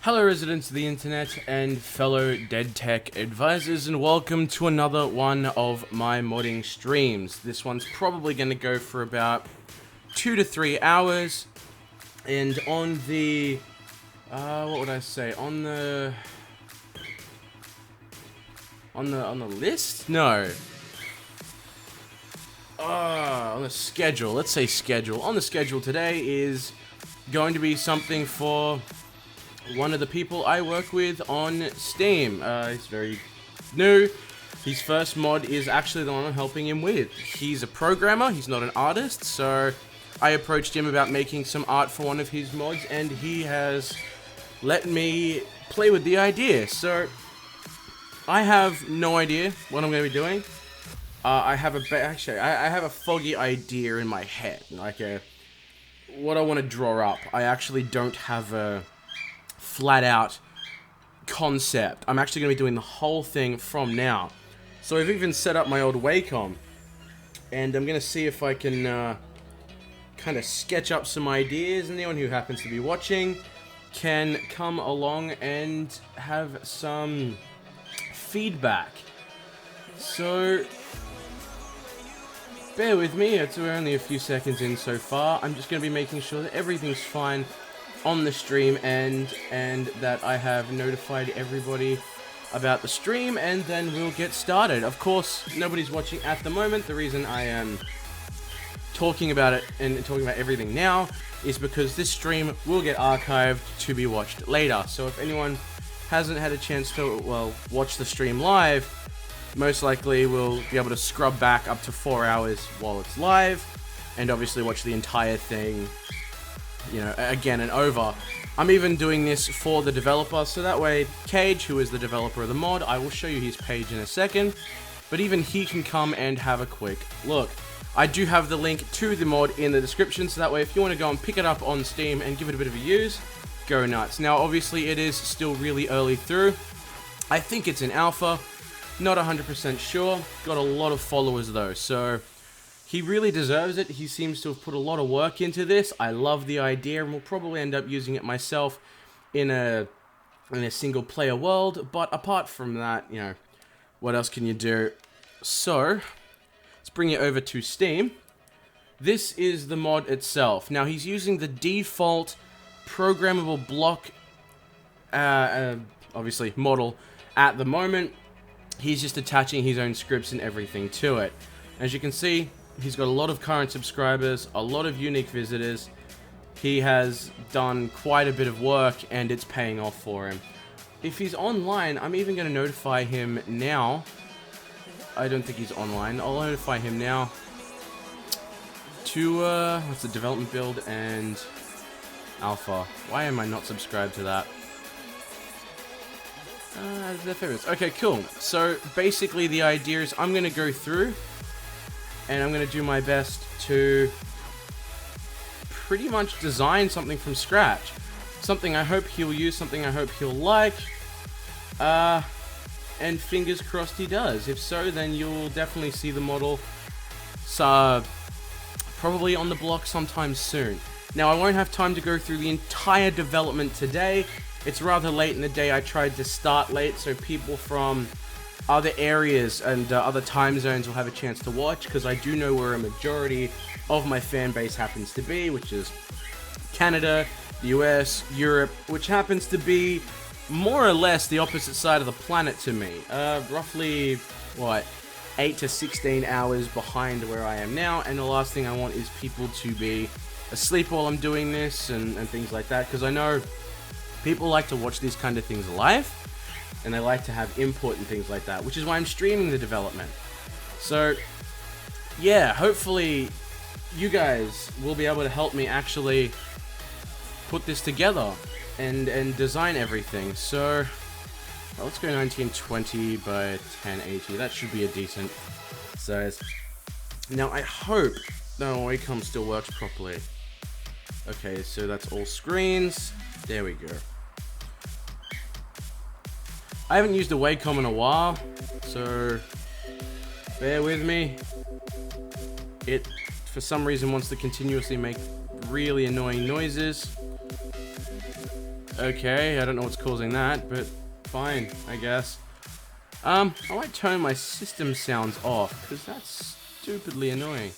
Hello residents of the internet and fellow DeadTech Advisors, and welcome to another one of my modding streams. This one's probably going to go for about 2 to 3 hours, and on the, what would I say, on the list? No. On the schedule, let's say schedule. On the schedule today is going to be something for one of the people I work with on Steam. He's very new. His first mod is actually the one I'm helping him with. He's a programmer, he's not an artist, so I approached him about making some art for one of his mods, and he has let me play with the idea. So I have no idea what I'm going to be doing. I have a foggy idea in my head, like what I want to draw up. I actually don't have a flat out concept. I'm actually going to be doing the whole thing from now. So I've even set up my old Wacom, and I'm going to see if I can kind of sketch up some ideas, and anyone who happens to be watching can come along and have some feedback. So bear with me, we're only a few seconds in so far. I'm just going to be making sure that everything's fine on the stream, and that I have notified everybody about the stream, and then we'll get started. Of course, nobody's watching at the moment. The reason I am talking about it and talking about everything now is because this stream will get archived to be watched later. So if anyone hasn't had a chance to, well, watch the stream live, most likely we'll be able to scrub back up to 4 hours while it's live, and obviously watch the entire thing, you know, again and over. I'm even doing this for the developer, so that way Kage, who is the developer of the mod, I will show you his page in a second, but even he can come and have a quick look. I do have the link to the mod in the description, so that way if you want to go and pick it up on Steam and give it a bit of a use, go nuts. Now obviously it is still really early through. I think it's in alpha, not 100% sure. Got a lot of followers though, so he really deserves it. He seems to have put a lot of work into this. I love the idea, and will probably end up using it myself in a single player world. But apart from that, you know, what else can you do? So let's bring it over to Steam. This is the mod itself. Now he's using the default programmable block, obviously model at the moment. He's just attaching his own scripts and everything to it. As you can see, he's got a lot of current subscribers, a lot of unique visitors. He has done quite a bit of work, and it's paying off for him. If he's online, I'm even going to notify him now. I don't think he's online. I'll notify him now to, what's the development build and alpha. Why am I not subscribed to that? They're favorites. Okay, cool. So basically the idea is I'm going to go through, and I'm going to do my best to pretty much design something from scratch. Something I hope he'll use, something I hope he'll like. And fingers crossed he does. If so, then you'll definitely see the model probably on the block sometime soon. Now, I won't have time to go through the entire development today. It's rather late in the day. I tried to start late so people from other areas and other time zones will have a chance to watch, because I do know where a majority of my fan base happens to be, which is Canada, the US, Europe, which happens to be more or less the opposite side of the planet to me. Roughly, what, 8 to 16 hours behind where I am now, and the last thing I want is people to be asleep while I'm doing this and things like that, because I know people like to watch these kind of things live, and they like to have input and things like that, which is why I'm streaming the development. So yeah, hopefully you guys will be able to help me actually put this together and design everything. So well, let's go 1920 by 1080. That should be a decent size. Now I hope the Wacom still works properly. Okay, so that's all screens. There we go. I haven't used a Wacom in a while, so bear with me. It, for some reason, wants to continuously make really annoying noises. Okay, I don't know what's causing that, but fine, I guess. I might turn my system sounds off, because that's stupidly annoying.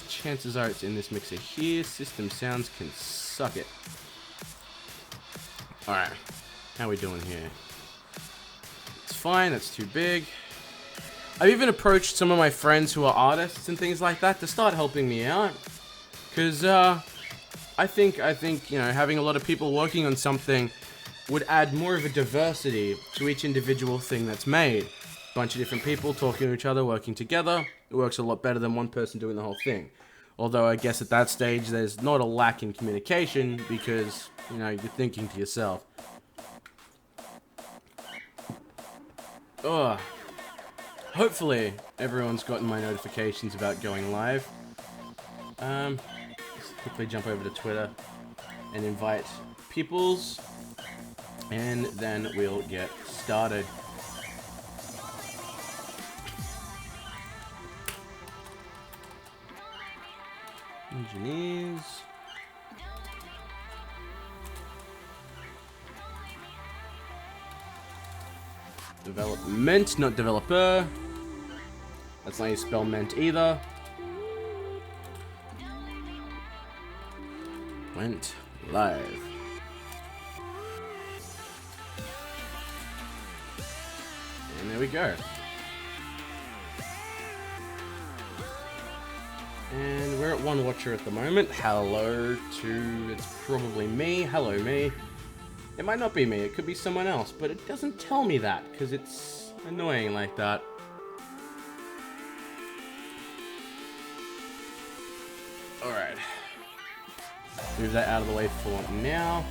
Chances are it's in this mixer here. System sounds can suck it. Alright, how are we doing here? It's fine, that's too big. I've even approached some of my friends who are artists and things like that to start helping me out. Because, I think, you know, having a lot of people working on something would add more of a diversity to each individual thing that's made. A bunch of different people talking to each other, working together. It works a lot better than one person doing the whole thing. Although I guess at that stage there's not a lack in communication because, you know, you're thinking to yourself. Ugh. Hopefully everyone's gotten my notifications about going live. Let's quickly jump over to Twitter and invite peoples. And then we'll get started. Engineers. Development, not developer. That's not how you spell ment either. Went live. And there we go. And we're at one watcher at the moment. Hello to... it's probably me. Hello, me. It might not be me. It could be someone else. But it doesn't tell me that, because it's annoying like that. Alright. Move that out of the way for now.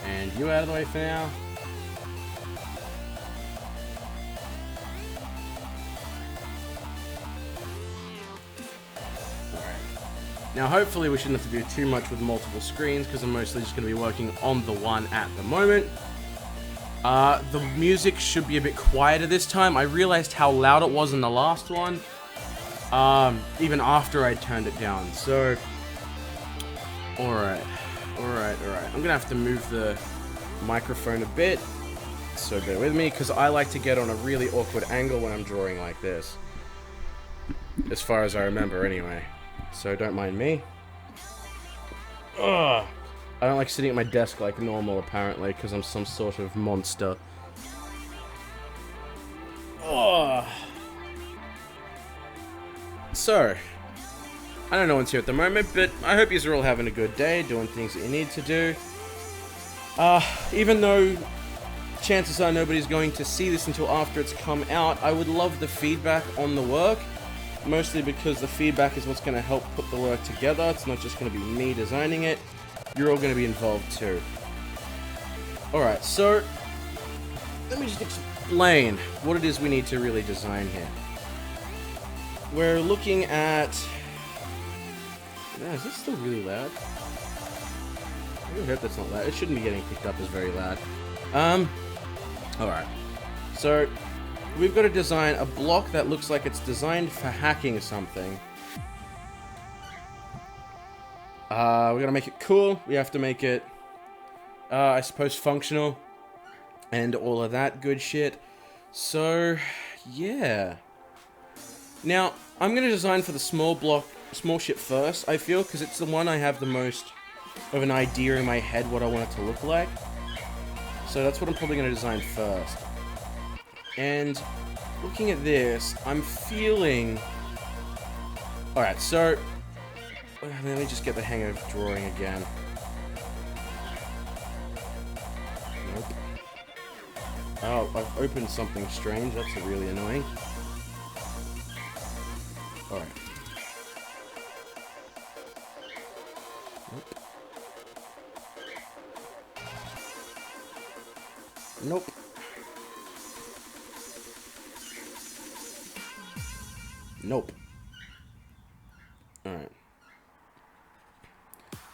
And you out of the way for now. Now hopefully we shouldn't have to do too much with multiple screens because I'm mostly just going to be working on the one at the moment. The music should be a bit quieter this time. I realized how loud it was in the last one, even after I turned it down. So, alright. I'm going to have to move the microphone a bit, so bear with me, because I like to get on a really awkward angle when I'm drawing like this. As far as I remember anyway. So don't mind me. Ugh. I don't like sitting at my desk like normal, apparently, because I'm some sort of monster. Ugh. So, I don't know what's here at the moment, but I hope you're all having a good day, doing things that you need to do. Even though chances are nobody's going to see this until after it's come out, I would love the feedback on the work. Mostly because the feedback is what's going to help put the work together. It's not just going to be me designing it. You're all going to be involved too. Alright, so let me just explain what it is we need to really design here. We're looking at... is this still really loud? I really hope that's not loud. It shouldn't be getting picked up as very loud. Alright. So... we've got to design a block that looks like it's designed for hacking something. We gotta make it cool. We have to make it, I suppose, functional. And all of that good shit. So, yeah. Now, I'm gonna design for the small ship first, I feel, because it's the one I have the most of an idea in my head what I want it to look like. So that's what I'm probably gonna design first. And looking at this, I'm feeling... alright, so... let me just get the hang of drawing again. Nope. Oh, I've opened something strange. That's really annoying. Alright. Nope. Nope. Alright.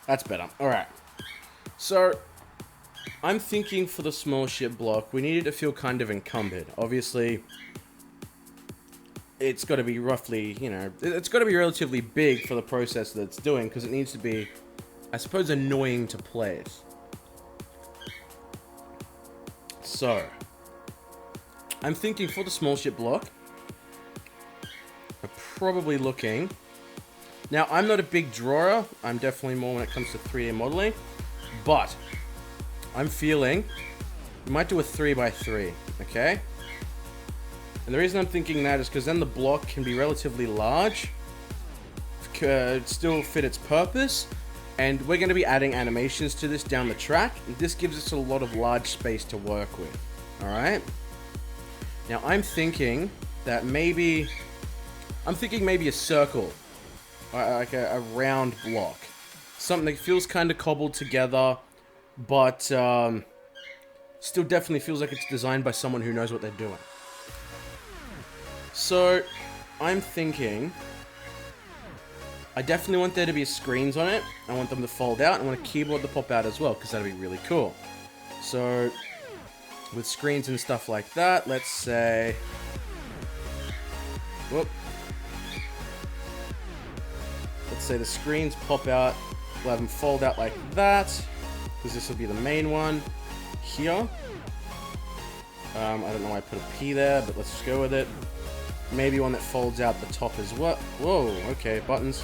That's better. Alright. So, I'm thinking for the small ship block, we need it to feel kind of encumbered. Obviously, it's got to be roughly, you know, it's got to be relatively big for the process that it's doing, because it needs to be I suppose, annoying to place. So, I'm thinking for the small ship block, we're probably looking... Now, I'm not a big drawer. I'm definitely more when it comes to 3D modeling. But, I'm feeling we might do a 3x3, okay? And the reason I'm thinking that is because then the block can be relatively large, still fit its purpose, and we're going to be adding animations to this down the track. And this gives us a lot of large space to work with, alright? Now, I'm thinking that maybe... maybe a circle. Like a round block. Something that feels kind of cobbled together, but still definitely feels like it's designed by someone who knows what they're doing. So, I'm thinking... I definitely want there to be screens on it. I want them to fold out. I want a keyboard to pop out as well, because that'd be really cool. So, with screens and stuff like that, let's say... Whoop. Let's say the screens pop out. We'll have them fold out like that, because this will be the main one here. I don't know why I put a P there, but let's just go with it. Maybe one that folds out the top as well. Whoa, okay, buttons.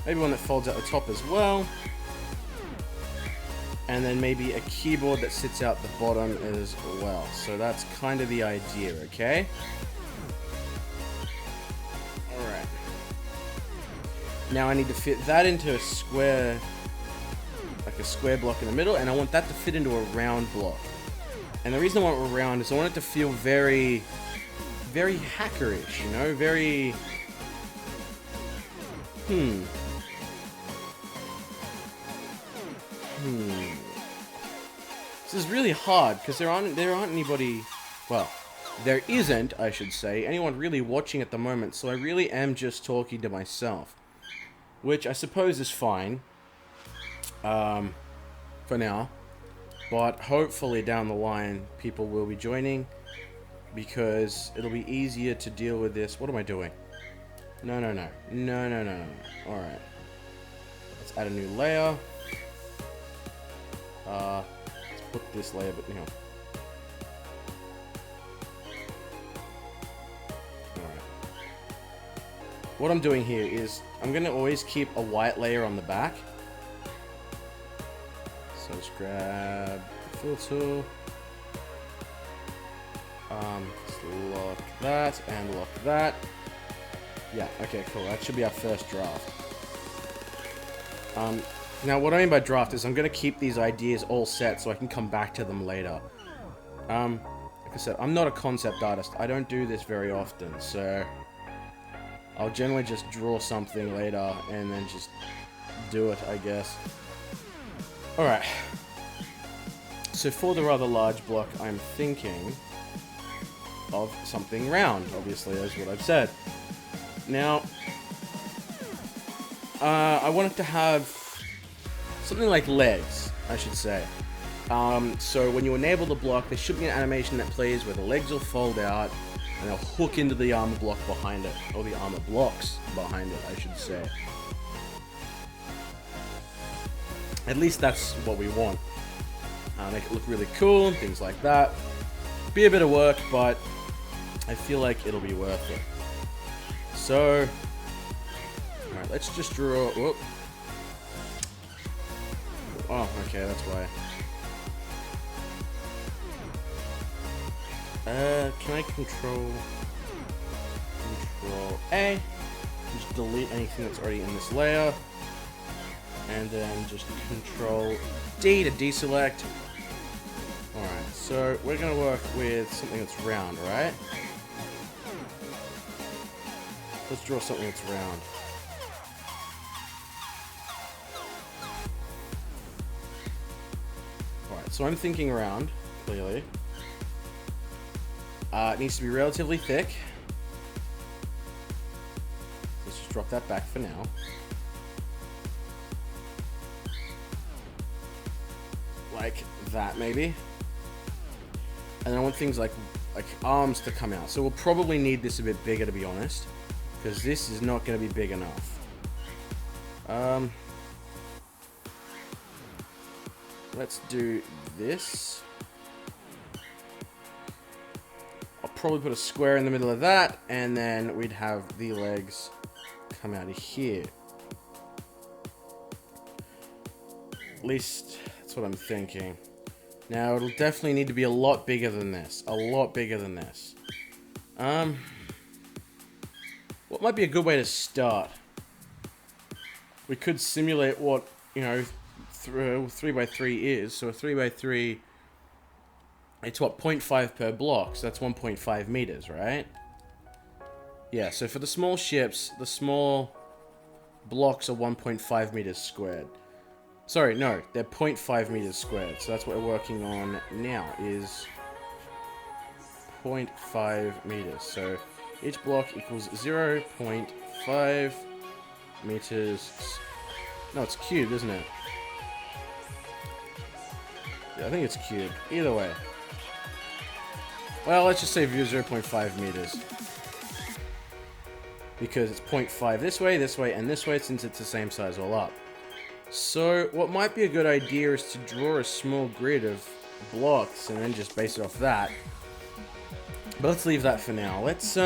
Maybe one that folds out the top as well. And then maybe a keyboard that sits out the bottom as well. So that's kind of the idea, okay? Alright. Now I need to fit that into a square, like a square block in the middle, and I want that to fit into a round block. And the reason I want it round is I want it to feel very, very hackerish, you know? Very... This is really hard, because there aren't anybody... Well, there isn't, I should say, anyone really watching at the moment, so I really am just talking to myself. Which I suppose is fine. For now. But hopefully down the line, people will be joining. Because it'll be easier to deal with this. What am I doing? No. Alright. Let's add a new layer. Let's put this layer, but now. Alright. What I'm doing here is, I'm going to always keep a white layer on the back. So let's grab the fill tool. Let's lock that and lock that. Yeah, okay, cool. That should be our first draft. Now, what I mean by draft is I'm going to keep these ideas all set so I can come back to them later. Like I said, I'm not a concept artist. I don't do this very often, so I'll generally just draw something later and then just do it, I guess. Alright. So for the rather large block, I'm thinking of something round, obviously, that's what I've said. Now, I want it to have something like legs, I should say. So when you enable the block, there should be an animation that plays where the legs will fold out and they'll hook into the armor block behind it, or the armor blocks behind it, I should say. At least that's what we want. Make it look really cool and things like that. Be a bit of work, but I feel like it'll be worth it. So, alright, let's just draw. Whoop. Oh, okay, that's why. Can I control A? Just delete anything that's already in this layer. And then just control D to deselect. Alright, so we're going to work with something that's round, right? Let's draw something that's round. Alright, so I'm thinking round, clearly. It needs to be relatively thick. Let's just drop that back for now. Like that, maybe. And then I want things like arms to come out. So we'll probably need this a bit bigger, to be honest, because this is not going to be big enough. let's do this. I'll probably put a square in the middle of that, and then we'd have the legs come out of here. At least that's what I'm thinking. Now it'll definitely need to be a lot bigger than this. A lot bigger than this. What might be a good way to start? We could simulate what, you know, 3x3 is. So a 3x3, it's what, 0.5 per block. So that's 1.5 meters, right? Yeah, so for the small ships, the small blocks are 1.5 meters squared. Sorry, no, they're 0.5 meters squared. So that's what we're working on now, is 0.5 meters. So each block equals 0.5 meters. No, it's cubed, isn't it? Yeah, I think it's cubed. Either way. Well, let's just say view 0.5 meters. Because it's 0.5 this way, and this way, since it's the same size all up. So, what might be a good idea is to draw a small grid of blocks and then just base it off that. But let's leave that for now. Let's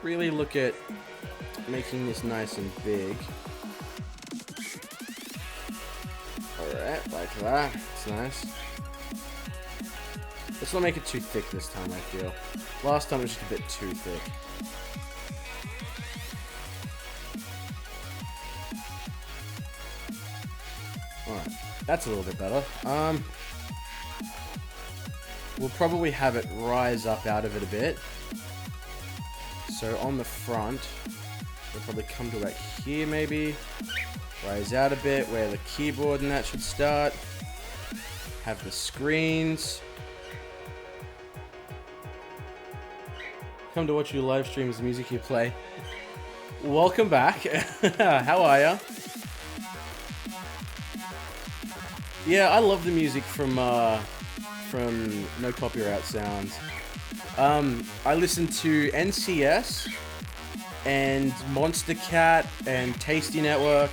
really look at making this nice and big. Alright, like that. It's nice. Let's not make it too thick this time, I feel. Last time it was just a bit too thick. Alright, that's a little bit better. We'll probably have it rise up out of it a bit. So on the front, we'll probably come to about here maybe. Rise out a bit where the keyboard and that should start. Have the screens. Come to watch your live streams, the music you play. Welcome back. How are ya? Yeah, I love the music from NoCopywriteSounds. I listen to NCS and Monster Cat and Tasty Network.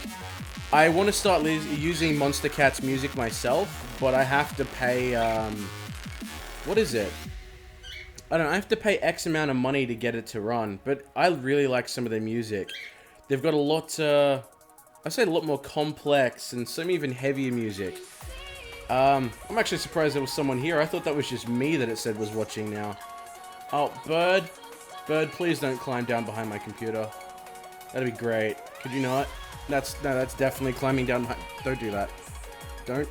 I want to start using Monster Cat's music myself, but I have to pay, what is it? I don't know, I have to pay X amount of money to get it to run, but I really like some of their music. They've got a lot, I'd say a lot more complex and some even heavier music. I'm actually surprised there was someone here. I thought that was just me that it said was watching now. Oh, Bird. Bird, please don't climb down behind my computer. That'd be great. Could you not? That's definitely climbing down behind. Don't do that. Don't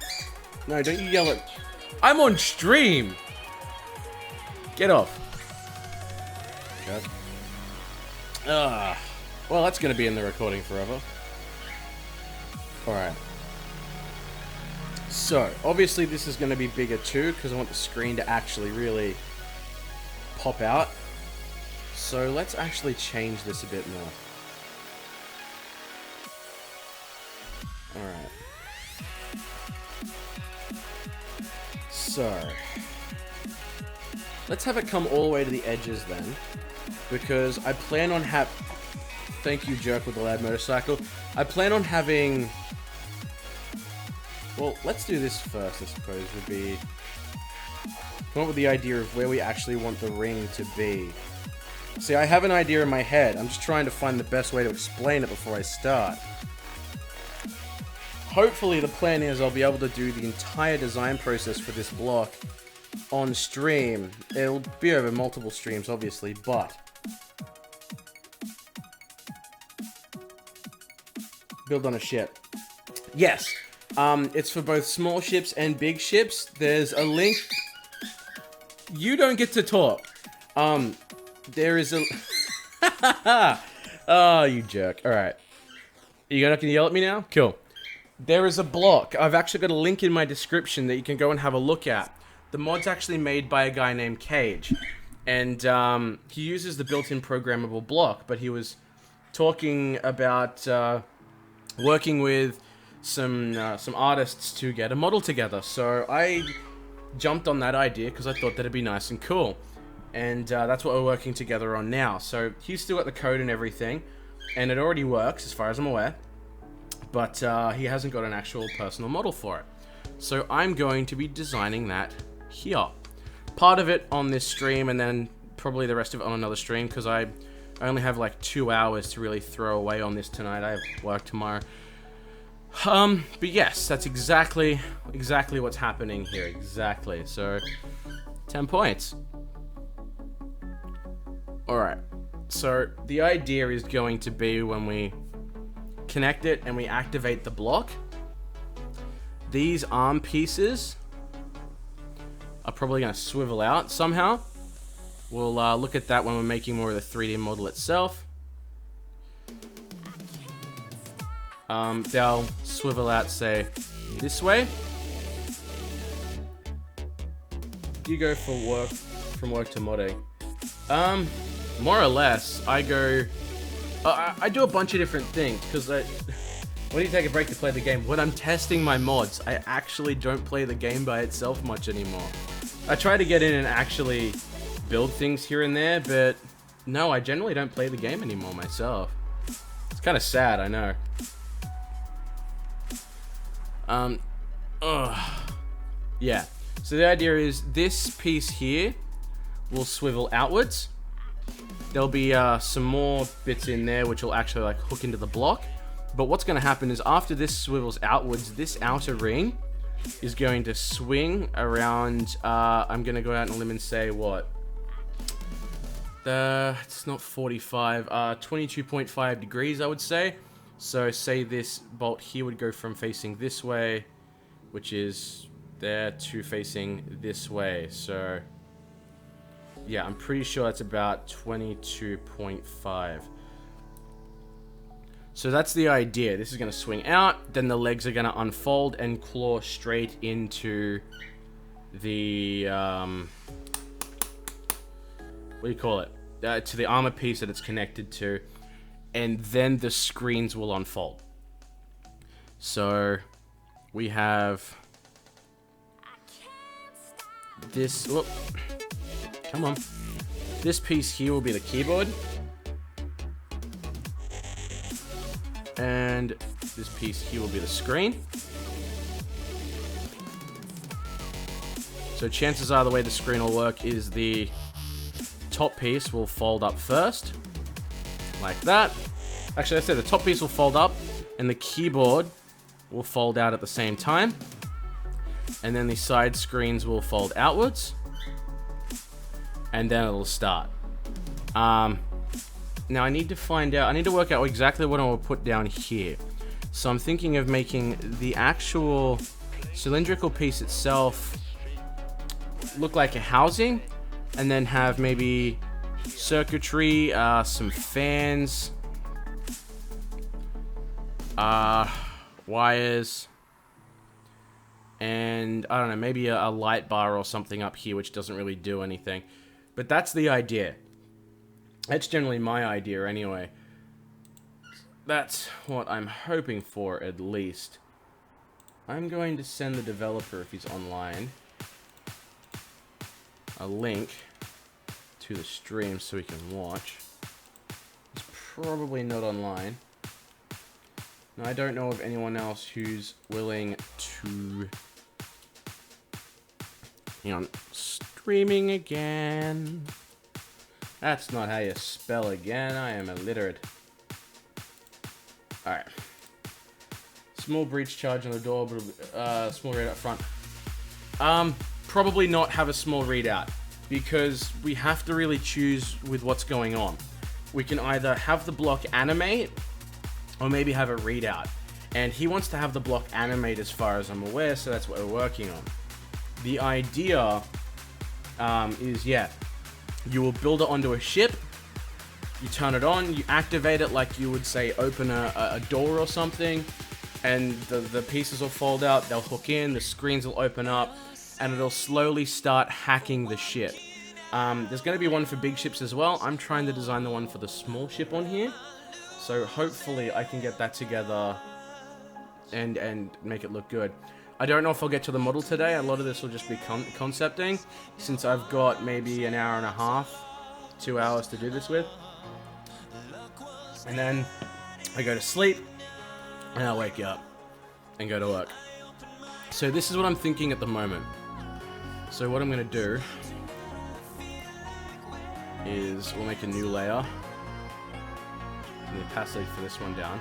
you yell at... I'm on stream! Get off. Okay. Well, that's gonna be in the recording forever. Alright. So, obviously this is gonna be bigger too, because I want the screen to actually really pop out. So, let's actually change this a bit more. Alright. So... let's have it come all the way to the edges then, because I plan on thank you, jerk with the loud motorcycle. I plan on having... well, let's do this first, I suppose, would be... come up with the idea of where we actually want the ring to be. See, I have an idea in my head. I'm just trying to find the best way to explain it before I start. Hopefully, the plan is I'll be able to do the entire design process for this block on stream. It'll be over multiple streams, obviously, but... build on a ship. Yes! It's for both small ships and big ships. There's a link... you don't get to talk. There is a... oh, you jerk. Alright. You're not gonna yell at me now? Cool. There is a block. I've actually got a link in my description that you can go and have a look at. The mod's actually made by a guy named Kage. And he uses the built-in programmable block, but he was talking about working with some artists to get a model together. So I jumped on that idea because I thought that'd be nice and cool. And that's what we're working together on now. So he's still got the code and everything, and it already works as far as I'm aware. but he hasn't got an actual personal model for it. So I'm going to be designing that here. Part of it on this stream, and then probably the rest of it on another stream, because I only have like 2 hours to really throw away on this tonight. I have work tomorrow. But yes, that's exactly what's happening here. Exactly. So 10 points. Alright. So the idea is going to be when we connect it and we activate the block, these arm pieces are probably going to swivel out somehow. We'll look at that when we're making more of the 3D model itself. They'll swivel out, say, this way. You go for work, from work to modding. More or less, I go... I do a bunch of different things, because when you take a break to play the game, when I'm testing my mods, I actually don't play the game by itself much anymore. I try to get in and actually build things here and there, but no, I generally don't play the game anymore myself. It's kind of sad, I know. Yeah. So the idea is this piece here will swivel outwards. There'll be some more bits in there which will actually like hook into the block. But what's going to happen is after this swivels outwards, this outer ring is going to swing around. I'm going to go out on a limb and say what? It's not 45. 22.5 degrees, I would say. So say this bolt here would go from facing this way, which is there, to facing this way. So yeah, I'm pretty sure that's about 22.5. So that's the idea. This is going to swing out, then the legs are going to unfold and claw straight into the, what do you call it? To the armor piece that it's connected to, and then the screens will unfold. So we have this, whoop, come on. This piece here will be the keyboard. And this piece here will be the screen. So chances are the way the screen will work is the top piece will fold up first, like that. Actually, I said the top piece will fold up, and the keyboard will fold out at the same time. And then the side screens will fold outwards. And then it'll start. Now I need to work out exactly what I will put down here. So I'm thinking of making the actual cylindrical piece itself look like a housing, and then have maybe circuitry, some fans, wires, and I don't know, maybe a light bar or something up here which doesn't really do anything. But that's the idea. That's generally my idea anyway. That's what I'm hoping for, at least. I'm going to send the developer, if he's online, a link to the stream so he can watch. He's probably not online. Now, I don't know of anyone else who's willing to... Hang on. Streaming again. That's not how you spell again. I am illiterate. Alright. Small breach charge on the door, but small readout front. Probably not have a small readout, because we have to really choose with what's going on. We can either have the block animate, or maybe have a readout. And he wants to have the block animate as far as I'm aware, so that's what we're working on. The idea is, yeah, you will build it onto a ship, you turn it on, you activate it like you would, say, open a door or something, and the pieces will fold out, they'll hook in, the screens will open up, and it'll slowly start hacking the ship. There's going to be one for big ships as well. I'm trying to design the one for the small ship on here, so hopefully I can get that together and make it look good. I don't know if I'll get to the model today. A lot of this will just be concepting, since I've got maybe an hour and a half, 2 hours to do this with. And then I go to sleep, and I'll wake you up and go to work. So this is what I'm thinking at the moment. So what I'm going to do is we'll make a new layer. And the opacity for this one down.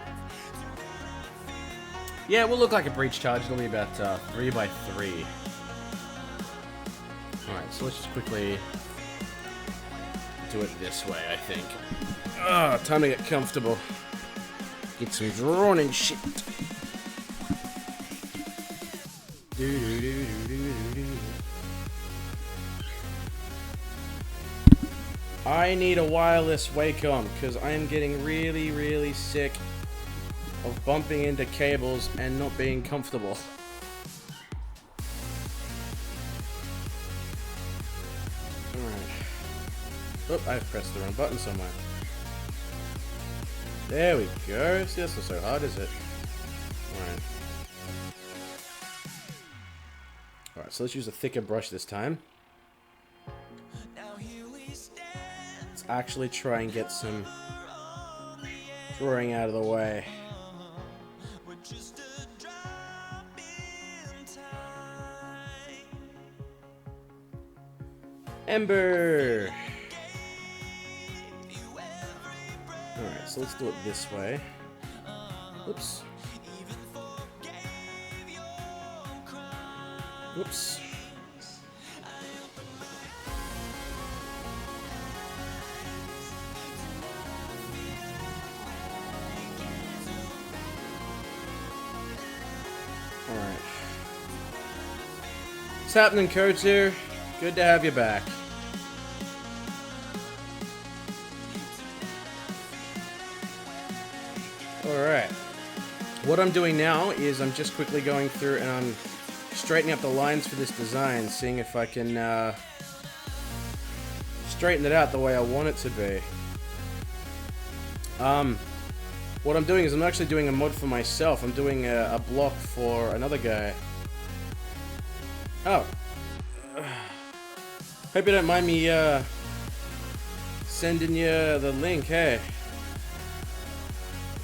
Yeah, it will look like a breach charge. It'll be about 3 by 3. Alright, so let's just quickly do it this way, I think. Time to get comfortable. Get some drawn and shit. I need a wireless Wacom because I am getting really, really sick of bumping into cables and not being comfortable. Oh, I've pressed the wrong button somewhere. There we go. See, that's not so hard, is it? Alright, so let's use a thicker brush this time. Let's actually try and get some drawing out of the way. Ember! Alright, so let's do it this way. Oops. Oops. Alright. What's happening, Kotu? Good to have you back. Alright. What I'm doing now is I'm just quickly going through and I'm straightening up the lines for this design, seeing if I can straighten it out the way I want it to be. What I'm doing is I'm actually doing a mod for myself. I'm doing a block for another guy. Oh. Hope you don't mind me sending you the link, hey.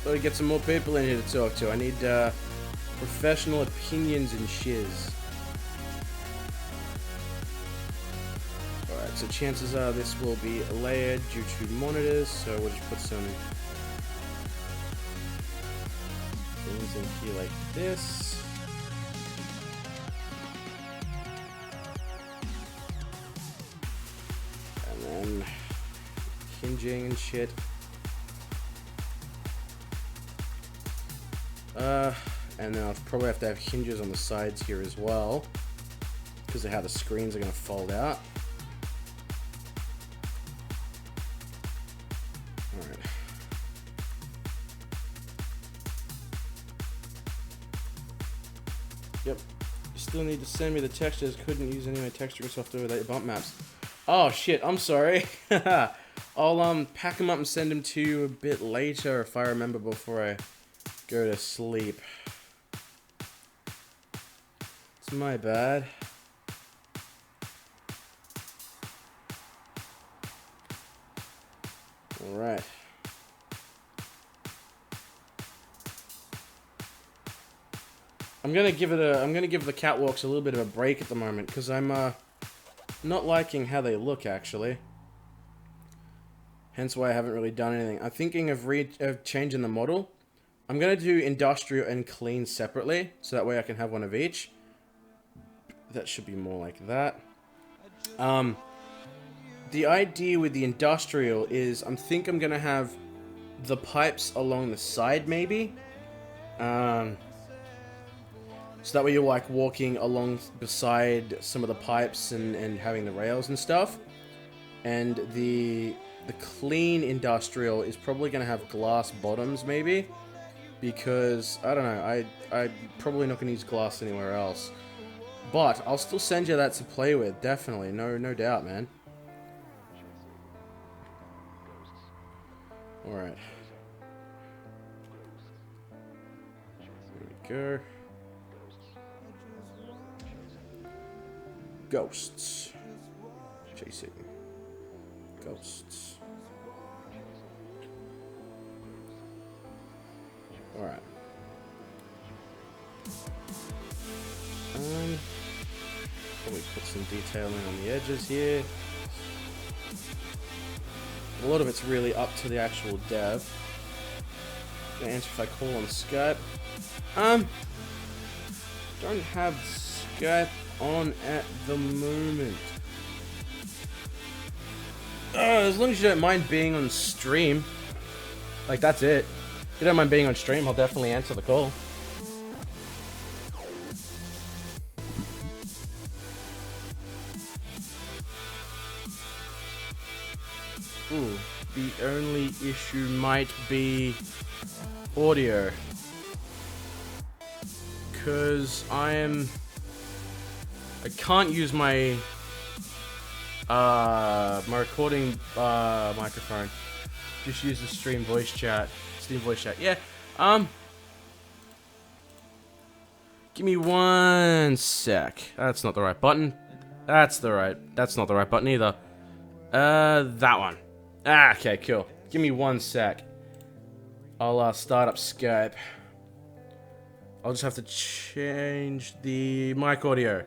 Thought I'd get some more people in here to talk to. I need professional opinions and shiz. Alright, so chances are this will be layered due to monitors, so we'll just put some things in here like this. And then hinging and shit. And then I'll probably have to have hinges on the sides here as well, because of how the screens are going to fold out. Alright. Yep. You still need to send me the textures. Couldn't use any of my texturing software without your bump maps. Oh shit, I'm sorry. I'll pack them up and send them to you a bit later if I remember before I go to sleep. It's my bad. Alright. I'm gonna give the catwalks a little bit of a break at the moment because I'm not liking how they look actually. Hence why I haven't really done anything. I'm thinking of changing the model. I'm gonna do industrial and clean separately, so that way I can have one of each. That should be more like that. The idea with the industrial is I'm gonna have the pipes along the side maybe. So that way you're like walking along beside some of the pipes and having the rails and stuff. And the clean industrial is probably gonna have glass bottoms maybe. Because, I don't know, I'm probably not going to use glass anywhere else. But, I'll still send you that to play with, definitely, no doubt, man. Alright. There we go. Ghosts. Chasing. Ghosts. Alright. Put some detailing on the edges here. A lot of it's really up to the actual dev. Gonna answer if I call on Skype. Don't have Skype on at the moment. As long as you don't mind being on stream. Like, that's it. If you don't mind being on stream, I'll definitely answer the call. Ooh, the only issue might be audio. Because I can't use my recording microphone. Just use the Steam voice chat. Yeah. Give me one sec. That's not the right button. That's not the right button either. That one. Okay, cool. Give me one sec. I'll start up Skype. I'll just have to change the mic audio.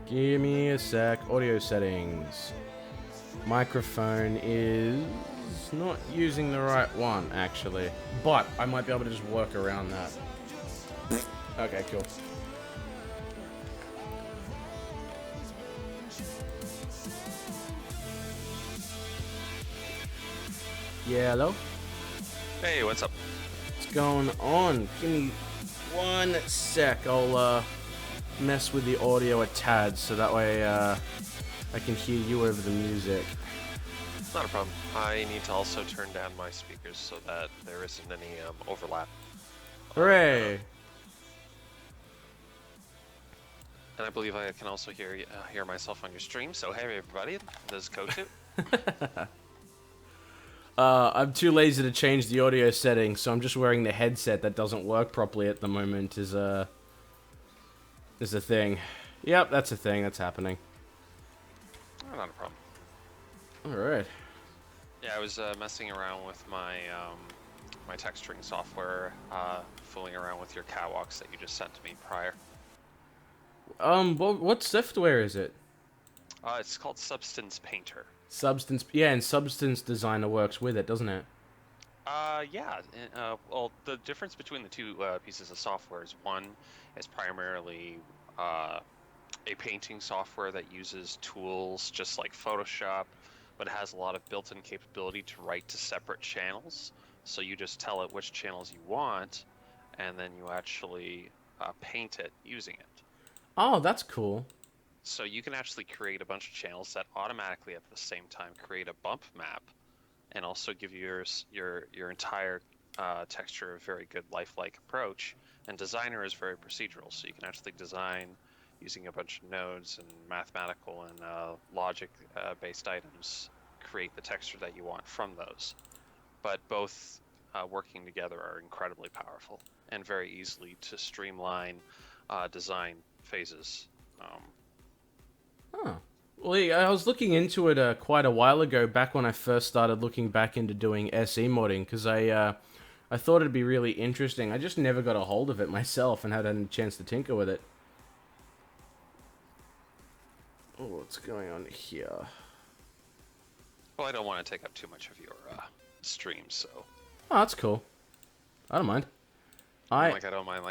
Give me a sec. Audio settings. Microphone is not using the right one, actually. But I might be able to just work around that. Okay, cool. Yeah, hello? Hey, what's up? What's going on? Give me one sec. I'll mess with the audio a tad so that way I can hear you over the music. Not a problem. I need to also turn down my speakers so that there isn't any overlap. Hooray! And I believe I can also hear myself on your stream. So hey everybody, this is Kage. I'm too lazy to change the audio settings, so I'm just wearing the headset that doesn't work properly at the moment. Is a thing. Yep, that's a thing. That's happening. Oh, not a problem. Alright. Yeah, I was messing around with my my texturing software, fooling around with your catwalks that you just sent to me prior. What software is it? It's called Substance Painter. Substance, yeah, and Substance Designer works with it, doesn't it? Yeah. Well, the difference between the two pieces of software is one is primarily a painting software that uses tools just like Photoshop, but it has a lot of built-in capability to write to separate channels. So you just tell it which channels you want, and then you actually paint it using it. Oh, that's cool. So you can actually create a bunch of channels that automatically at the same time create a bump map, and also give your entire texture a very good lifelike approach. And Designer is very procedural, so you can actually design using a bunch of nodes and mathematical and logic-based items, create the texture that you want from those. But both working together are incredibly powerful and very easily to streamline design phases. Huh. Well, yeah, I was looking into it quite a while ago, back when I first started looking back into doing SE modding, because I thought it'd be really interesting. I just never got a hold of it myself and hadn't had a chance to tinker with it. Oh, what's going on here? Well, I don't want to take up too much of your stream, so. Oh, that's cool. I don't mind. I don't mind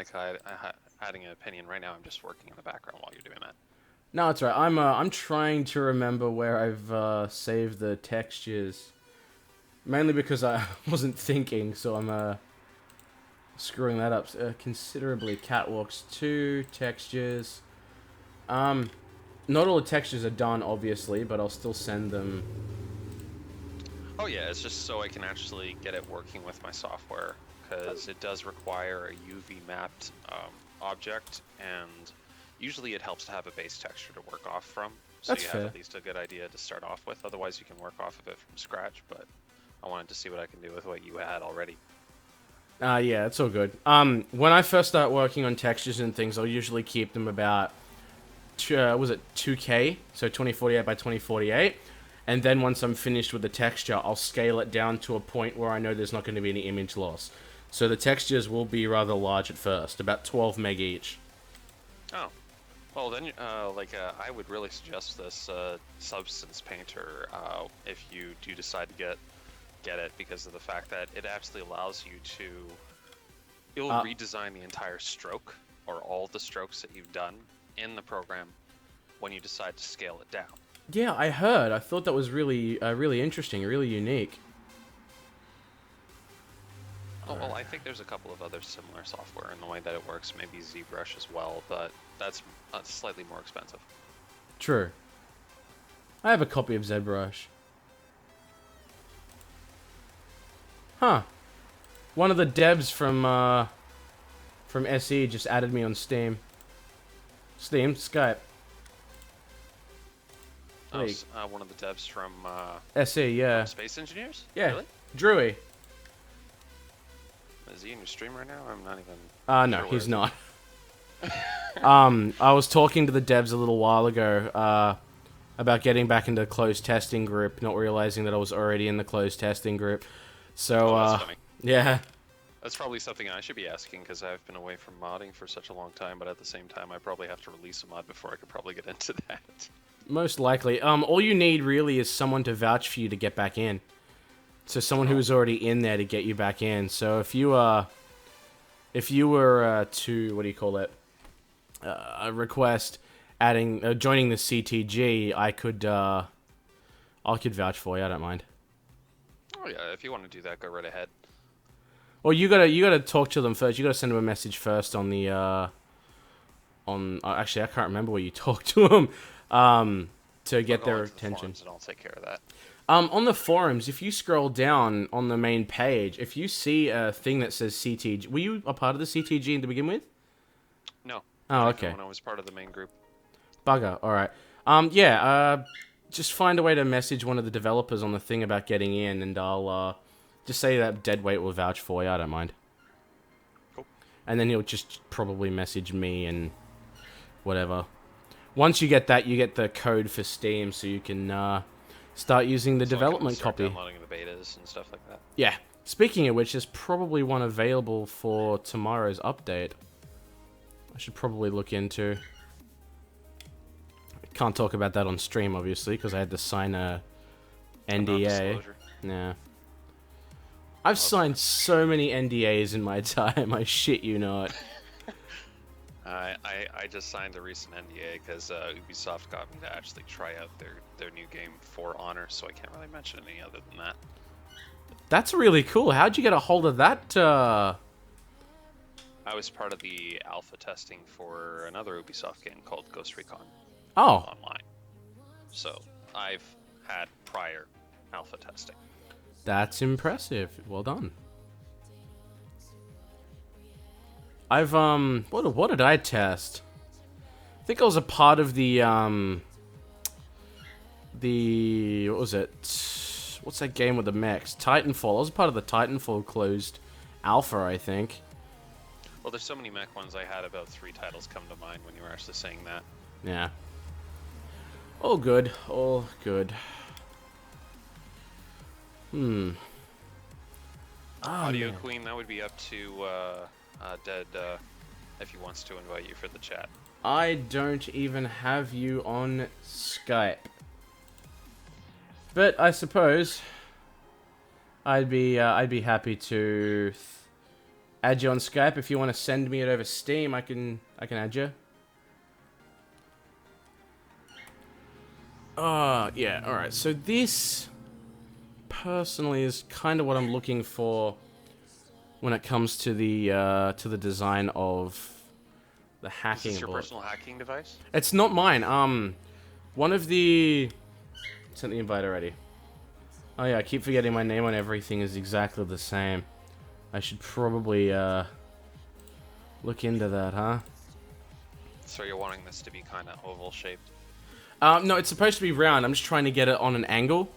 adding an opinion right now. I'm just working in the background while you're doing that. No, that's right. I'm trying to remember where I've saved the textures. Mainly because I wasn't thinking, so I'm screwing that up considerably. Catwalks 2, textures. Not all the textures are done, obviously, but I'll still send them. Oh yeah, it's just so I can actually get it working with my software, because it does require a UV mapped object, and usually it helps to have a base texture to work off from, so That's you fair. have at least a good idea to start off with. Otherwise you can work off of it from scratch, but I wanted to see what I can do with what you had already. Yeah, it's all good. When I first start working on textures and things, I'll usually keep them about, was it 2K? So 2048 by 2048. And then once I'm finished with the texture, I'll scale it down to a point where I know there's not going to be any image loss. So the textures will be rather large at first, about 12 meg each. Oh. Well, then, I would really suggest this Substance Painter if you do decide to get it, because of the fact that it actually allows you to... It'll redesign the entire stroke, or all the strokes that you've done in the program when you decide to scale it down. Yeah, I heard. I thought that was really, really interesting, really unique. Oh, well, I think there's a couple of other similar software in the way that it works, maybe ZBrush as well, but that's slightly more expensive. True. I have a copy of ZBrush. Huh. One of the devs from SE just added me on Steam. Skype. Oh, one of the devs from SE, yeah. Space Engineers? Yeah. Really? Drewy. Is he in your stream right now? I'm not even... No, he's not. I was talking to the devs a little while ago about getting back into the closed testing group, not realizing that I was already in the closed testing group. So, that's funny. Yeah. That's probably something I should be asking, because I've been away from modding for such a long time, but at the same time, I probably have to release a mod before I could probably get into that. Most likely. All you need really is someone to vouch for you to get back in. So someone who was already in there to get you back in. So if you were to, what do you call it, request joining the CTG, I could vouch for you. I don't mind. Oh yeah, if you want to do that, go right ahead. Well, you gotta talk to them first. You gotta send them a message first on the actually, I can't remember where you talk to them to get their attention. And I'll take care of that. On the forums, if you scroll down on the main page, if you see a thing that says CTG, were you a part of the CTG to begin with? No. Oh, okay. When I was part of the main group. Bugger. All right. Just find a way to message one of the developers on the thing about getting in, and I'll just say that Deadweight will vouch for you. I don't mind. Cool. And then he'll just probably message me and whatever. Once you get that, you get the code for Steam, so you can start using the development copy. Downloading the betas and stuff like that. Yeah. Speaking of which, there's probably one available for tomorrow's update. I should probably look into. Can't talk about that on stream, obviously, because I had to sign a NDA. Yeah. I've signed so many NDAs in my time, I shit you not. I just signed a recent NDA because Ubisoft got me to actually try out their new game For Honor, so I can't really mention any other than that. That's really cool. How'd you get a hold of that? I was part of the alpha testing for another Ubisoft game called Ghost Recon. Oh. Online. So I've had prior alpha testing. That's impressive. Well done. I've what did I test? I think I was a part of the what was it? What's that game with the mechs? Titanfall. I was a part of the Titanfall closed alpha, I think. Well, there's so many mech ones. I had about 3 titles come to mind when you were actually saying that. Yeah. All good. All good. Audio Queen, that would be up to Dead if he wants to invite you for the chat. I don't even have you on Skype. But I suppose I'd be happy to add you on Skype. If you want to send me it over Steam, I can add you. Yeah, alright. So this, personally, is kind of what I'm looking for when it comes to the design of the hacking. Is this your personal hacking device? It's not mine. One of the... Sent the invite already. Oh yeah, I keep forgetting my name on everything is exactly the same. I should probably, look into that, huh? So you're wanting this to be kind of oval shaped? No, it's supposed to be round. I'm just trying to get it on an angle.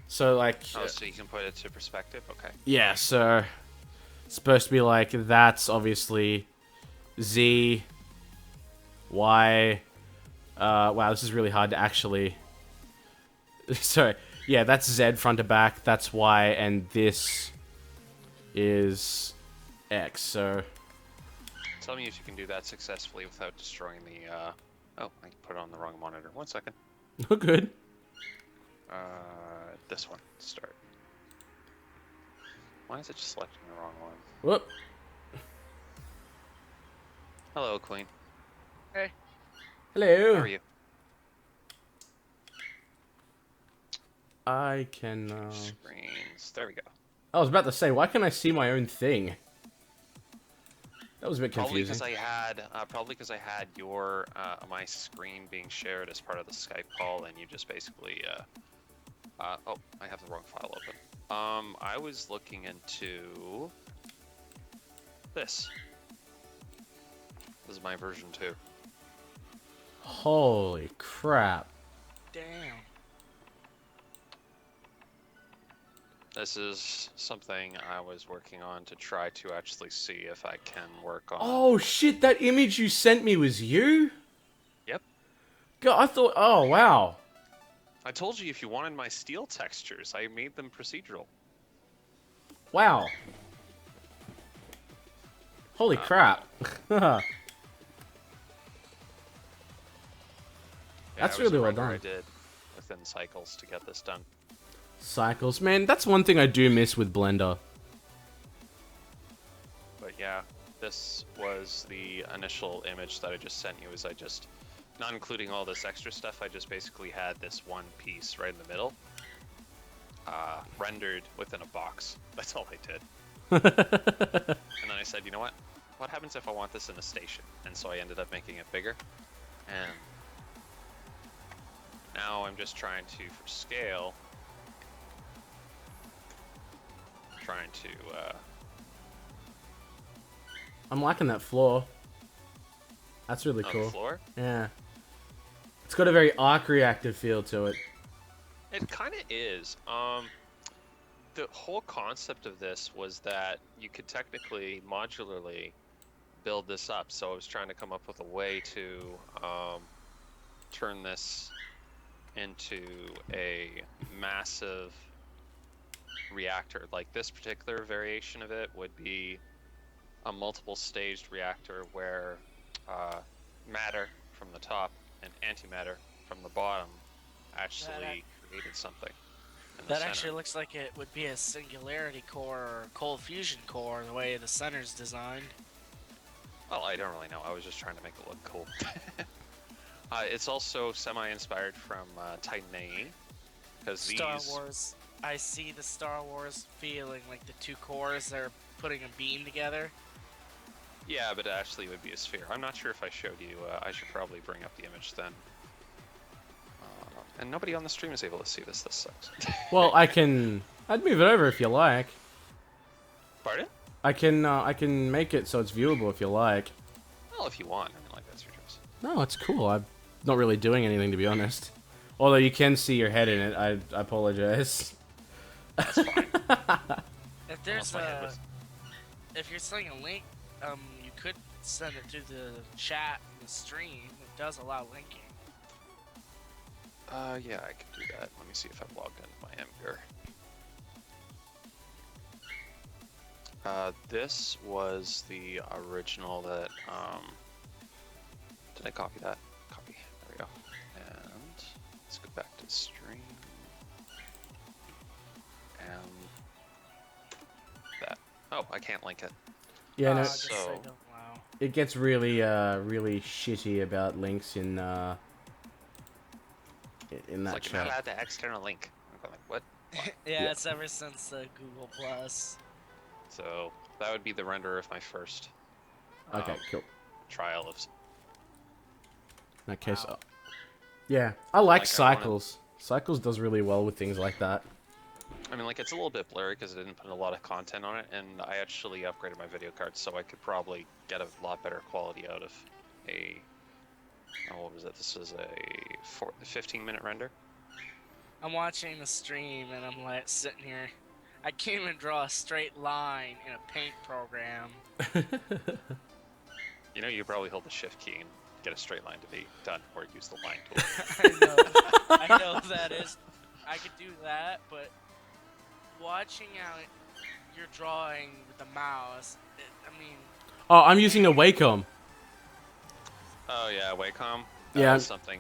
So, like... Oh, so you can put it to perspective? Okay. Yeah, so... supposed to be like, that's obviously Z, Y. Wow, this is really hard to actually... Sorry. Yeah, that's Z front to back, that's Y, and this is X, so... Tell me if you can do that successfully without destroying the, Oh, I put it on the wrong monitor. 1 second. Oh, good. This one. Start. Why is it just selecting the wrong one? Whoop. Hello, Queen. Hey. Hello. How are you? I can, Screens. There we go. I was about to say, why can't I see my own thing? That was a bit Probably confusing. because I had your my screen being shared as part of the Skype call, and you just basically oh, I have the wrong file open. I was looking into this. This is my version 2. Holy crap. Damn. This is something I was working on to try to actually see if I can work on. Oh shit, that image you sent me was you? Yep. God, I thought, oh wow. I told you if you wanted my steel textures, I made them procedural. Wow. Holy crap. Yeah, That's it was really a well render done. I did within cycles to get this done. Cycles. Man, that's one thing I do miss with Blender. But yeah, this was the initial image that I just sent you. Is I just, not including all this extra stuff, I just basically had this one piece right in the middle, rendered within a box. That's all I did. And then I said, you know what? What happens if I want this in a station? And so I ended up making it bigger. And now I'm just trying to, for scale, trying to I'm liking that floor. That's really on cool. the floor. Yeah. It's got a very arc reactive feel to it. It kind of is. The whole concept of this was that you could technically modularly build this up. So I was trying to come up with a way to turn this into a massive reactor. Like this particular variation of it would be a multiple staged reactor where matter from the top and antimatter from the bottom actually created something in the That center. actually looks like it would be a singularity core or cold fusion core, the way the center's designed. Well, I don't really know. I was just trying to make it look cool. It's also semi-inspired from Titan AE, because Star these... Wars. I see the Star Wars feeling like the two cores, they're putting a beam together. Yeah, but it actually would be a sphere. I'm not sure if I showed you. I should probably bring up the image then. And nobody on the stream is able to see this. This sucks. Well, I'd move it over if you like. Pardon? I can make it so it's viewable if you like. Well, if you want. I mean, like, that's your choice. No, it's cool. I'm not really doing anything, to be honest. Although you can see your head in it. I apologize. That's fine. If there's my head a, was- if you're sending a link, you could send it to the chat in the stream. It does allow linking. Yeah, I can do that. Let me see if I've logged into my Emger. This was the original that, did I copy that? Copy. There we go. And let's go back to the stream. And that. Oh, I can't link it. Yeah, no, Just say So- don't allow. it gets really, really shitty about links in that It's like, you're not chat. allowed to external link. I'm like, what? Yeah, Yeah. it's ever since the Google Plus. So that would be the render of my first Okay, cool. trial of. In that case, Wow. yeah, I like Like, I Cycles. Cycles does really well with things like that. I mean, like, it's a little bit blurry because I didn't put a lot of content on it, and I actually upgraded my video card, so I could probably get a lot better quality out of a. Oh, what was it? This is a 15-minute render. I'm watching the stream and I'm like sitting here. I can't even draw a straight line in a paint program. You know, you probably hold the shift key and get a straight line to be done, or use the line tool. I know that is. I could do that, but watching how you're drawing with the mouse, I mean. Oh, I'm using the Wacom. Oh yeah, Wacom. Yeah. That's something.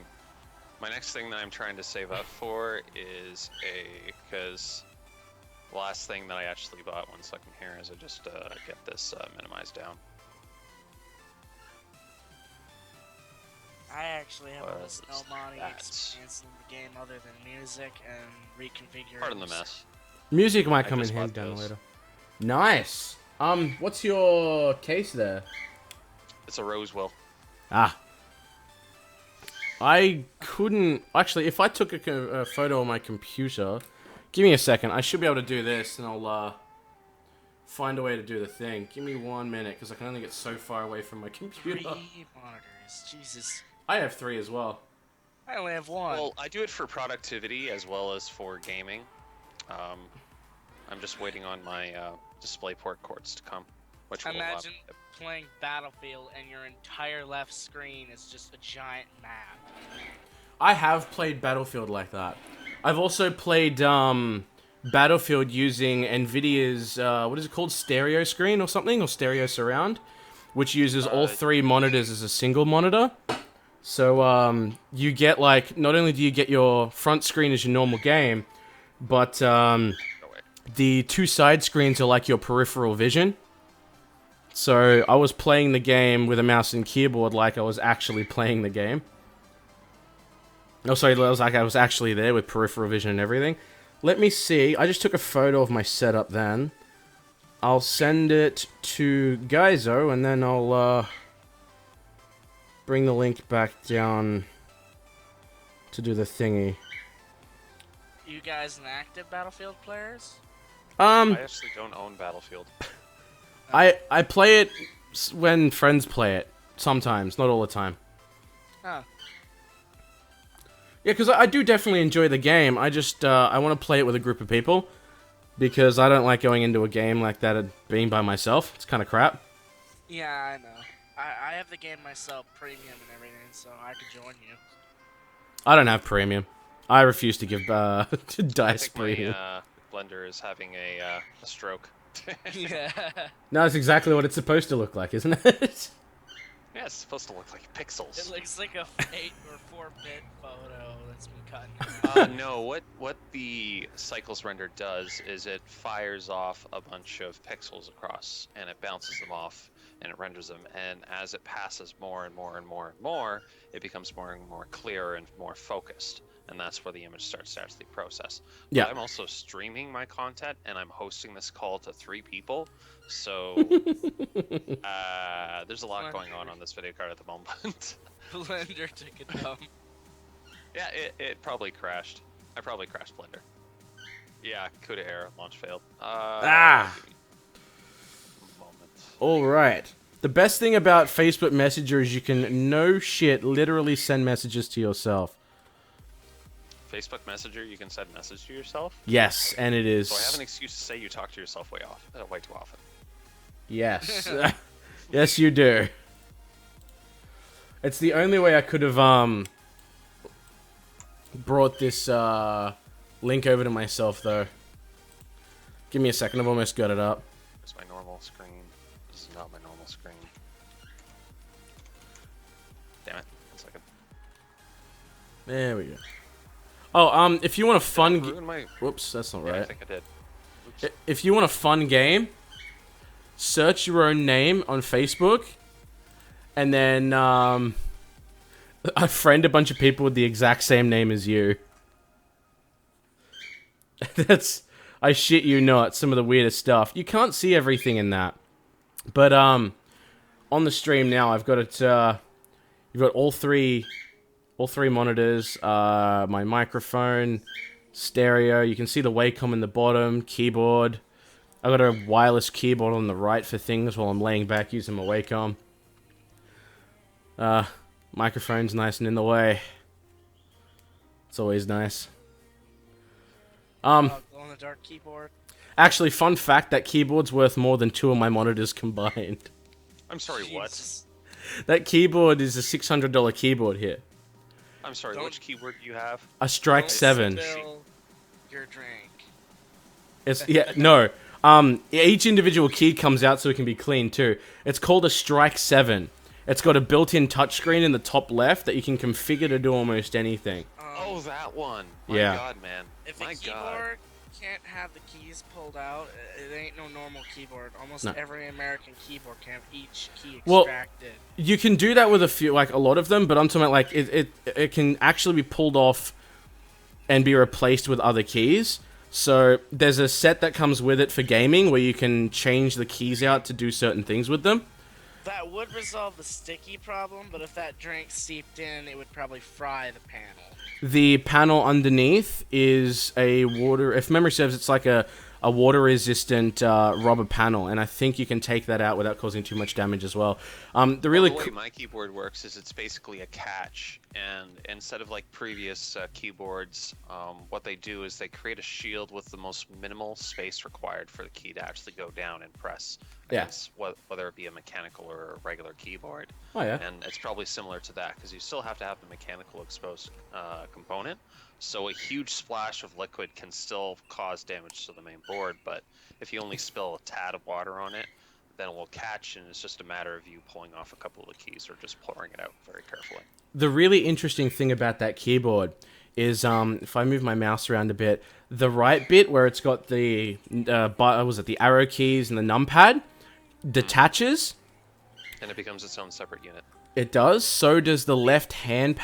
My next thing that I'm trying to save up for is because the last thing that I actually bought, one second here, is I just get this minimized down. I actually have What a is no modding that? experience in the game other than music and reconfiguring. Pardon the mess. Music might come in just handy bought down those. later. Nice. What's your case there? It's a Rosewill. Ah. I couldn't... Actually, if I took a photo on my computer... Give me a second. I should be able to do this, and I'll find a way to do the thing. Give me 1 minute, because I can only get so far away from my computer. 3 monitors, Jesus. I have 3 as well. I only have 1. Well, I do it for productivity as well as for gaming. I'm just waiting on my DisplayPort cords to come, which will Imagine playing Battlefield and your entire left screen is just a giant map. I have played Battlefield like that. I've also played Battlefield using NVIDIA's, what is it called? Stereo screen or something? Or stereo surround? Which uses all 3 monitors as a single monitor. So you get like, not only do you get your front screen as your normal game, but the 2 side screens are like your peripheral vision. So I was playing the game with a mouse and keyboard like I was actually playing the game. Oh, sorry, it was like I was actually there with peripheral vision and everything. Let me see. I just took a photo of my setup then. I'll send it to Gaizo, and then I'll bring the link back down to do the thingy. You guys an active Battlefield players? I actually don't own Battlefield. I play it when friends play it. Sometimes, not all the time. Huh. Yeah, because I do definitely enjoy the game. I just, I want to play it with a group of people. Because I don't like going into a game like that and being by myself. It's kind of crap. Yeah, I know. I have the game myself, premium and everything, so I could join you. I don't have premium. I refuse to give to I Dice think premium. my Blender is having a stroke. Yeah. No, that's exactly what it's supposed to look like, isn't it? Yeah, it's supposed to look like pixels. It looks like a 8 or 4-bit photo that's been cut. No, what the cycles render does is it fires off a bunch of pixels across, and it bounces them off, and it renders them. And as it passes more and more and more and more, it becomes more and more clear and more focused. And that's where the image starts to actually process. Yeah. But I'm also streaming my content, and I'm hosting this call to 3 people. So there's a lot going on this video card at the moment. Blender took a dump. Yeah, it probably crashed. I probably crashed Blender. Yeah, CUDA error, launch failed. Moment. Alright. The best thing about Facebook Messenger is you can, no shit, literally send messages to yourself. Facebook Messenger, you can send message to yourself? Yes, and it is... So I have an excuse to say you talk to yourself way too often. Yes. Yes, you do. It's the only way I could have, brought this, link over to myself, though. Give me a second, I've almost got it up. It's my normal screen. This is not my normal screen. Damn it. 1 second. There we go. Oh, if you want a fun... Whoops, that's not Yeah, I right. think I did. Oops. If you want a fun game, search your own name on Facebook, and then, friend a bunch of people with the exact same name as you. That's... I shit you not, some of the weirdest stuff. You can't see everything in that. But, on the stream now, I've got it, you've got all three monitors, my microphone, stereo. You can see the Wacom in the bottom, keyboard. I've got a wireless keyboard on the right for things while I'm laying back using my Wacom. Microphone's nice and in the way. It's always nice. On the dark keyboard. Actually, fun fact, that keyboard's worth more than 2 of my monitors combined. I'm sorry, what? Jesus. That keyboard is a $600 keyboard here. I'm sorry, which keyboard do you have? A Strike Don't 7. spill your drink. It's no. Each individual key comes out so it can be clean too. It's called a Strike 7. It's got a built-in touchscreen in the top left that you can configure to do almost anything. Oh, that one. My Yeah. God, man. If My a keyboard can't have the keys pulled out, it ain't no normal keyboard. Almost No. every American keyboard can have each key Well, extracted. You can do that with a lot of them, but I'm talking about like it can actually be pulled off and be replaced with other keys. So there's a set that comes with it for gaming where you can change the keys out to do certain things with them. That would resolve the sticky problem, but if that drink seeped in, it would probably fry the panel. The panel underneath is a water. If memory serves, it's like a water-resistant rubber panel, and I think you can take that out without causing too much damage as well. The really the way my keyboard works is it's basically a catch, and instead of like previous keyboards, what they do is they create a shield with the most minimal space required for the key to actually go down and press against whether it be a mechanical or a regular keyboard. Oh yeah. And it's probably similar to that because you still have to have the mechanical exposed component. So a huge splash of liquid can still cause damage to the main board, but if you only spill a tad of water on it, then it will catch, and it's just a matter of you pulling off a couple of keys or just pouring it out very carefully. The really interesting thing about that keyboard is, if I move my mouse around a bit, the right bit where it's got the the arrow keys and the numpad detaches. And it becomes its own separate unit. It does. So does the left hand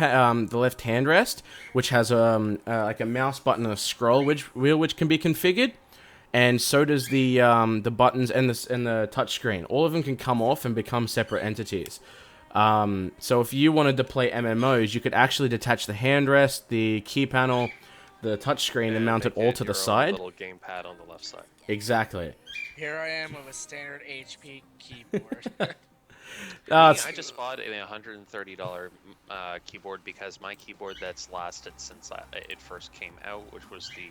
rest, which has like a mouse button and a scroll wheel which can be configured, and so does the buttons and the touch screen. All of them can come off and become separate entities. So if you wanted to play MMOs, you could actually detach the hand rest, the key panel, the touch screen, and mount it all to the side. Little gamepad on the left side. Exactly. Here I am with a standard HP keyboard. I just bought a $130 keyboard because my keyboard that's lasted since it first came out, which was the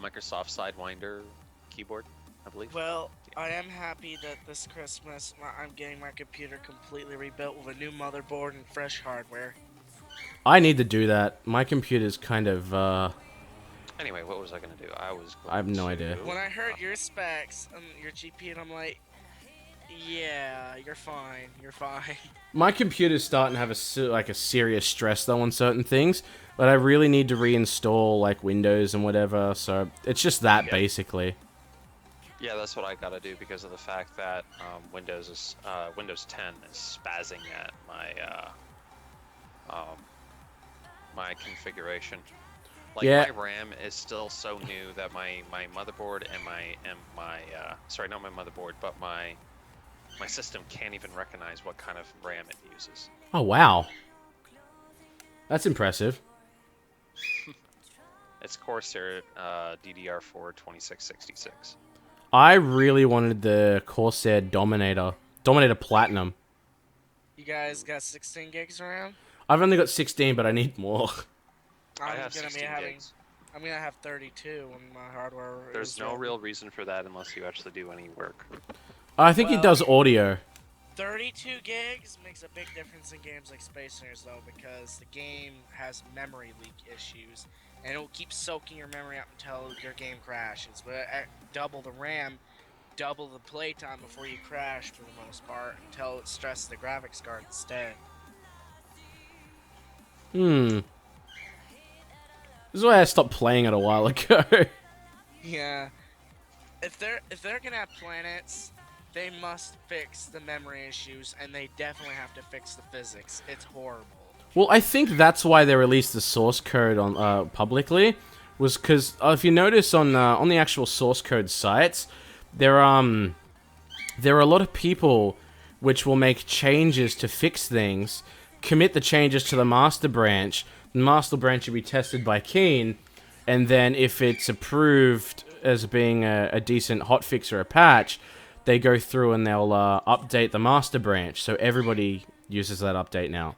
Microsoft Sidewinder keyboard, I believe. Well, I am happy that this Christmas I'm getting my computer completely rebuilt with a new motherboard and fresh hardware. I need to do that. My computer's kind of Anyway, what was I gonna do? I have no idea. When I heard your specs and your GPU, and I'm like, yeah, you're fine. You're fine. My computer's starting to have a serious stress though on certain things, but I really need to reinstall like Windows and whatever. So it's just that basically. Yeah, that's what I gotta do because of the fact that Windows 10 is spazzing at my configuration. Like my RAM is still so new that my motherboard and my sorry, not my motherboard, but my system can't even recognize what kind of RAM it uses. Oh wow, that's impressive. It's Corsair DDR4 2666. I really wanted the Corsair Dominator Platinum. You guys got 16 gigs around? I've only got 16, but I need more. I have 16 gigs. I'm gonna have 32 when my hardware. There's no real reason for that unless you actually do any work. I think he does audio. 32 gigs makes a big difference in games like Space Invaders though, because the game has memory leak issues, and it will keep soaking your memory up until your game crashes. But at double the RAM, double the playtime before you crash for the most part, until it stresses the graphics card instead. This is why I stopped playing it a while ago. Yeah. If they're gonna have planets, they must fix the memory issues, and they definitely have to fix the physics. It's horrible. Well, I think that's why they released the source code on publicly, was because if you notice on the actual source code sites, there are a lot of people which will make changes to fix things, commit the changes to the master branch. The master branch will be tested by Keen, and then if it's approved as being a decent hotfix or a patch, they go through and they'll update the master branch, so everybody uses that update now.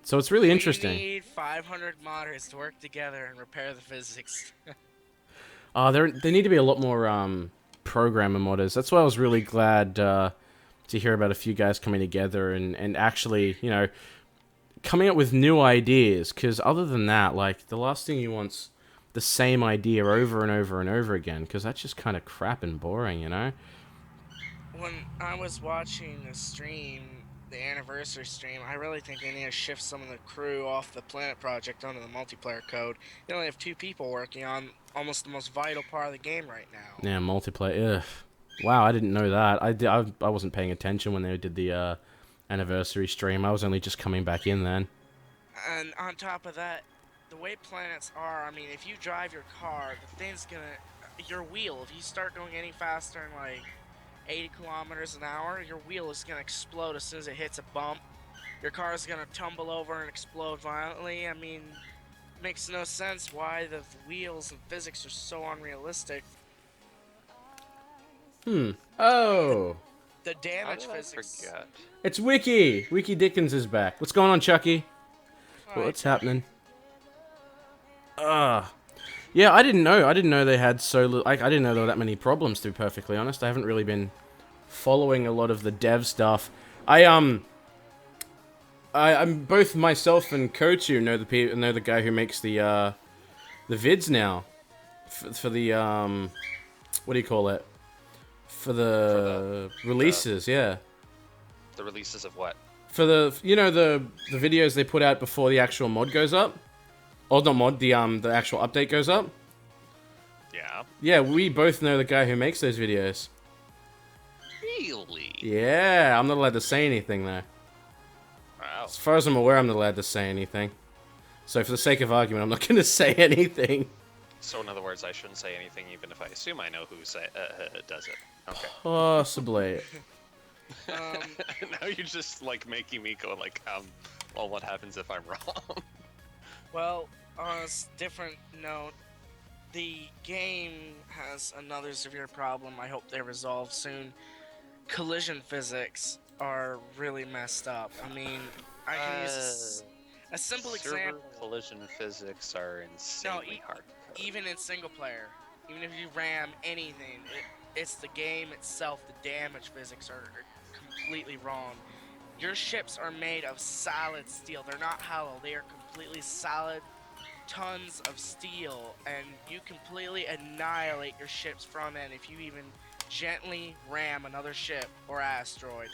So it's really interesting. We need 500 modders to work together and repair the physics. There need to be a lot more programmer modders. That's why I was really glad to hear about a few guys coming together and actually, you know, coming up with new ideas. Because other than that, like, the last thing you want's the same idea over and over and over again. Because that's just kind of crap and boring, you know? When I was watching the stream, the anniversary stream, I really think they need to shift some of the crew off the Planet Project onto the multiplayer code. They only have 2 people working on almost the most vital part of the game right now. Yeah, multiplayer. Ugh. Wow, I didn't know that. I wasn't paying attention when they did the anniversary stream. I was only just coming back in then. And on top of that, the way planets are, I mean, if you drive your car, the thing's gonna... Your wheel, if you start going any faster than, like, 80 kilometers an hour, your wheel is gonna explode as soon as it hits a bump. Your car is gonna tumble over and explode violently. I mean, makes no sense why the wheels and physics are so unrealistic. Oh, The How damage did I physics. forget? it's Wiki. Wiki Dickens is back. What's going on, Chucky? Alright. What's happening? Yeah, I didn't know. I didn't know they had I didn't know there were that many problems, to be perfectly honest. I haven't really been following a lot of the dev stuff. I'm both myself and Kotu know the guy who makes the vids now for the what do you call it? For the releases, yeah. The releases of what? For the the videos they put out before the actual mod goes up. Oh, not mod, the actual update goes up. Yeah. Yeah, we both know the guy who makes those videos. Really? Yeah, I'm not allowed to say anything though. Wow. As far as I'm aware, I'm not allowed to say anything. So for the sake of argument, I'm not going to say anything. So in other words, I shouldn't say anything, even if I assume I know who does it. Okay. Possibly. Now you're just like making me go like, well, what happens if I'm wrong? Well, on a different note, the game has another severe problem I hope they resolve soon. Collision physics are really messed up. I mean, I can use a simple Server example. collision physics are insanely hard. Even in single player, even if you ram anything, it's the game itself, the damage physics are completely wrong. Your ships are made of solid steel. They're not hollow. They are completely solid tons of steel, and you completely annihilate your ship's front end if you even gently ram another ship or asteroid.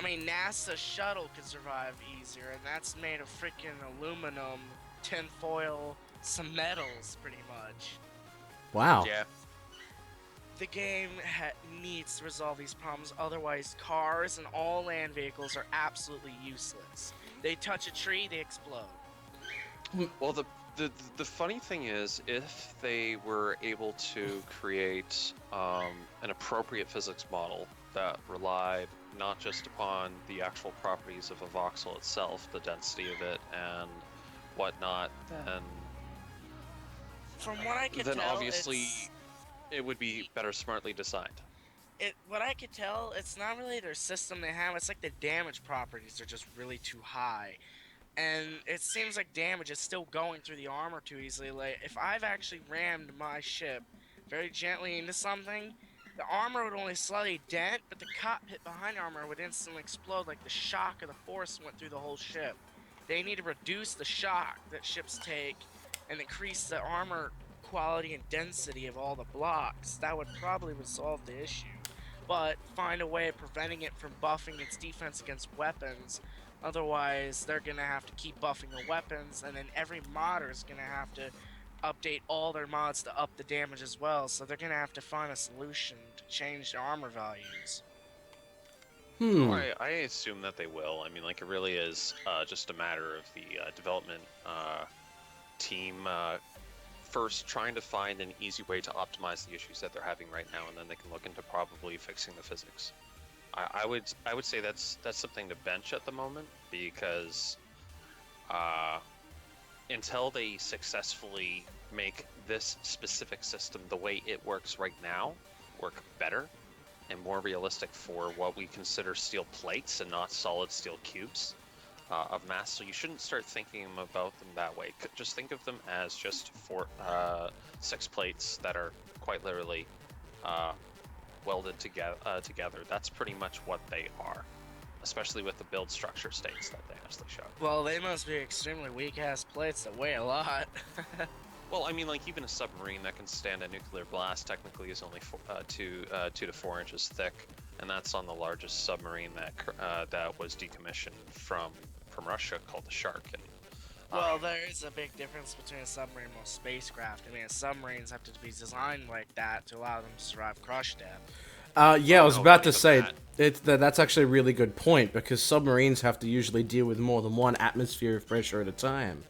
I mean, NASA's shuttle could survive easier, and that's made of freaking aluminum, tinfoil, some metals, pretty much. Wow. Yeah. The game needs to resolve these problems, otherwise cars and all land vehicles are absolutely useless. They touch a tree, they explode. Well, the funny thing is, if they were able to create an appropriate physics model that relied not just upon the actual properties of a voxel itself, the density of it and whatnot, then From what I can tell, obviously it would be better smartly designed. What I could tell, it's not really their system they have, it's like the damage properties are just really too high. And it seems like damage is still going through the armor too easily. Like, if I've actually rammed my ship very gently into something, the armor would only slightly dent, but the cockpit behind the armor would instantly explode like the shock of the force went through the whole ship. They need to reduce the shock that ships take and increase the armor quality and density of all the blocks. That would probably resolve the issue. But find a way of preventing it from buffing its defense against weapons. Otherwise, they're going to have to keep buffing the weapons, and then every modder is going to have to update all their mods to up the damage as well. So they're going to have to find a solution to change their armor values. I assume that they will. I mean, like, it really is just a matter of the development team first trying to find an easy way to optimize the issues that they're having right now, and then they can look into probably fixing the physics. I would say that's something to bench at the moment, because until they successfully make this specific system the way it works right now work better and more realistic for what we consider steel plates and not solid steel cubes, of mass, so you shouldn't start thinking about them that way. Just think of them as just 6 plates that are quite literally welded together. That's pretty much what they are, especially with the build structure states that they actually show. Well, they must be extremely weak-ass plates that weigh a lot. Well, I mean, like, even a submarine that can stand a nuclear blast technically is only 2 to 4 inches thick, and that's on the largest submarine that was decommissioned from Russia, called the Shark. And Well, there is a big difference between a submarine and most spacecraft. I mean, submarines have to be designed like that to allow them to survive crush depth. Yeah, I was about to even say that. that's actually a really good point, because submarines have to usually deal with more than one atmosphere of pressure at a time.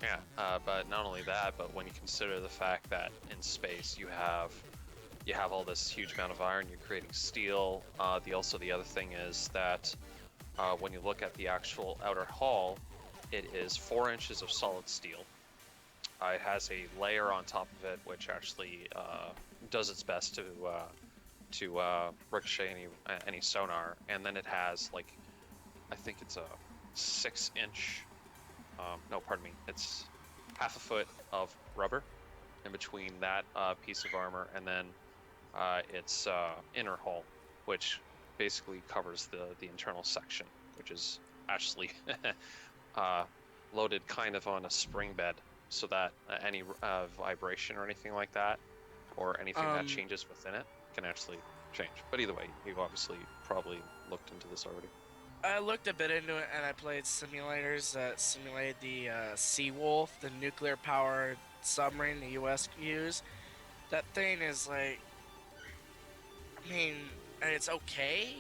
Yeah, but not only that, but when you consider the fact that in space you have all this huge amount of iron, you're creating steel. The other thing is that when you look at the actual outer hull, it is 4 inches of solid steel. It has a layer on top of it which actually does its best to ricochet any sonar, and then it has, like, I think it's a 6-inch. No, pardon me. It's half a foot of rubber in between that piece of armor and then its inner hull, which basically covers the internal section, which is actually loaded kind of on a spring bed, so that any vibration or anything like that, or anything that changes within it, can actually change. But either way, you've obviously probably looked into this already. I looked a bit into it, and I played simulators that simulated the Seawolf, the nuclear-powered submarine the U.S. used. That thing is like, I mean, it's okay,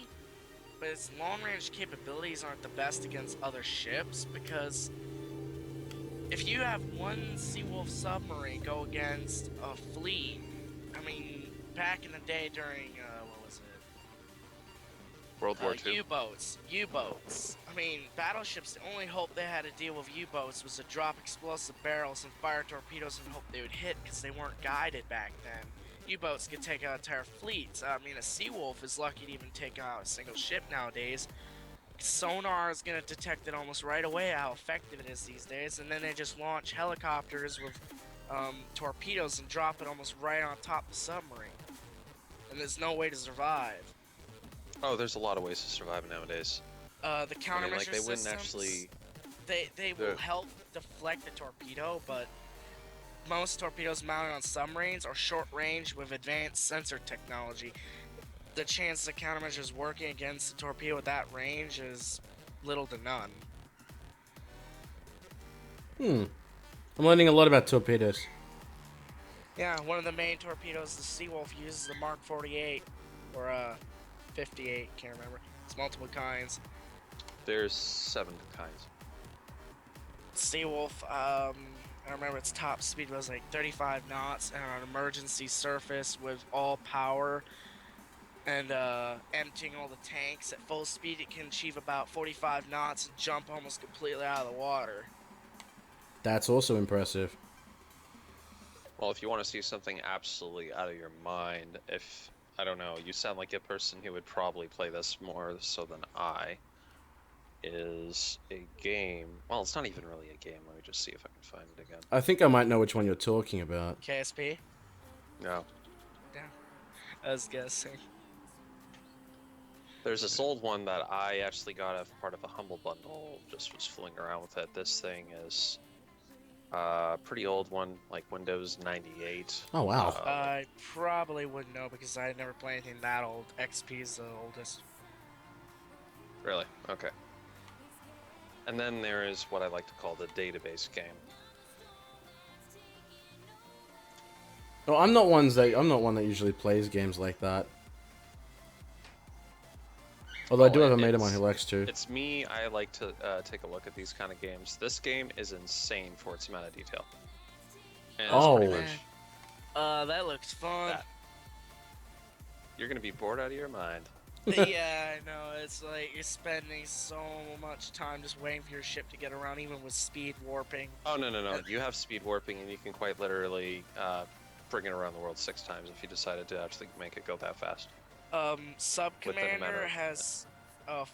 but its long-range capabilities aren't the best against other ships, because if you have one Seawolf submarine go against a fleet, I mean, back in the day during, what was it? World War II. U-boats. I mean, battleships, the only hope they had to deal with U-boats was to drop explosive barrels and fire torpedoes and hope they would hit, because they weren't guided back then. U-boats could take out entire fleets. I mean, a Seawolf is lucky to even take out a single ship nowadays. Sonar is going to detect it almost right away how effective it is these days, and then they just launch helicopters with torpedoes and drop it almost right on top of the submarine. And there's no way to survive. Oh, there's a lot of ways to survive nowadays. The countermeasure I mean, like, they wouldn't systems, actually... They will help deflect the torpedo, but most torpedoes mounted on submarines are short range with advanced sensor technology. The chance the countermeasures working against the torpedo at that range is little to none. I'm learning a lot about torpedoes. Yeah, one of the main torpedoes the Seawolf uses the Mark 48 or 58, can't remember. It's multiple kinds. There's 7 kinds. Seawolf, I remember its top speed was like 35 knots and on an emergency surface with all power and emptying all the tanks at full speed, it can achieve about 45 knots and jump almost completely out of the water. That's also impressive. Well, if you want to see something absolutely out of your mind, I don't know, you sound like a person who would probably play this more so than I, is a game. Well, it's not even really a game. Let me just see if I can find it again. I think I might know which one you're talking about. KSP? No. Yeah. I was guessing. There's this old one that I actually got as part of a Humble Bundle, just was fooling around with it. This thing is a pretty old one, like Windows 98. Oh, wow. I probably wouldn't know because I never played anything that old. XP is the oldest. Really? Okay. And then there is what I like to call the database game. No, I'm not one that usually plays games like that. Although I do have a mate of mine who likes to. It's me. I like to take a look at these kind of games. This game is insane for its amount of detail. And Oh. it's pretty much That looks fun. that. You're gonna be bored out of your mind. Yeah, I know. It's like you're spending so much time just waiting for your ship to get around, even with speed warping. Oh no! You have speed warping, and you can quite literally bring it around the world 6 times if you decided to actually make it go that fast. Sub Within a matter Commander of has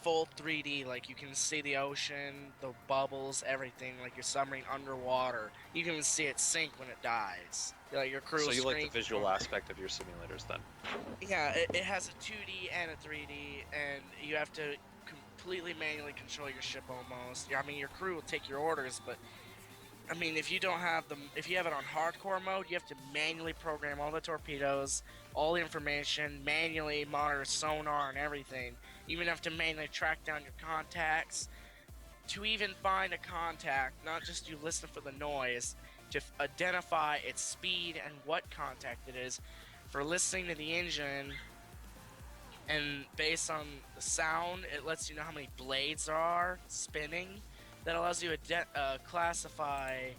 full 3D. Like you can see the ocean, the bubbles, everything. Like your submarine underwater. You can even see it sink when it dies. Like your crew So will you like the scream. visual aspect of your simulators then? Yeah, it has a 2D and a 3D, and you have to completely manually control your ship almost. I mean, your crew will take your orders, but I mean, if you don't have them, if you have it on hardcore mode, you have to manually program all the torpedoes, all the information, manually monitor sonar and everything. You even have to manually track down your contacts to even find a contact. Not just you listen for the noise, to identify its speed and what contact it is. For listening to the engine, and based on the sound, it lets you know how many blades there are spinning. That allows you to classify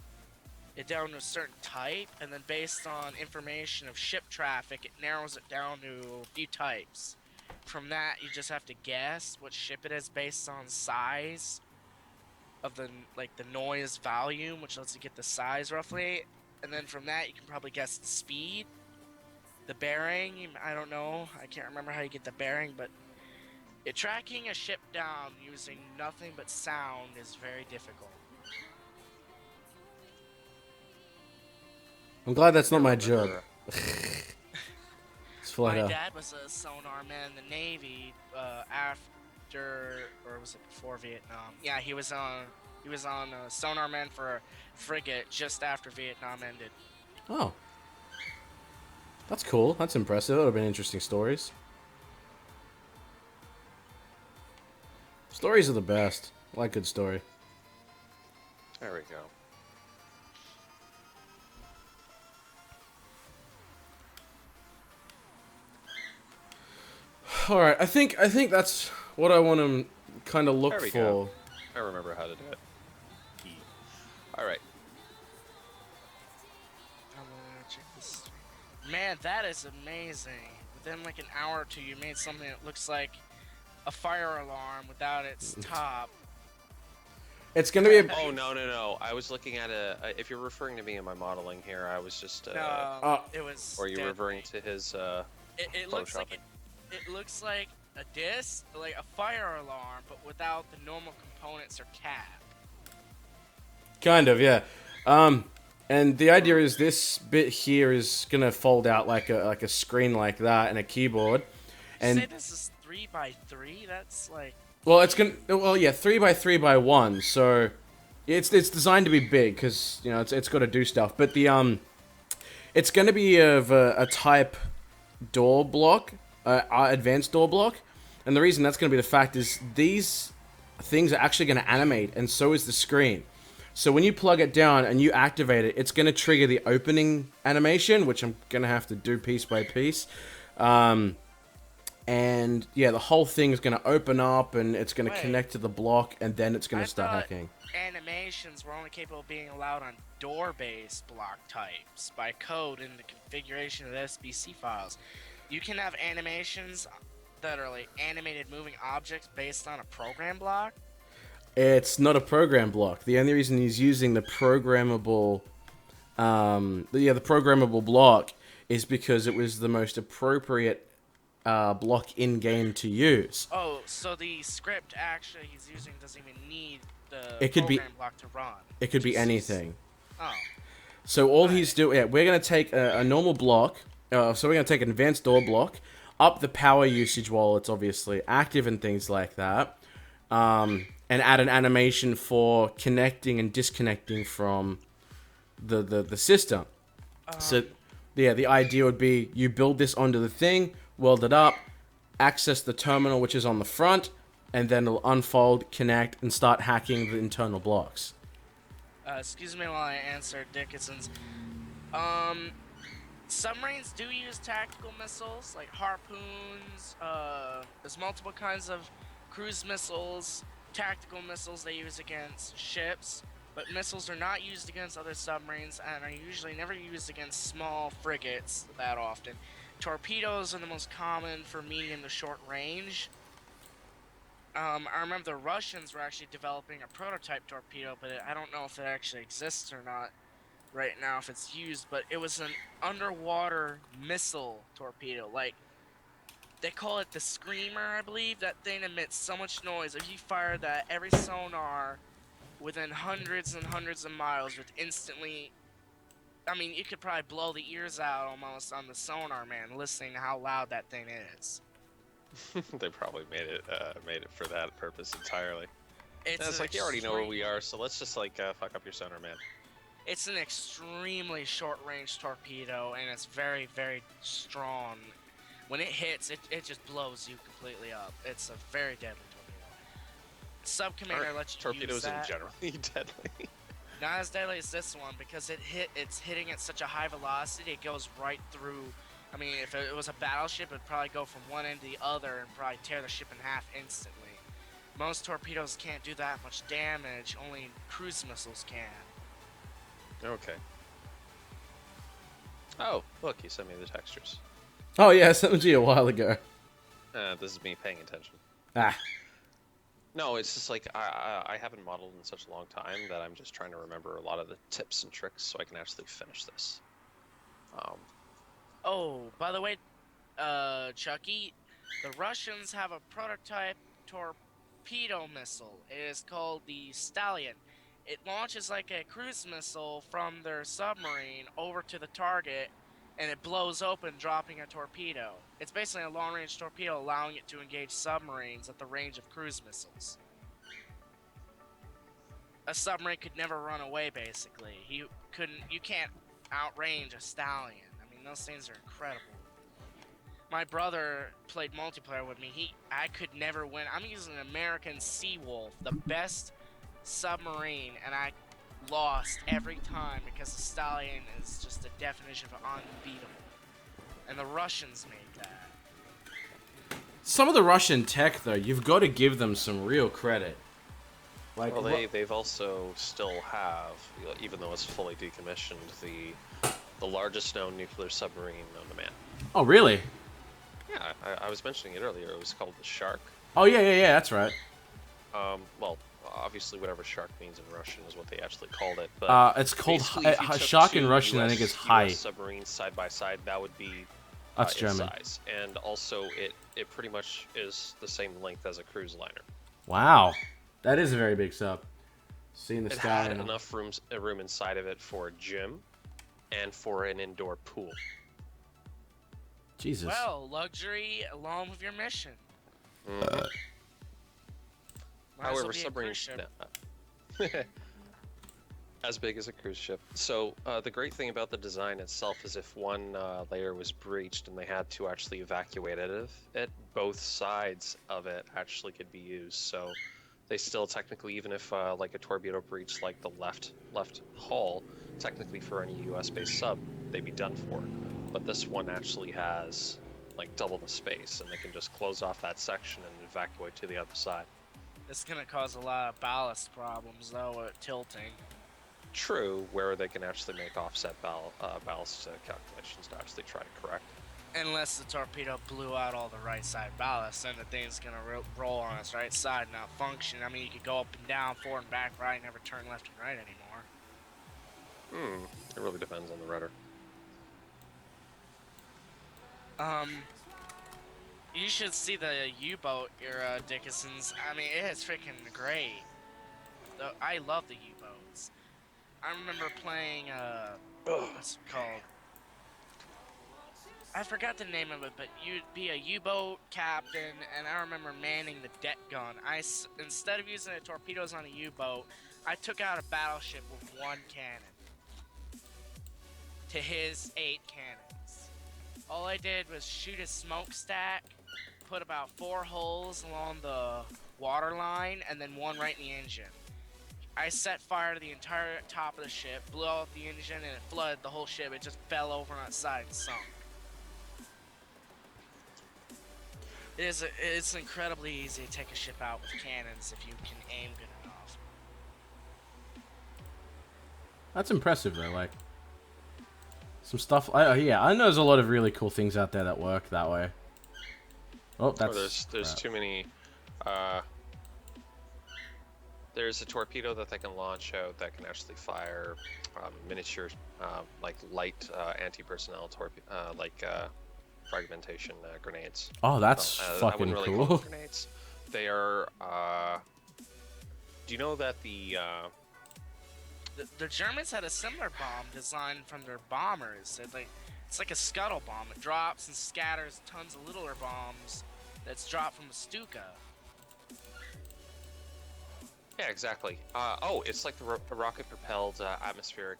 it down to a certain type, and then based on information of ship traffic, it narrows it down to a few types. From that, you just have to guess what ship it is based on size of the noise volume, which lets you get the size roughly, and then from that you can probably guess the speed, the bearing. I don't know, I can't remember how you get the bearing, but tracking a ship down using nothing but sound is very difficult. I'm glad that's not my job. Remember- It's flat My out. dad was a sonar man in the Navy after, or was it before Vietnam? Yeah, he was on a sonar man for a frigate just after Vietnam ended. Oh. That's cool. That's impressive. That would have been interesting stories. Stories are the best. I like good story. There we go. All right, I think that's what I want to kind of look There we for. go. I remember how to do it. All right. I'm gonna check this. Man, that is amazing. Within like an hour or two, you made something that looks like a fire alarm without its top. It's gonna be a. Oh no! I was looking at if you're referring to me in my modeling here, I was just. It was. Or are you deadly. referring to his? It looks like photoshopping? it looks like a disc, like a fire alarm, but without the normal components or cap. Kind of, yeah. And the idea is this bit here is gonna fold out like a screen like that and a keyboard. And And say this is 3x3. That's like. well, it's gonna 3x3x1. So it's designed to be big because it's got to do stuff. But it's gonna be of a type door block, advanced door block. And the reason that's gonna be the fact is these things are actually gonna animate, and so is the screen. So when you plug it down and you activate it, it's going to trigger the opening animation, which I'm going to have to do piece by piece. And yeah, the whole thing is going to open up and it's going to connect to the block, and then it's going to start hacking. Animations were only capable of being allowed on door-based block types by code in the configuration of the SBC files. You can have animations that are like animated moving objects based on a program block. It's not a program block. The only reason he's using the programmable, the programmable block is because it was the most appropriate block in game to use. Oh, so the script actually he's using doesn't even need the It could program block to run. It could be anything. Oh. So all he's doing, we're gonna take a normal block. So we're gonna take an advanced door block, up the power usage while it's obviously active and things like that. And add an animation for connecting and disconnecting from the system. So, yeah, the idea would be you build this onto the thing, weld it up, access the terminal which is on the front, and then it'll unfold, connect, and start hacking the internal blocks. Excuse me while I answer Dickinson's. Submarines do use tactical missiles like harpoons. There's multiple kinds of cruise missiles. Tactical missiles they use against ships, but missiles are not used against other submarines and are usually never used against small frigates that often. Torpedoes are the most common for medium to short range. I remember the Russians were actually developing a prototype torpedo, but I don't know if it actually exists or not right now, if it's used, but it was an underwater missile torpedo. Like, they call it the Screamer, I believe. That thing emits so much noise. If you fire that, every sonar within hundreds and hundreds of miles would instantly... I mean, you could probably blow the ears out almost on the sonar, man, listening to how loud that thing is. They probably made it for that purpose entirely. It's like, you already know where we are, so let's just like fuck up your sonar, man. It's an extremely short-range torpedo, and it's very, very strong. When it hits, it just blows you completely up. It's a very deadly torpedo. Sub-Commander lets you use that. Torpedoes in generally deadly. Not as deadly as this one, because it's hitting at such a high velocity, it goes right through. I mean, if it was a battleship, it'd probably go from one end to the other and probably tear the ship in half instantly. Most torpedoes can't do that much damage, only cruise missiles can. Okay. Oh, look, you sent me the textures. Oh yeah, I sent them to you a while ago. This is me paying attention. Ah. No, it's just like I haven't modeled in such a long time that I'm just trying to remember a lot of the tips and tricks so I can actually finish this. Oh, by the way, Chucky, the Russians have a prototype torpedo missile. It is called the Stallion. It launches like a cruise missile from their submarine over to the target, and it blows open, dropping a torpedo. It's basically a long-range torpedo, allowing it to engage submarines at the range of cruise missiles. A submarine could never run away, basically. You can't outrange a Stallion. I mean, those things are incredible. My brother played multiplayer with me. I could never win. I'm using an American Seawolf, the best submarine, and I lost every time because the Stallion is just a definition of unbeatable. And the Russians made that. Some of the Russian tech, though, you've got to give them some real credit. Like, well, they've also still have, even though it's fully decommissioned, the largest known nuclear submarine known to man. Oh, really? Yeah, I was mentioning it earlier. It was called the Shark. Oh, yeah, that's right. Well, obviously whatever shark means in Russian is what they actually called it. But it's called if shark in two Russian. I think is high. US submarines side by side, that would be That's its German. size, and also it pretty much is the same length as a cruise liner. Wow, that is a very big sub. Seeing the It sky. had enough room inside of it for a gym and for an indoor pool. Jesus. Well, luxury along with your mission. However, submarines as big as a cruise ship. So the great thing about the design itself is if one layer was breached and they had to actually evacuate it, both sides of it actually could be used. So they still technically, even if like a torpedo breached like the left hull, technically for any US-based sub, they'd be done for. But this one actually has like double the space, and they can just close off that section and evacuate to the other side. It's gonna cause a lot of ballast problems though, tilting. True, where they can actually make offset ballast calculations to actually try to correct. Unless the torpedo blew out all the right side ballast, then the thing's gonna roll on its right side, not function. I mean, you could go up and down, forward and back, right, never turn left and right anymore. It really depends on the rudder. You should see the U-boat era, Dickinson's. I mean, it is freaking great. I love the U-boats. I remember playing, what's it called? I forgot the name of it, but you'd be a U-boat captain, and I remember manning the deck gun. Instead of using the torpedoes on a U-boat, I took out a battleship with one cannon to his 8 cannons. All I did was shoot a smokestack, put about 4 holes along the water line, and then 1 right in the engine. I set fire to the entire top of the ship, blew out the engine, and it flooded the whole ship. It just fell over on its side and sunk. It's incredibly easy to take a ship out with cannons if you can aim good enough. That's impressive though. Like some stuff. Yeah, I know there's a lot of really cool things out there that work that way. Oh, that's. There's too many. There's a torpedo that they can launch out that can actually fire miniature, like light anti-personnel fragmentation grenades. Oh, that's I fucking wouldn't really cool. call them grenades. They are. Do you know that The Germans had a similar bomb designed from their bombers. It's like a scuttle bomb. It drops and scatters tons of littler bombs that's dropped from a Stuka. Yeah, exactly. Oh, it's like the rocket-propelled atmospheric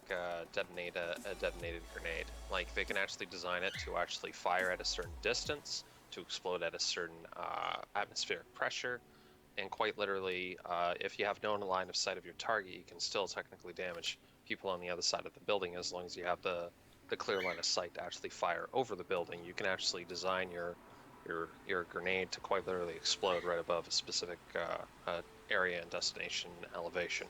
detonated grenade. Like, they can actually design it to actually fire at a certain distance, to explode at a certain atmospheric pressure, and quite literally, if you have no line of sight of your target, you can still technically damage people on the other side of the building as long as you have the clear line of sight to actually fire over the building. You can actually design your grenade to quite literally explode right above a specific area and destination elevation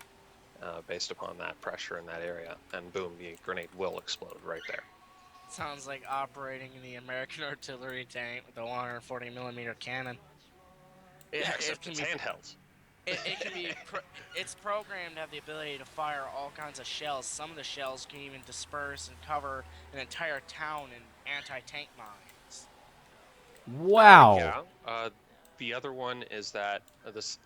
based upon that pressure in that area, and boom, the grenade will explode right there. Sounds like operating the American artillery tank with a 140mm cannon. Yeah, except it's handheld. It can be. It's programmed to have the ability to fire all kinds of shells. Some of the shells can even disperse and cover an entire town in anti-tank mines. Wow. Yeah. The other one is that this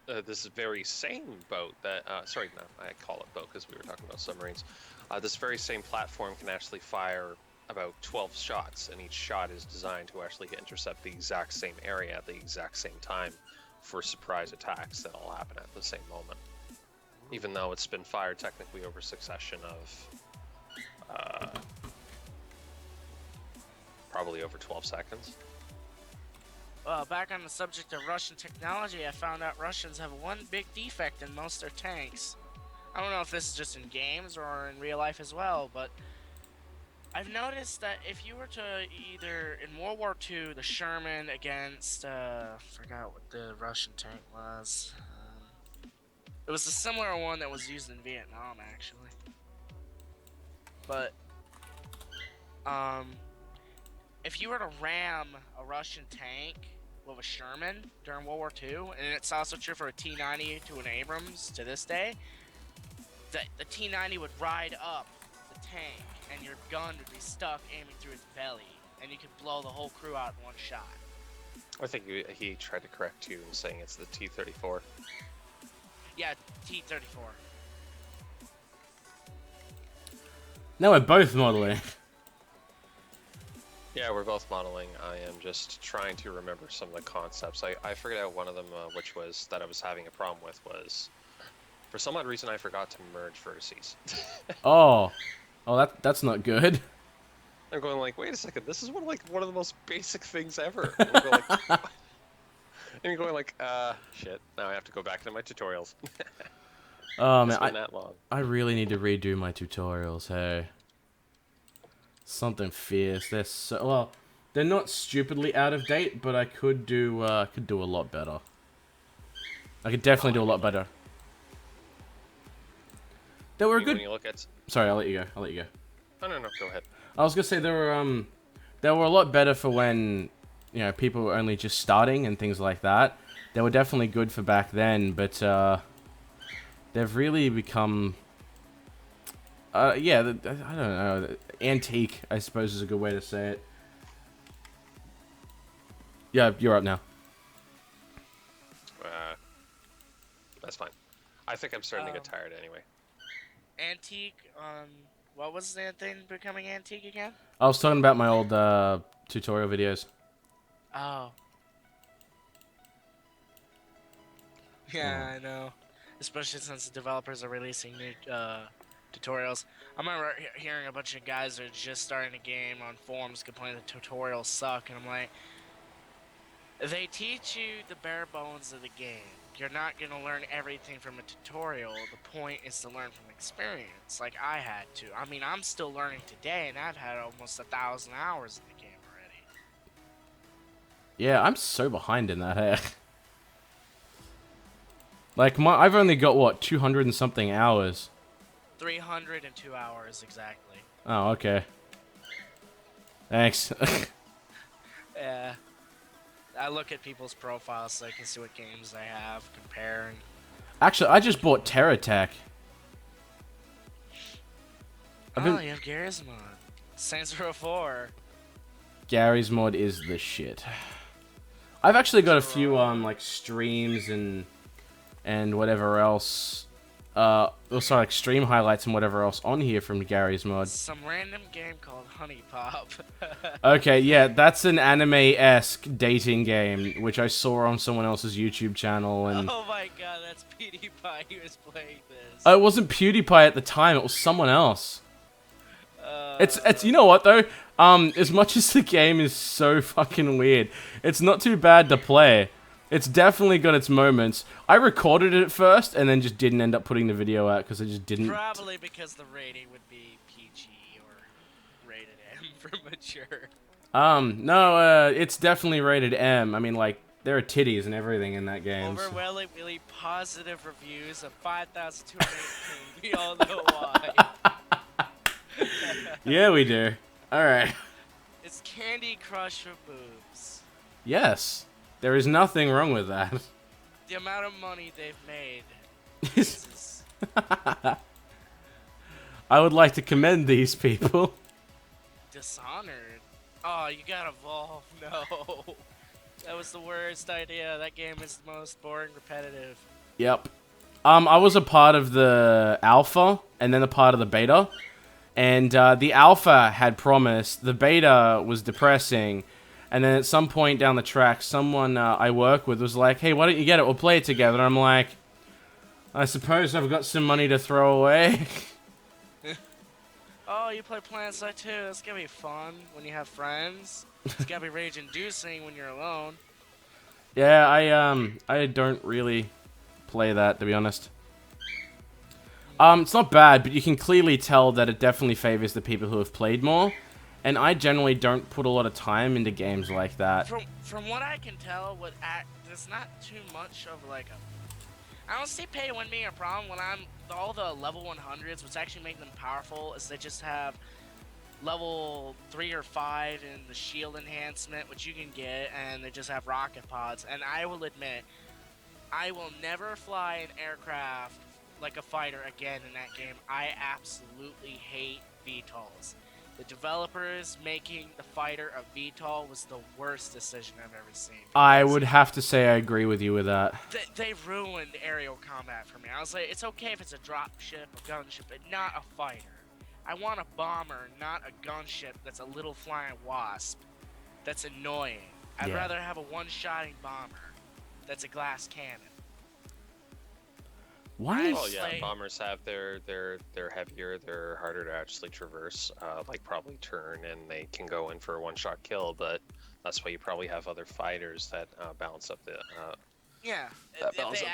very same boat that sorry, no, I call it boat because we were talking about submarines. This very same platform can actually fire about 12 shots, and each shot is designed to actually intercept the exact same area at the exact same time for surprise attacks that all happen at the same moment. Even though it's been fired technically over succession of probably over 12 seconds. Back on the subject of Russian technology, I found out Russians have one big defect in most of their tanks. I don't know if this is just in games or in real life as well, but I've noticed that if you were to either, in World War II, the Sherman against, forgot what the Russian tank was. It was a similar one that was used in Vietnam, actually. But, if you were to ram a Russian tank with a Sherman during World War II, and it's also true for a T-90 to an Abrams to this day, the T-90 would ride up the tank, and your gun would be stuck aiming through its belly, and you could blow the whole crew out in one shot. I think he tried to correct you in saying it's the T-34. Yeah, T-34. Now we're both modeling. Yeah, we're both modeling. I am just trying to remember some of the concepts. I figured out one of them, which was that I was having a problem with was, for some odd reason, I forgot to merge vertices. Oh, that's not good. I'm going like, wait a second, this is one of the most basic things ever. And I'm going like, and you're going like, shit. Now I have to go back to my tutorials. Oh It's man, been that long. I really need to redo my tutorials. Hey, something fierce. They're so well. They're not stupidly out of date, but I could do a lot better. I could definitely do a lot better. They were good. When you look at... Sorry, I'll let you go. Oh, no, go ahead. I was gonna say they were a lot better for when, you know, people were only just starting and things like that. They were definitely good for back then, but they've really become yeah, I don't know, antique, I suppose is a good way to say it. Yeah, you're up now. That's fine. I think I'm starting to get tired anyway. Antique, what was the thing becoming antique again? I was talking about my old tutorial videos. Oh. Yeah, I know. Especially since the developers are releasing new tutorials. I remember hearing a bunch of guys that are just starting a game on forums complaining the tutorials suck, and I'm like, they teach you the bare bones of the game. You're not going to learn everything from a tutorial. The point is to learn from experience, like I had to. I mean, I'm still learning today, and I've had almost 1,000 hours in the game already. Yeah, I'm so behind in that, hey. Like, I've only got, what, 200 and something hours? 302 hours, exactly. Oh, okay. Thanks. Yeah. I look at people's profiles so I can see what games they have, compare. And... Actually, I just bought TerraTech. Oh, you have Garismon. Saints Row 4. Gary's mod is the shit. I've actually got a few like streams and whatever else. Also like stream highlights and whatever else on here from Gary's mod. Some random game called Honey Pop. Okay, yeah, that's an anime-esque dating game, which I saw on someone else's YouTube channel. And Oh my god, that's PewDiePie. He was playing this. it wasn't PewDiePie at the time; it was someone else. It's you know what though? As much as the game is so fucking weird, it's not too bad to play. It's definitely got its moments. I recorded it at first and then just didn't end up putting the video out because I just didn't. Probably because the rating would be PG or rated M for mature. No, it's definitely rated M. I mean, like, there are titties and everything in that game. So. Overwhelmingly positive reviews of 5,218. We all know why. Yeah, we do. Alright. It's Candy Crush for boobs. Yes. There is nothing wrong with that. The amount of money they've made. Is... I would like to commend these people. Dishonored? Oh, you gotta evolve. No. That was the worst idea. That game is the most boring, repetitive. Yep. I was a part of the alpha and then a part of the beta. And the alpha had promised. The beta was depressing. And then at some point down the track, someone I work with was like, hey, why don't you get it? We'll play it together. And I'm like, I suppose I've got some money to throw away. Oh, you play PlanetSide 2. That's gonna be fun when you have friends. It's gotta be rage-inducing when you're alone. Yeah, I don't really play that, to be honest. It's not bad, but you can clearly tell that it definitely favors the people who have played more. And I generally don't put a lot of time into games like that. From what I can tell, there's not too much of like a... I don't see pay to win being a problem when all the level 100s, what's actually making them powerful is they just have level 3 or 5 in the shield enhancement, which you can get, and they just have rocket pods. And I will admit, I will never fly an aircraft like a fighter again in that game. I absolutely hate VTOLs. The developers making the fighter a VTOL was the worst decision I've ever seen. I would have to say I agree with you with that. They ruined aerial combat for me. I was like, it's okay if it's a drop ship, a gunship, but not a fighter. I want a bomber, not a gunship that's a little flying wasp. That's annoying. I'd rather have a one-shotting bomber that's a glass cannon. Why? Oh yeah, bombers have they're heavier, they're harder to actually traverse, like probably turn, and they can go in for a one-shot kill. But that's why you probably have other fighters that balance up the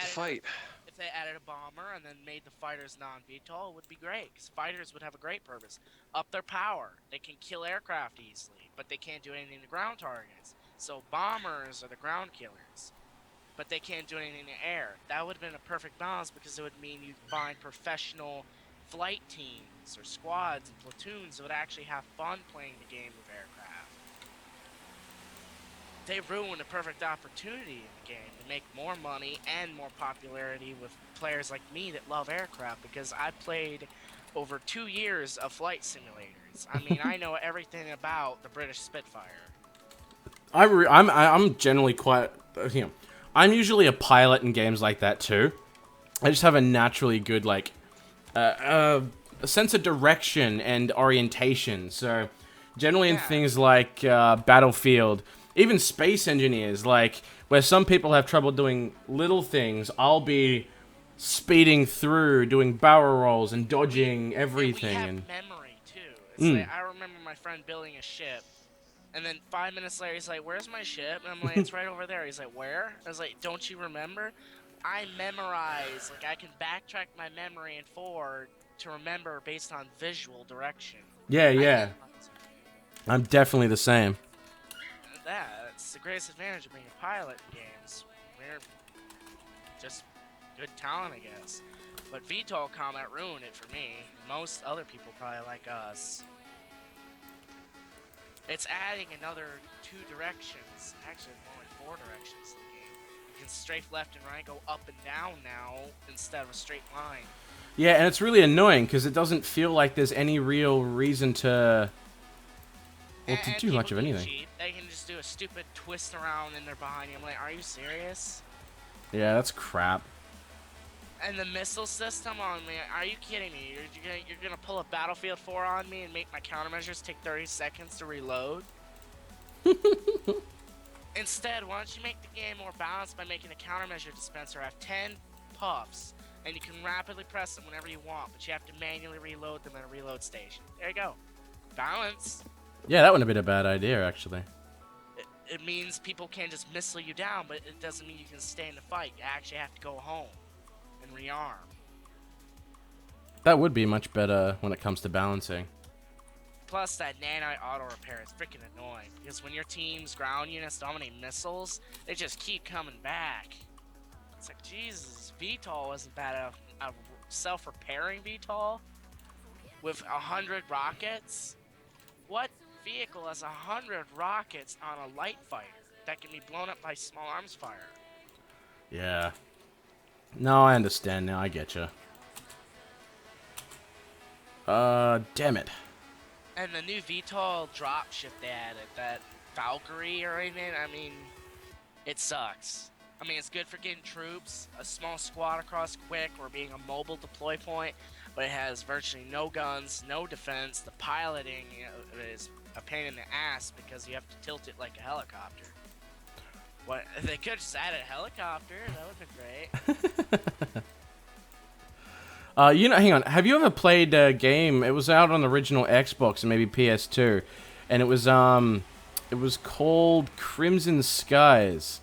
fight. If they added a bomber and then made the fighters non-VTOL, it would be great. Because fighters would have a great purpose. Up their power. They can kill aircraft easily, but they can't do anything to ground targets. So bombers are the ground killers. But they can't do anything in the air. That would have been a perfect balance because it would mean you'd find professional flight teams or squads and platoons that would actually have fun playing the game with aircraft. They ruined a perfect opportunity in the game to make more money and more popularity with players like me that love aircraft because I played over 2 years of flight simulators. I mean, I know everything about the British Spitfire. I'm generally quite... I'm usually a pilot in games like that too. I just have a naturally good like a sense of direction and orientation. So generally in things like Battlefield, even Space Engineers, like where some people have trouble doing little things, I'll be speeding through, doing barrel rolls and dodging everything. And we have memory too. It's like, I remember my friend building a ship. And then 5 minutes later, he's like, where's my ship? And I'm like, it's right over there. He's like, where? I was like, don't you remember? I memorize. Like, I can backtrack my memory and forward to remember based on visual direction. Yeah. I'm definitely the same. That's the greatest advantage of being a pilot in games. We're just good talent, I guess. But VTOL combat ruined it for me. Most other people probably like us. It's adding another 2 directions. Actually, more like 4 directions in the game. You can strafe left and right, go up and down now instead of a straight line. Yeah, and it's really annoying because it doesn't feel like there's any real reason to Or to do much of people can anything. cheat. They can just do a stupid twist around and they're behind you. I'm like, are you serious? Yeah, that's crap. And the missile system on me, are you kidding me? You're gonna pull a Battlefield 4 on me and make my countermeasures take 30 seconds to reload? Instead, why don't you make the game more balanced by making a countermeasure dispenser have 10 puffs, and you can rapidly press them whenever you want, but you have to manually reload them at a reload station. There you go. Balance. Yeah, that wouldn't have been a bad idea, actually. It means people can just missile you down, but it doesn't mean you can stay in the fight. You actually have to go home and rearm. That would be much better when it comes to balancing. Plus, that nanite auto repair is freaking annoying, because when your team's ground units dominate missiles, they just keep coming back. It's like, Jesus, VTOL wasn't bad enough. A self-repairing VTOL with 100 rockets? What vehicle has 100 rockets on a light fighter that can be blown up by small arms fire? Yeah. No, I understand now. I get you. Damn it. And the new VTOL dropship they added, that Valkyrie or anything, I mean, it sucks. I mean, it's good for getting troops, a small squad across quick, or being a mobile deploy point, but it has virtually no guns, no defense. The piloting is a pain in the ass because you have to tilt it like a helicopter. What, if they could just add a helicopter, that would have been great. Hang on. Have you ever played a game? It was out on the original Xbox and maybe PS2, and it was called Crimson Skies.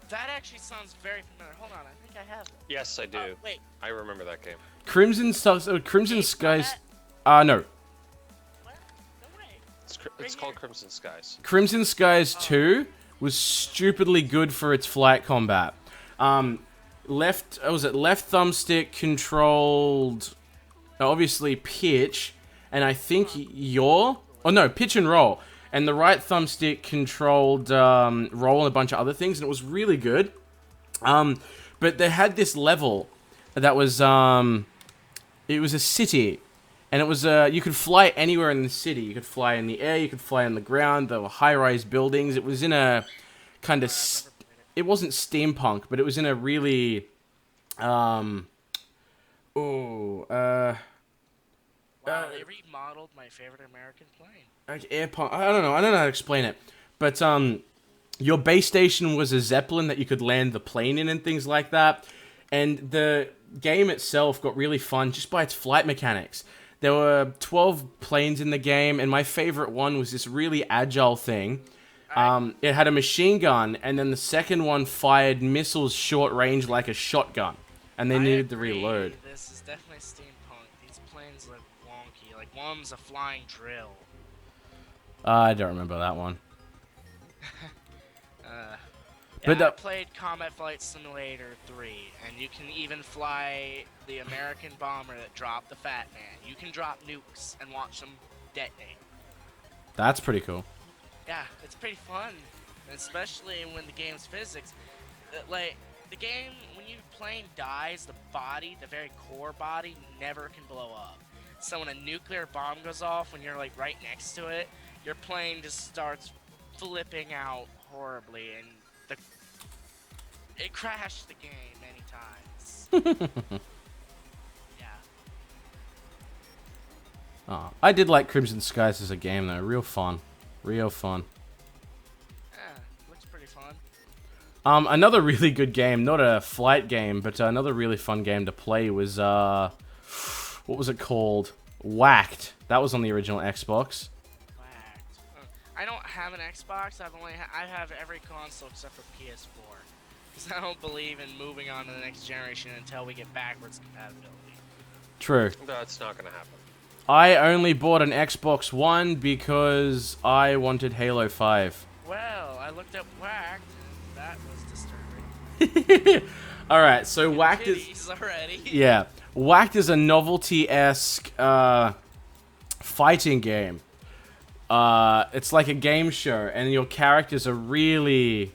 That actually sounds very familiar. Hold on, I think I have it. Yes, I do. Wait. I remember that game. Crimson Skies. No. What? No way. It's called Crimson Skies. Crimson Skies 2 was stupidly good for its flight combat. Left thumbstick controlled, obviously pitch, and I think pitch and roll, and the right thumbstick controlled roll and a bunch of other things, and it was really good. But they had this level that was it was a city, and it was you could fly anywhere in the city. You could fly in the air, you could fly on the ground. There were high-rise buildings. It was in a kind of it wasn't steampunk, but it was in a really, Wow, they remodeled my favorite American plane. airpunk. I don't know how to explain it, but your base station was a Zeppelin that you could land the plane in and things like that, and the game itself got really fun just by its flight mechanics. There were 12 planes in the game, and my favorite one was this really agile thing. It had a machine gun, and then the second one fired missiles short range like a shotgun, and they needed to reload. This is definitely steampunk. These planes look wonky. Like, one's a flying drill. I don't remember that one. But I played Combat Flight Simulator 3, and you can even fly the American bomber that dropped the Fat Man. You can drop nukes and watch them detonate. That's pretty cool. Yeah, it's pretty fun, especially when the game's physics. Like, the game, when your plane dies, the body, the very core body, never can blow up. So when a nuclear bomb goes off, when you're, like, right next to it, your plane just starts flipping out horribly, and it crashed the game many times. Yeah. Oh, I did like Crimson Skies as a game, though. Real fun. Real fun. Yeah, looks pretty fun. Another really good game, not a flight game, but another really fun game to play was, what was it called? Whacked. That was on the original Xbox. Whacked. I don't have an Xbox. I have every console except for PS4. Because I don't believe in moving on to the next generation until we get backwards compatibility. True. That's not going to happen. I only bought an Xbox One because I wanted Halo 5. Well, I looked up Whacked, and that was disturbing. Alright, so Whacked is... already. Yeah. Whacked is a novelty-esque fighting game. It's like a game show, and your characters are really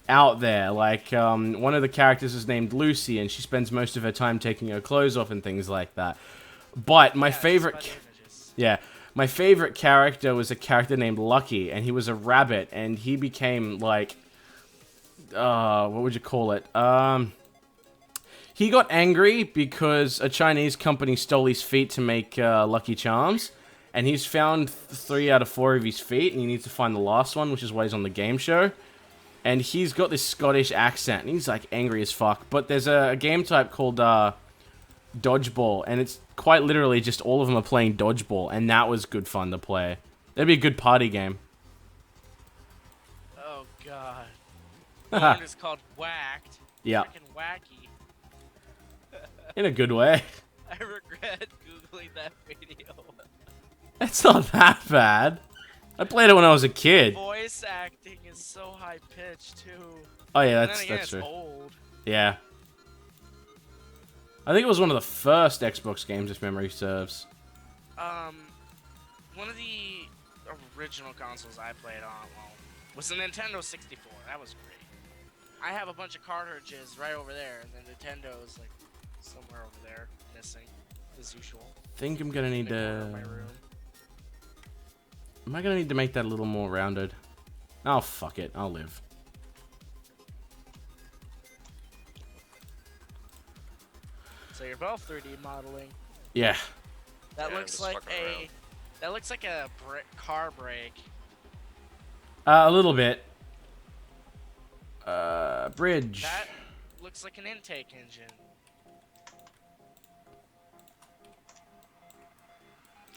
out there. Like, one of the characters is named Lucy, and she spends most of her time taking her clothes off and things like that. But my favorite... Yeah. my favorite character was a character named Lucky, and he was a rabbit, and he became like, what would you call it? He got angry because a Chinese company stole his feet to make Lucky Charms, and he's found 3 out of 4 of his feet, and he needs to find the last one, which is why he's on the game show. And he's got this Scottish accent, and he's like angry as fuck. But there's a game type called Dodgeball, and it's quite literally just all of them are playing Dodgeball, and that was good fun to play. That'd be a good party game. Oh god. One is called Whacked. Yeah. Freaking wacky. In a good way. I regret googling that video. It's not that bad. I played it when I was a kid. Voice acting is so high pitched too. Oh yeah, And that's then again, true. it's old. Yeah. I think it was one of the first Xbox games, if memory serves. One of the original consoles I played on was the Nintendo 64. That was great. I have a bunch of cartridges right over there, and the Nintendo's like somewhere over there, missing, as usual. Think I'm gonna need In the corner to. of my room. Am I gonna need to make that a little more rounded? Oh fuck it, I'll live. So you're both 3D modeling. Yeah. That Yeah, looks just like fucking a. around. That looks like a car brake. A little bit. Bridge. That looks like an intake engine.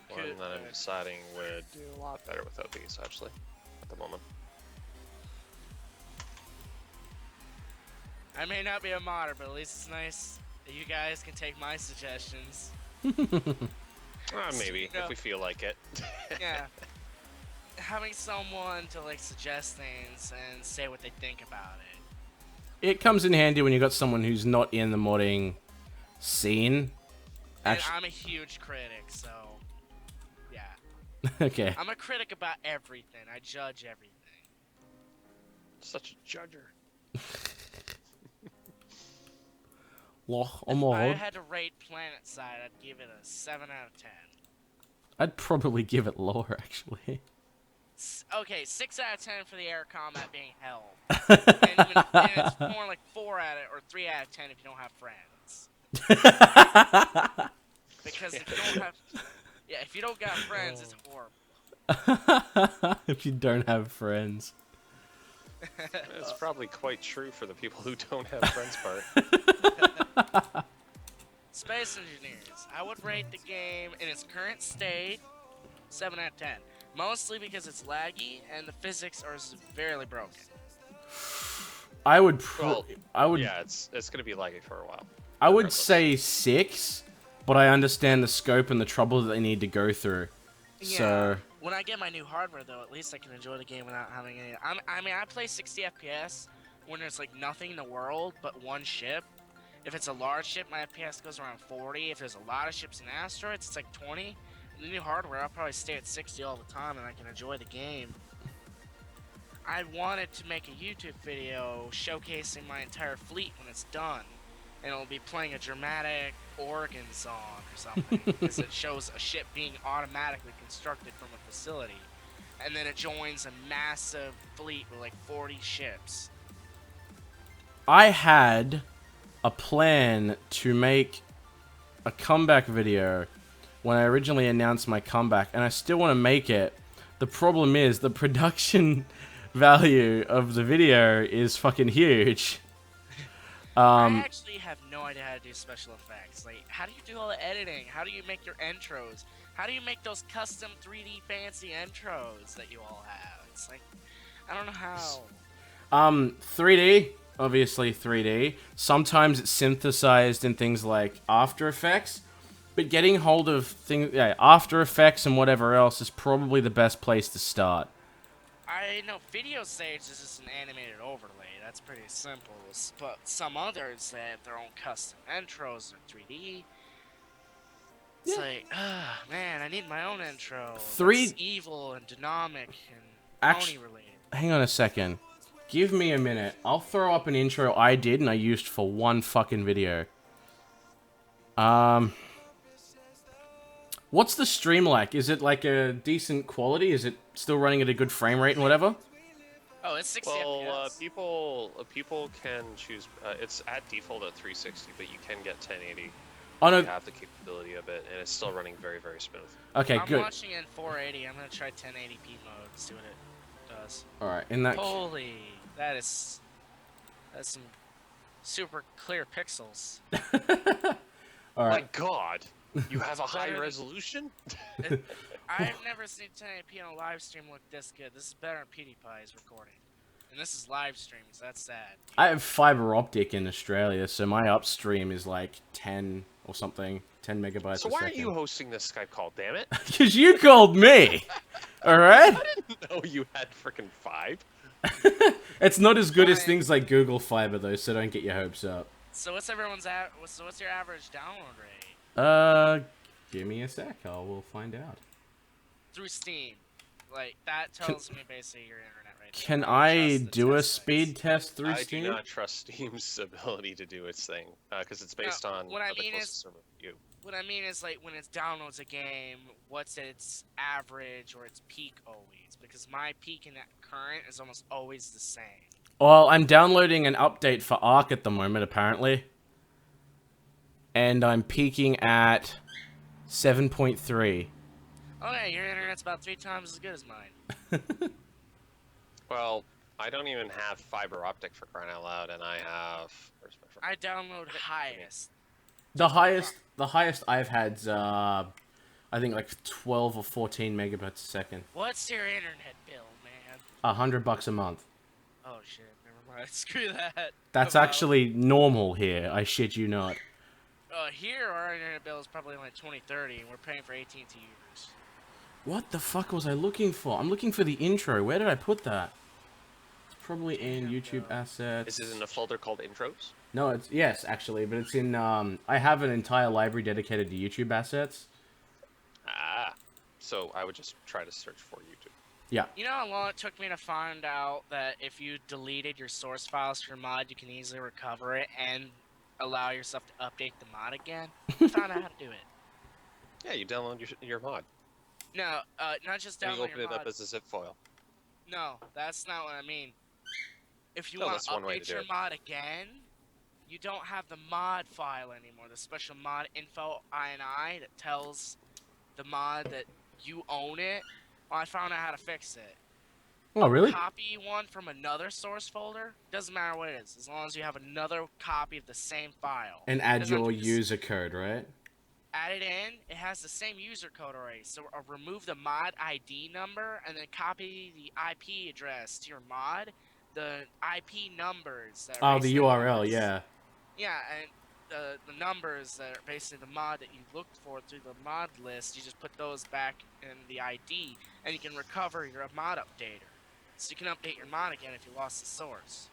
One Could- that I'm deciding would do a lot better without these, actually, at the moment. I may not be a modder, but at least it's nice that you guys can take my suggestions. Maybe, No. if we feel like it. Yeah. Having someone to like suggest things and say what they think about it. It comes in handy when you got someone who's not in the modding scene. And I'm a huge critic, so yeah. Okay. I'm a critic about everything. I judge everything. Such a judger. Loch If I Omod. had to rate PlanetSide, I'd give it a 7 out of 10. I'd probably give it lower, actually. Okay, 6 out of 10 for the air combat being held. and it's more like 4 out of, or 3 out of 10 if you don't have friends. Because if you don't have, yeah, if you don't got friends, it's horrible. If you don't have friends. It's probably quite true for the people who don't have friends part. Space Engineers. I would rate the game in its current state 7 out of 10. Mostly because it's laggy and the physics are severely broken. I would Well, yeah, it's gonna be laggy for a while. I would regardless. say 6, but I understand the scope and the trouble that they need to go through. Yeah. So When I get my new hardware, though, at least I can enjoy the game without having any. I mean, I play 60 FPS when there's like nothing in the world but one ship. If it's a large ship, my FPS goes around 40. If there's a lot of ships and asteroids, it's like 20. The new hardware, I'll probably stay at 60 all the time, and I can enjoy the game. I wanted to make a YouTube video showcasing my entire fleet when it's done, and it'll be playing a dramatic organ song or something, because it shows a ship being automatically constructed from a facility, and then it joins a massive fleet with like 40 ships. I had a plan to make a comeback video when I originally announced my comeback, and I still want to make it. The problem is the production value of the video is fucking huge. I actually have no idea how to do special effects. Like, how do you do all the editing? How do you make your intros? How do you make those custom 3D fancy intros that you all have? It's like, I don't know how. 3D, obviously 3D. Sometimes it's synthesized in things like After Effects, but getting hold of things, After Effects and whatever else is probably the best place to start. I know Video Sage is just an animated overlay. That's pretty simple. But some others have their own custom intros or 3D. It's like, man, I need my own intro. That's evil and dynamic and pony related. Hang on a second. Give me a minute. I'll throw up an intro I did and I used for one fucking video. What's the stream like? Is it like a decent quality? Is it still running at a good frame rate and whatever? Oh, it's 60 Well, FPS. people can choose. It's at default at 360, but you can get 1080. Oh no. You have the capability of it, and it's still running very, very smooth. Okay, I'm good. watching in 480. I'm gonna try 1080p mode. See what it does. All right, in that. Holy, that's some super clear pixels. All My right. God, you have a high Better- resolution. I've never seen 1080p on a live stream look this good. This is better than PewDiePie's recording. And this is live streaming, so that's sad. I have fiber optic in Australia, so my upstream is like 10 or something, 10 megabytes So a why second. are you hosting this Skype call? Damn it! Because you called me. All right. I didn't know you had freaking 5. It's not as good as Fine. things like Google Fiber though, so don't get your hopes up. So what's everyone's what's your average download rate Give me a sec. We'll find out. through Steam? Like that tells me basically your internet rate. Can don't I trust the do a test speed sites. test through I Steam? do not trust Steam's ability to do its thing because it's based on what I the mean closest is- server to you. What I mean is like when it downloads a game, what's its average or its peak always? Because my peak in that current is almost always the same. Well, I'm downloading an update for Arc at the moment, apparently. And I'm peaking at 7.3. Oh yeah, your internet's about 3 times as good as mine. Well, I don't even have fiber optic for crying out loud, and I have. Where's my I download highest. The highest I've had's, I think like 12 or 14 megabytes a second. What's your internet bill, man? $100 a month. Oh shit, never mind. Screw that. That's Well, actually normal here. I shit you not. Here our internet bill is probably like 20-30, and we're paying for AT&T users. What the fuck was I looking for? I'm looking for the intro. Where did I put that? It's probably in YouTube assets. Is it in a folder called intros? No, it's yes, actually, but it's in. I have an entire library dedicated to YouTube assets. Ah, so I would just try to search for YouTube. Yeah. You know how long it took me to find out that if you deleted your source files for your mod, you can easily recover it and allow yourself to update the mod again? I found out how to do it. Yeah, you download your mod. No, not just And you download open your it up mod. as a zip file. No, that's not what I mean. If you No, want to that's one way to update do your it. mod again, you don't have the mod file anymore. The special mod info INI that tells the mod that you own it. Well, I found out how to fix it. Oh, really? Copy one from another source folder. Doesn't matter what it is, as long as you have another copy of the same file. And add Doesn't have your to be the user code, right? Add it in. It has the same user code already. So remove the mod ID number and then copy the IP address to your mod. The IP numbers that are Oh, the basically URL, numbers. yeah. Yeah, and the numbers that are basically the mod that you looked for through the mod list, you just put those back in the ID, and you can recover your mod updater. So you can update your mod again if you lost the source.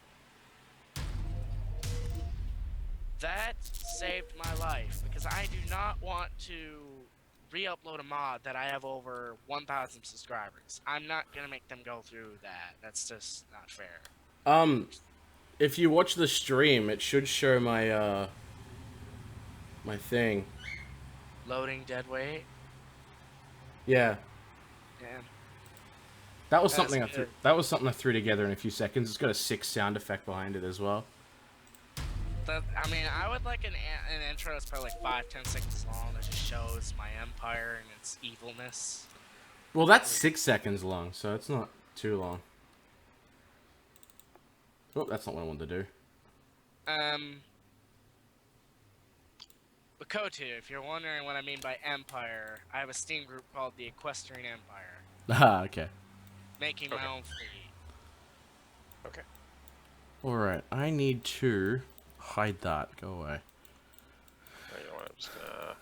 That saved my life, because I do not want to re-upload a mod that I have over 1,000 subscribers. I'm not going to make them go through that. That's just not fair. If you watch the stream, it should show my, my thing. Loading dead weight? Yeah. Damn. That was That's something good. that was something I threw together in a few seconds. It's got a sick sound effect behind it as well. I mean, I would like an intro that's probably like 5-10 seconds long that just shows my empire and its evilness. Well, that's 6 seconds long, so it's not too long. Oh, that's not what I wanted to do. But Kotu, if you're wondering what I mean by empire, I have a Steam group called the Equestrian Empire, Ah, okay. making Okay. my own fleet. Okay. Alright, I need to hide that. Go away. You know what? I'm just gonna.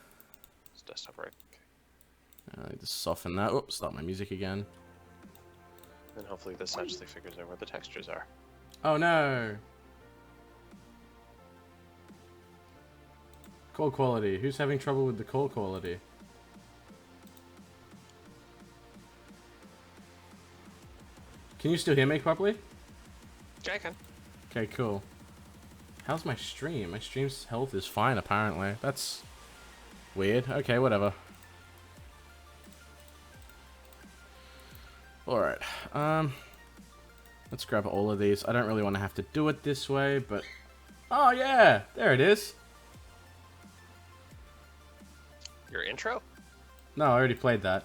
It's desktop right. Okay. I need to soften that. Oops, start my music again. And hopefully this actually figures out where the textures are. Oh no! Call quality. Who's having trouble with the call quality? Can you still hear me properly? Yeah, I can. Okay, cool. How's my stream? My stream's health is fine, apparently. That's weird. Okay, whatever. Alright, let's grab all of these. I don't really want to have to do it this way, but... Oh, yeah! There it is! Your intro? No, I already played that.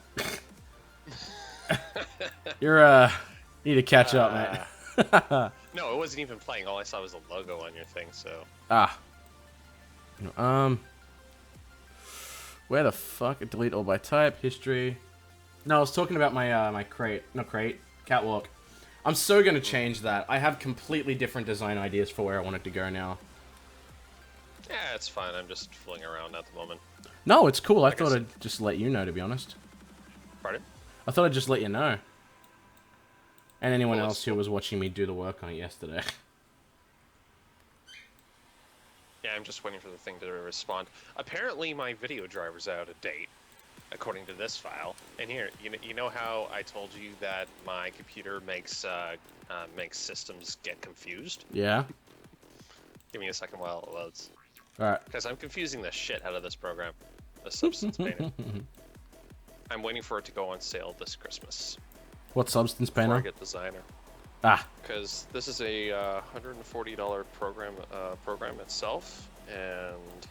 You're, need to catch up, mate. No, it wasn't even playing. All I saw was the logo on your thing, so... Ah. Where the fuck? Delete all by type, history. No, I was talking about my, my catwalk. I'm so gonna change that. I have completely different design ideas for where I want it to go now. Yeah, it's fine. I'm just fooling around at the moment. No, it's cool. I thought I'd just let you know, to be honest. Pardon? I thought I'd just let you know. And anyone else who was watching me do the work on it yesterday. Yeah, I'm just waiting for the thing to respond. Apparently, my video driver's out of date, according to this file. And here, you know how I told you that my computer makes systems get confused? Yeah? Give me a second while it loads. Alright. Because I'm confusing the shit out of this program, the Substance Painter. I'm waiting for it to go on sale this Christmas. What Substance Before Painter? I get Designer. Ah. Because this is a $140 program itself, and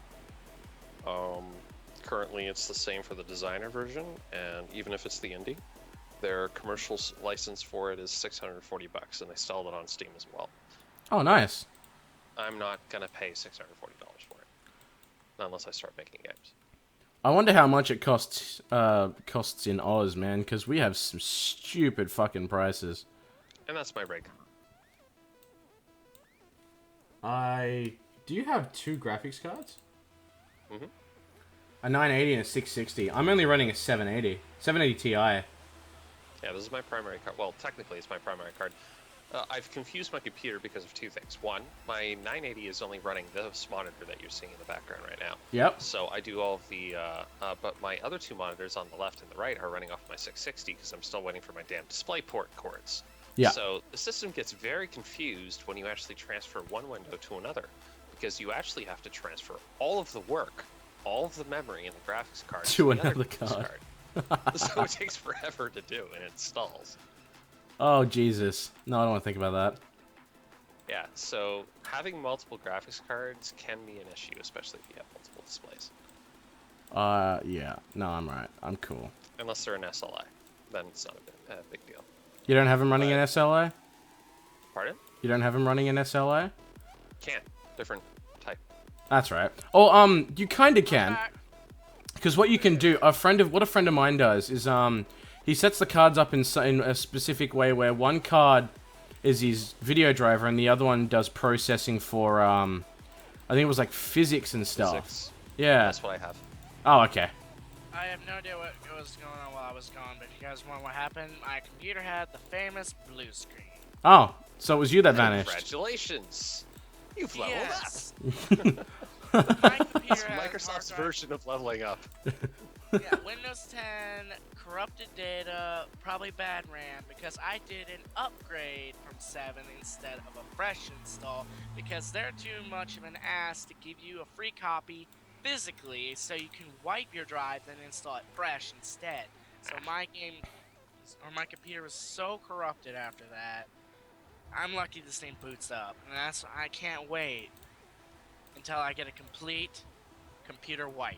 currently it's the same for the Designer version, and even if it's the indie, their commercial license for it is $640, and they sell it on Steam as well. Oh, nice. I'm not gonna pay $640 for it, not unless I start making games. I wonder how much it costs in Oz, man, because we have some stupid fucking prices. And that's my rig. Do you have two graphics cards? Mm-hmm. A 980 and a 660. I'm only running a 780. 780 Ti. Yeah, this is my primary card. Well, technically it's my primary card. I've confused my computer because of two things. One, my 980 is only running this monitor that you're seeing in the background right now. Yep. So I do all of the, but my other two monitors on the left and the right are running off my 660 because I'm still waiting for my damn DisplayPort cords. Yeah. So the system gets very confused when you actually transfer one window to another, because you actually have to transfer all of the work, all of the memory in the graphics card to the another other card. So it takes forever to do, and it stalls. Oh, Jesus. No, I don't want to think about that. Yeah, so having multiple graphics cards can be an issue, especially if you have multiple displays. Yeah. No, I'm right. I'm cool. Unless they're an SLI, then it's not a big deal. You don't have him running in SLA? Pardon? You don't have him running in SLA? Can't. Different type. That's right. Oh, you kind of can. Because what you can do, what a friend of mine does is, he sets the cards up in a specific way where one card is his video driver and the other one does processing for, I think it was like physics and stuff. Physics. Yeah. That's what I have. Oh, okay. I have no idea what was going on while I was gone, but if you guys want what happened, my computer had the famous blue screen. Oh, so it was you that vanished. Congratulations! You've leveled Yes. up! My computer It's has Microsoft's hard drive- version of leveling up. Yeah, Windows 10, corrupted data, probably bad RAM, because I did an upgrade from 7 instead of a fresh install, because they're too much of an ass to give you a free copy physically, so you can wipe your drive and install it fresh instead. So my computer was so corrupted after that. I'm lucky this thing boots up, and I can't wait until I get a complete computer wipe.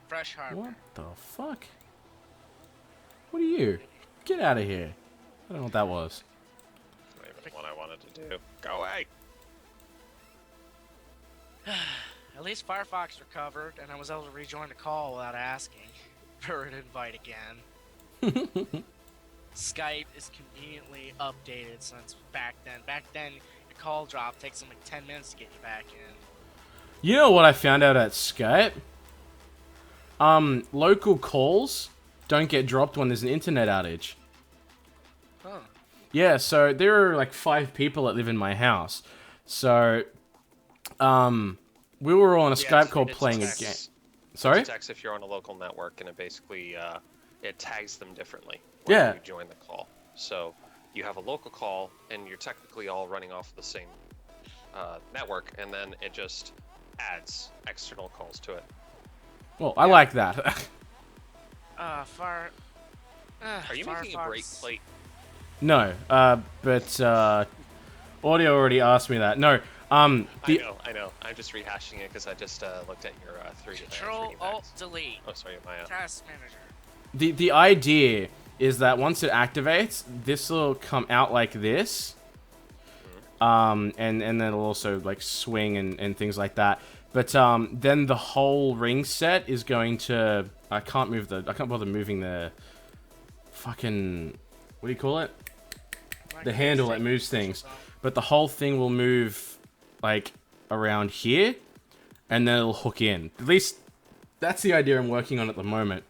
Fresh hardware. What the fuck? What are you? Get out of here. I don't know what that was. Not even what I wanted to do. Go away! At least Firefox recovered, and I was able to rejoin the call without asking for an invite again. Skype is conveniently updated since back then. Back then, your call drop takes them like 10 minutes to get you back in. You know what I found out at Skype? Local calls don't get dropped when there's an internet outage. Huh. Yeah, so there are like 5 people that live in my house. So, we were all on a Skype call playing a game. Sorry? It detects if you're on a local network, and it basically, it tags them differently Yeah. when you join the call. So, you have a local call, and you're technically all running off the same network, and then it just adds external calls to it. Well, I like that. Are you making a break plate? No, but audio already asked me that. No, I know. I'm just rehashing it because I just looked at your 3D. Control Alt Delete. Oh, sorry, my. Task Manager. the idea is that once it activates, this will come out like this. And then it'll also like swing and things like that. But then the whole ring set is going to. I can't bother moving the fucking. What do you call it? The handle that moves things. But the whole thing will move like around here, and then it'll hook in. At least that's the idea I'm working on at the moment.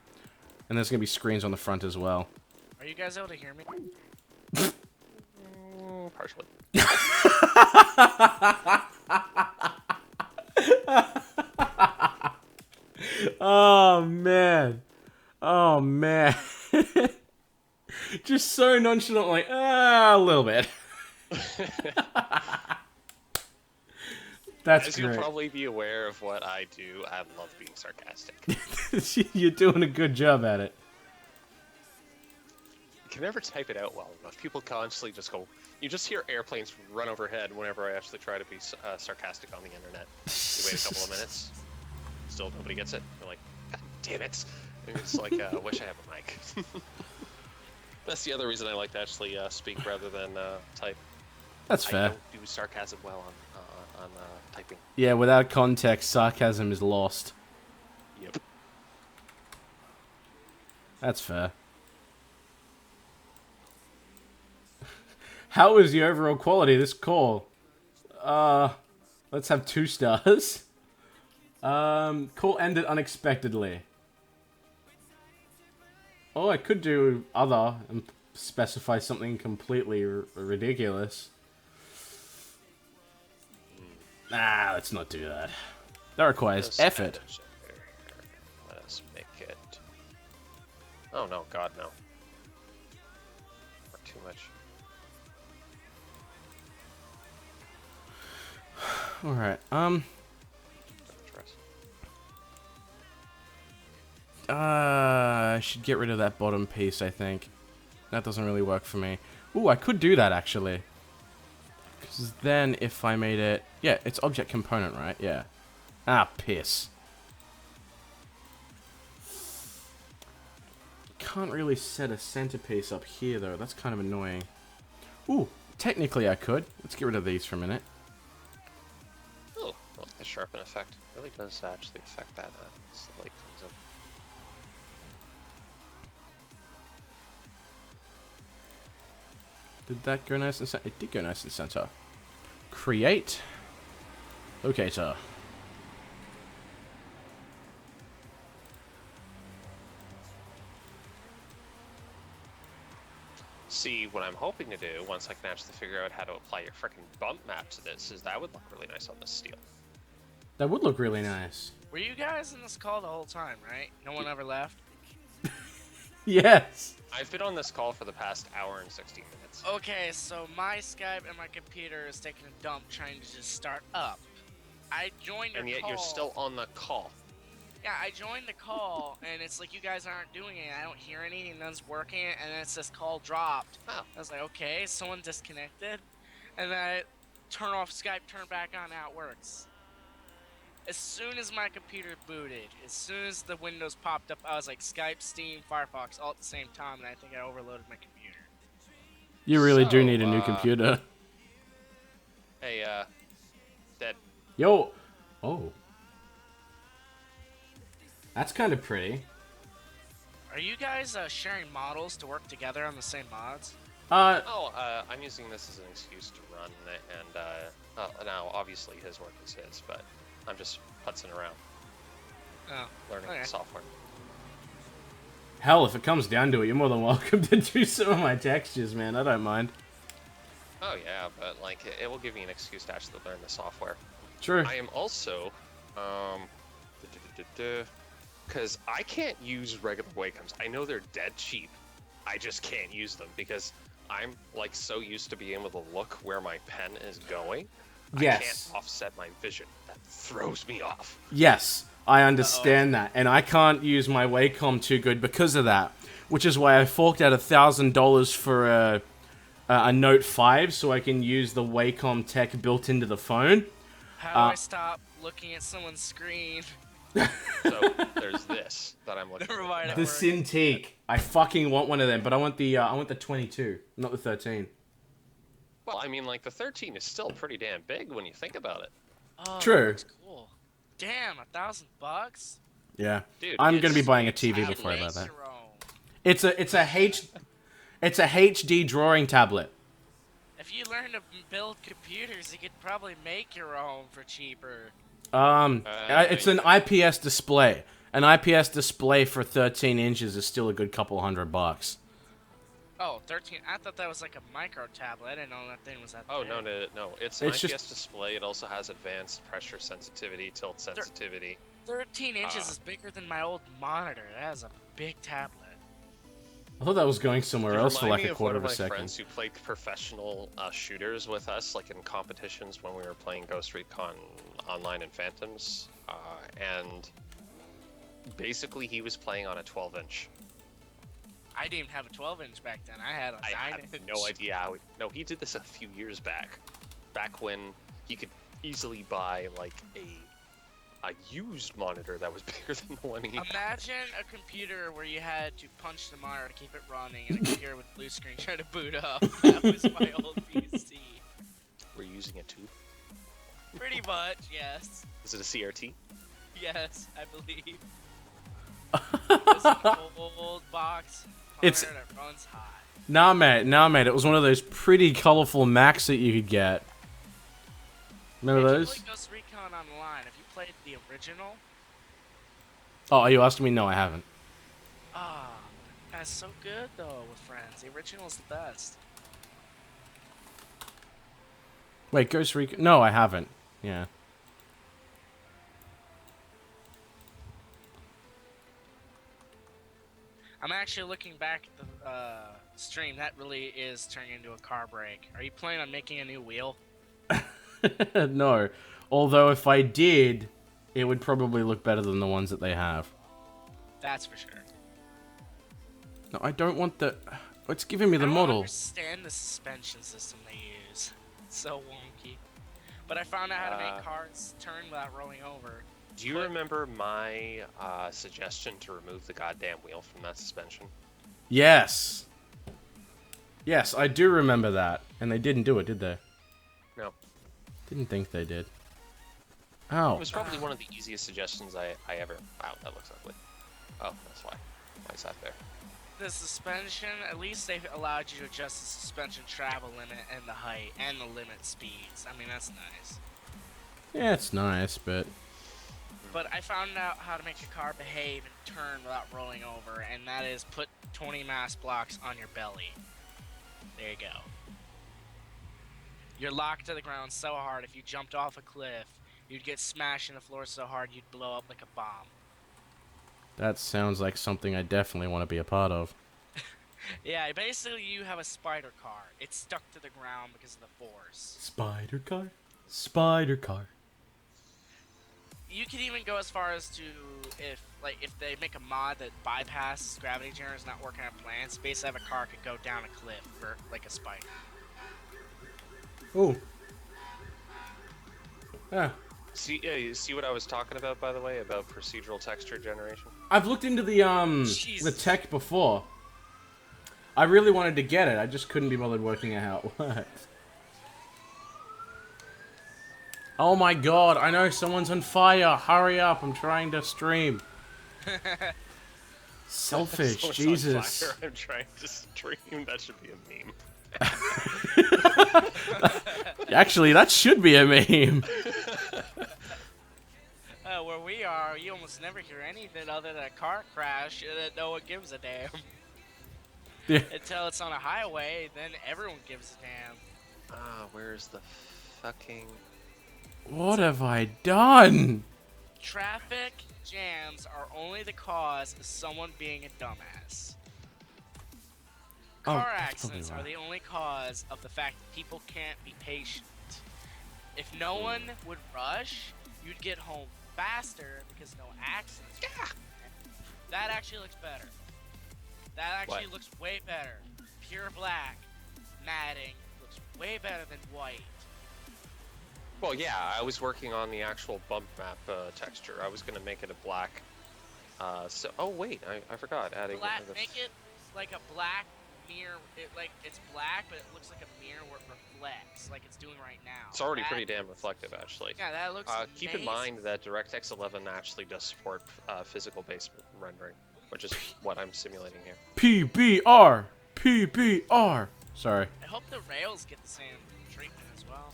And there's gonna be screens on the front as well. Are you guys able to hear me? Partially. Oh man. Oh man. Just so nonchalant, like, a little bit. That's As great. you'll probably be aware of what I do, I love being sarcastic. You're doing a good job at it. You can never type it out well enough. People constantly just go. You just hear airplanes run overhead whenever I actually try to be sarcastic on the internet. You wait a couple of minutes, still nobody gets it. You're like, God damn it! And it's like, I wish I have a mic. That's the other reason I like to actually speak rather than type. That's fair. I don't do sarcasm well on typing. Yeah, without context, sarcasm is lost. Yep. That's fair. How was the overall quality of this call? Let's have 2 stars. Call ended unexpectedly. Oh, I could do other and specify something completely ridiculous. Nah, let's not do that. That requires effort. Let us make it. Oh no, God no. Not too much. Alright, I should get rid of that bottom piece, I think. That doesn't really work for me. Ooh, I could do that, actually. Because then if I made it... Yeah, it's object component, right? Yeah. Ah, piss. Can't really set a centerpiece up here, though. That's kind of annoying. Ooh, technically I could. Let's get rid of these for a minute. Oh, well, the sharpen effect really does actually affect that. Like things up. Did that go nice and center? It did go nice and center. Create. Locator. See, what I'm hoping to do, once I can actually figure out how to apply your frickin' bump map to this, is that would look really nice on this steel. That would look really nice. Were you guys in this call the whole time, right? No one ever left? Yes. I've been on this call for the past hour and 16 minutes. Okay, so my Skype and my computer is taking a dump trying to just start up. I joined your And yet call. you're still on the call. Yeah, I joined the call, and it's like you guys aren't doing it. I don't hear anything, none's working, and then it says call dropped. Oh. I was like, okay, someone disconnected. And then I turn off Skype, turn back on, now it works. As soon as my computer booted, as soon as the windows popped up, I was like, Skype, Steam, Firefox, all at the same time, and I think I overloaded my computer. You really do So, need a new computer. Hey, Dead. Yo. Oh. That's kind of pretty. Are you guys sharing models to work together on the same mods? I'm using this as an excuse to run, and now obviously his work is his, but I'm just putzing around, learning the software. Hell, if it comes down to it, you're more than welcome to do some of my textures, man. I don't mind. Oh yeah, but like it will give me an excuse to actually learn the software. True. I am also, because I can't use regular Wacom's. I know they're dead cheap. I just can't use them because I'm like so used to being able to look where my pen is going. Yes. I can't offset my vision. That throws me off. Yes, I understand that, and I can't use my Wacom too good because of that, which is why I forked out $1,000 for a a Note 5 so I can use the Wacom tech built into the phone. How do I stop looking at someone's screen? So there's this that I'm looking Never at. mind. It The works. Cintiq. I fucking want one of them, but I want the 22, not the 13. Well, I mean, like, the 13 is still pretty damn big when you think about it. Oh, True. That looks cool. Damn, $1,000? Yeah. Dude, I'm gonna be it's buying a a TV tablet. before I buy Make that. your own. It's a HD drawing tablet. If you learn to build computers, you could probably make your own for cheaper. It's an IPS display. An IPS display for 13 inches is still a good couple $100. Oh, 13. I thought that was like a micro tablet. I didn't know that thing was that Oh, big. no. It's an It's IPS just- display. It also has advanced pressure sensitivity, tilt sensitivity. 13 inches is bigger than my old monitor. That is a big tablet. I thought that was going somewhere else for Remind like me a of quarter one of a my second. friends who played professional shooters with us, like in competitions when we were playing Ghost Recon Online and Phantoms, and basically he was playing on a 12-inch. I didn't even have a 12-inch back then. I had a 9-inch. I have no idea how. No, he did this a few years back when he could easily buy like a used monitor that was bigger than the one he had. Imagine a computer where you had to punch the monitor to keep it running, and a computer with blue screen trying to boot up. That was my old PC. We're using it too. Pretty much, yes. Is it a CRT? Yes, I believe. It's an old box It's- monitor that runs hot. Nah, mate. It was one of those pretty colorful Macs that you could get. Remember Hey, those? did you play Ghost Recon Online? Have you played the original? Oh, are you asking me? No, I haven't. Ah, that's so good though with friends. The original's the best. Wait, Ghost Recon? No, I haven't. Yeah. I'm actually looking back at the stream. That really is turning into a car brake. Are you planning on making a new wheel? No. Although if I did, it would probably look better than the ones that they have. That's for sure. No, I don't want the... It's giving me the I don't model. understand the suspension system they use. It's so wonky. But I found out how to make cars turn without rolling over. Do you remember my suggestion to remove the goddamn wheel from that suspension? Yes. Yes, I do remember that. And they didn't do it, did they? No. Didn't think they did. Ow. It was probably one of the easiest suggestions I ever... Wow, that looks ugly. Oh, that's why. Why is that there? The suspension, at least they allowed you to adjust the suspension travel limit and the height and the limit speeds. I mean, that's nice. Yeah, it's nice, but... But I found out how to make a car behave and turn without rolling over, and that is put 20 mass blocks on your belly. There you go. You're locked to the ground so hard, if you jumped off a cliff, you'd get smashed in the floor so hard you'd blow up like a bomb. That sounds like something I definitely want to be a part of. Yeah, basically you have a spider car. It's stuck to the ground because of the force. Spider car? Spider car. You could even go as far as to, if they make a mod that bypasses gravity generators not working on plants, basically have a car could go down a cliff for, like a spider. Ooh. Yeah. See, you see what I was talking about, by the way, about procedural texture generation? I've looked into the Jesus. tech before. I really wanted to get it, I just couldn't be bothered working out how it works. Oh my god, I know someone's on fire. Hurry up, I'm trying to stream. Selfish, Someone's on Jesus. fire, I'm trying to stream. That should be a meme. Actually, that should be a meme. Where we are, you almost never hear anything other than a car crash and no one gives a damn. Yeah. Until it's on a highway, then everyone gives a damn. Ah, where's the fucking... What have I done? Traffic jams are only the cause of someone being a dumbass. Oh, Car that's accidents are probably the only cause of the fact that people can't be patient. If no one would rush, you'd get home faster because no accidents. Yeah. That actually looks better. That actually What? looks way better. Pure black. matting looks way better than white. Well, yeah, I was working on the actual bump map texture. I was going to make it a black. Oh wait, I forgot adding. Make it like a black mirror. It's black, but it looks like a mirror where it reflects, like it's doing right now. It's already pretty damn reflective, actually. Yeah, that looks amazing. Keep in mind that DirectX 11 actually does support physical-based rendering, which is what I'm simulating here. PBR. Sorry. I hope the rails get the same treatment as well.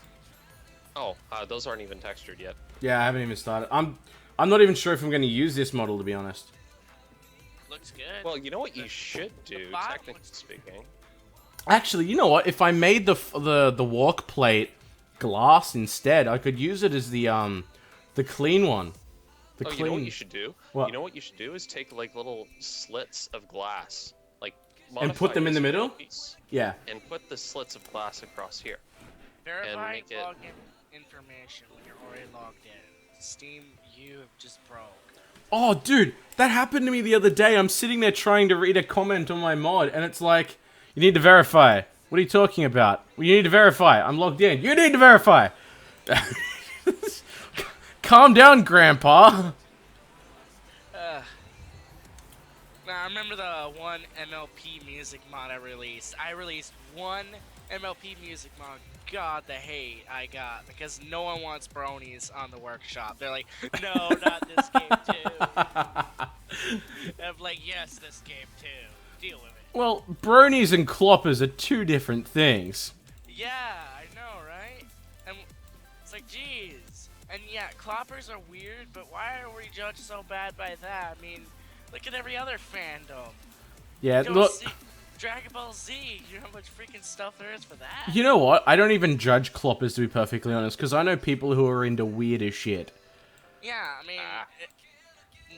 Oh, those aren't even textured yet. Yeah, I haven't even started. I'm not even sure if I'm going to use this model, to be honest. Looks good. Well, you know what you should do, technically speaking. Actually, you know what? If I made the walk plate glass instead, I could use it as the clean one. You know what you should do? What? You know what you should do is take like little slits of glass, like and put them in the middle. Piece, yeah. And put the slits of glass across here. Verify login information when you're already logged in. Steam, you have just broke. Oh, dude, that happened to me the other day. I'm sitting there trying to read a comment on my mod, and it's like, you need to verify. What are you talking about? Well, you need to verify. I'm logged in. You need to verify. Calm down, Grandpa. Now, I remember the one MLP music mod I released. I released one MLP music mod. God, the hate I got, because no one wants bronies on the workshop. They're like, no, not this game too. I'm like, yes, this game too. Deal with it. Well, bronies and cloppers are two different things. Yeah, I know, right? And it's like, geez. And yeah, cloppers are weird, but why are we judged so bad by that? I mean, look at every other fandom. Yeah, look. Dragon Ball Z, you know how much freaking stuff there is for that? You know what? I don't even judge cloppers, to be perfectly honest, because I know people who are into weird as shit. Yeah, I mean,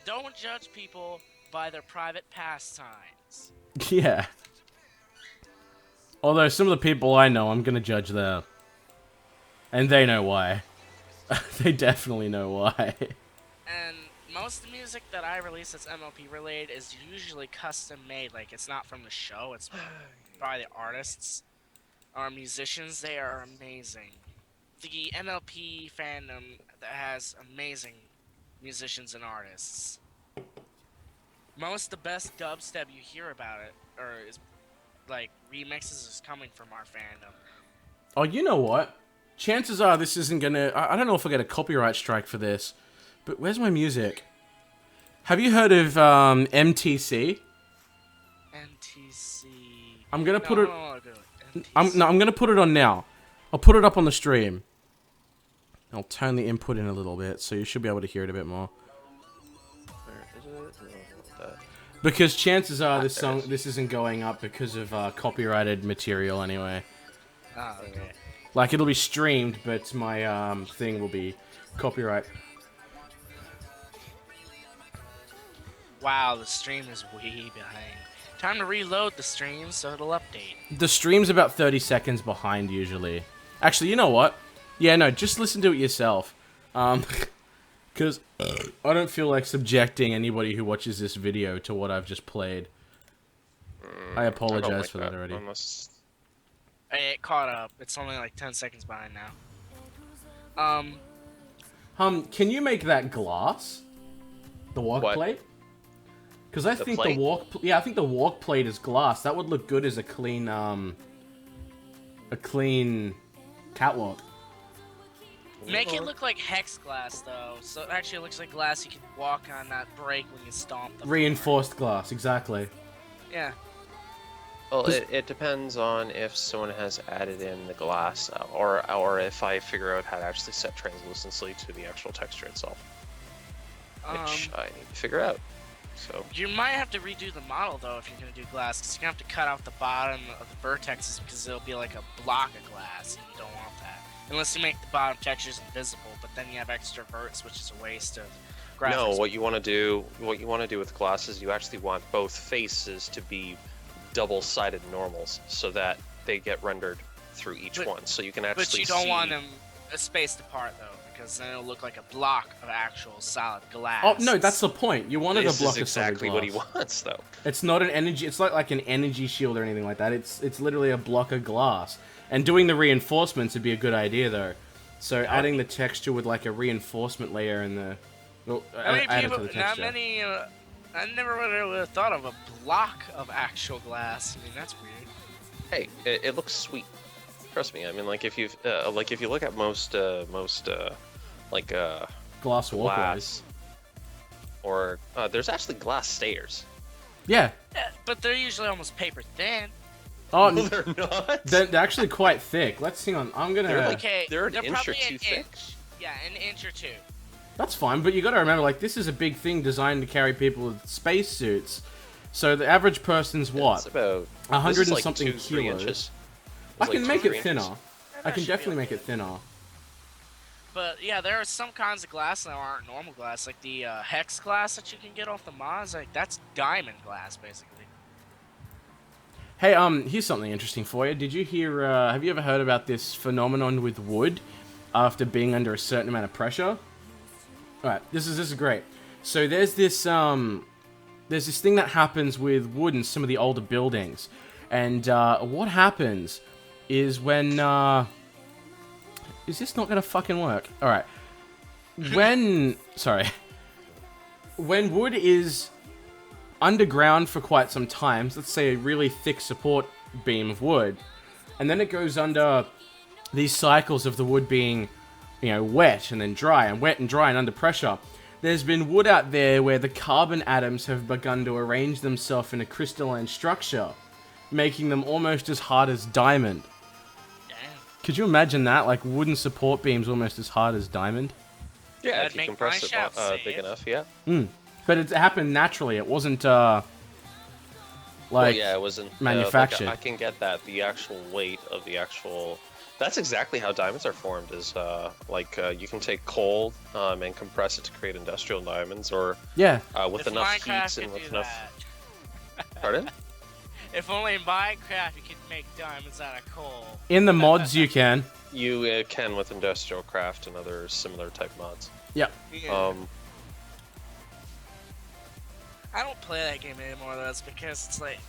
don't judge people by their private pastimes. Yeah. Although some of the people I know, I'm gonna judge them. And they know why. They definitely know why. And most of the music that I release that's MLP related is usually custom made. Like, it's not from the show, it's by the artists or musicians. They are amazing. The MLP fandom that has amazing musicians and artists. Most of the best dubstep you hear about it, or is like remixes, is coming from our fandom. Oh, you know what? Chances are this isn't gonna... I don't know if I get a copyright strike for this, but where's my music? Have you heard of MTC? MTC. I'm gonna put it. MTC. I'm gonna put it on now. I'll put it up on the stream. I'll turn the input in a little bit, so you should be able to hear it a bit more. Where is it? Because chances are this isn't going up because of copyrighted material anyway. Oh, okay. Like, it'll be streamed, but my thing will be copyright. Wow, the stream is way behind. Time to reload the stream so it'll update. The stream's about 30 seconds behind usually. Actually, you know what? Yeah, no, just listen to it yourself. Because I don't feel like subjecting anybody who watches this video to what I've just played. I apologize for that already. It caught up. It's only like 10 seconds behind now. Can you make that glass? The walk plate? Because I think the walk... Yeah, I think the walk plate is glass. That would look good as a clean catwalk. Make it look like hex glass, though. So actually it looks like glass you can walk on, not break when you stomp the Reinforced glass, exactly. Yeah. Well, it depends on if someone has added in the glass, or if I figure out how to actually set translucency to the actual texture itself. Which I need to figure out. So you might have to redo the model, though, if you're going to do glass, because you're going to have to cut out the bottom of the vertexes, because it'll be like a block of glass, and you don't want that. Unless you make the bottom textures invisible, but then you have extra verts, which is a waste of graphics. No, what you want to do with glass is you actually want both faces to be double-sided normals, so that they get rendered through each one, so you can actually see... But you don't want them spaced apart, though, because then it'll look like a block of actual solid glass. Oh no, that's the point. You wanted a block This of is exactly solid what he glass. wants, though. It's not an energy. It's not like an energy shield or anything like that. It's literally a block of glass. And doing the reinforcements would be a good idea though. So adding the texture with like a reinforcement layer in the. Well, add it to the texture. I never would have thought of a block of actual glass. I mean, that's weird. Hey, it looks sweet. Trust me. I mean, like if you look at most Glass walkways. glass, or there's actually glass stairs. Yeah. Yeah, but they're usually almost paper thin. Oh, No, they're not. they're actually quite thick. Let's see on. I'm gonna. They're an inch or probably two thick. Yeah, an inch or two. That's fine, but you got to remember, like, this is a big thing designed to carry people with spacesuits. So the average person's what? It's about 100 this is and like something 2-3 kilos. inches. I It's can like make 2-3 it thinner. inches. I can should be definitely make okay. it thinner. But yeah, there are some kinds of glass that aren't normal glass, like the hex glass that you can get off the mods. Like that's diamond glass, basically. Hey, here's something interesting for you. Did you hear? Have you ever heard about this phenomenon with wood after being under a certain amount of pressure? All right, this is great. So there's this thing that happens with wood in some of the older buildings, and what happens is when is this not gonna fucking work? All right, when wood is underground for quite some time, so let's say a really thick support beam of wood, and then it goes under these cycles of the wood being, wet and then dry and wet and dry and under pressure. There's been wood out there where the carbon atoms have begun to arrange themselves in a crystalline structure, making them almost as hard as diamond. Damn. Could you imagine that? Like wooden support beams almost as hard as diamond? Yeah, That'd if you make compress my it shaft big safe. enough, yeah. But it happened naturally. It wasn't Well, yeah, it wasn't manufactured. I can get that. The actual weight of the actual. That's exactly how diamonds are formed. Is you can take coal and compress it to create industrial diamonds, or yeah. with If enough Minecraft heat and could with do enough. that. Pardon? If only in Minecraft you could make diamonds out of coal. In the mods, you can. You can with industrial craft and other similar type mods. Yeah. Yeah. I don't play that game anymore, though. It's because it's like,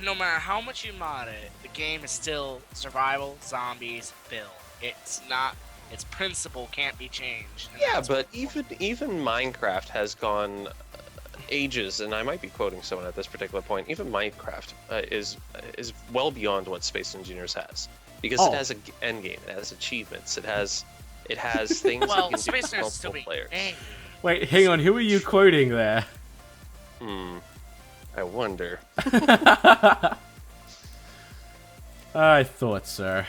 no matter how much you mod it, the game is still survival, zombies, build. It's not. Its principle can't be changed. And Yeah, that's but what- even Minecraft has gone ages, and I might be quoting someone at this particular point. Even Minecraft is well beyond what Space Engineers has, because Oh. it has an end game, it has achievements, it has things Well, that can Space do Nerd's still multiple being players. angry. Wait, hang on. Who are you quoting there? I wonder. I thought so.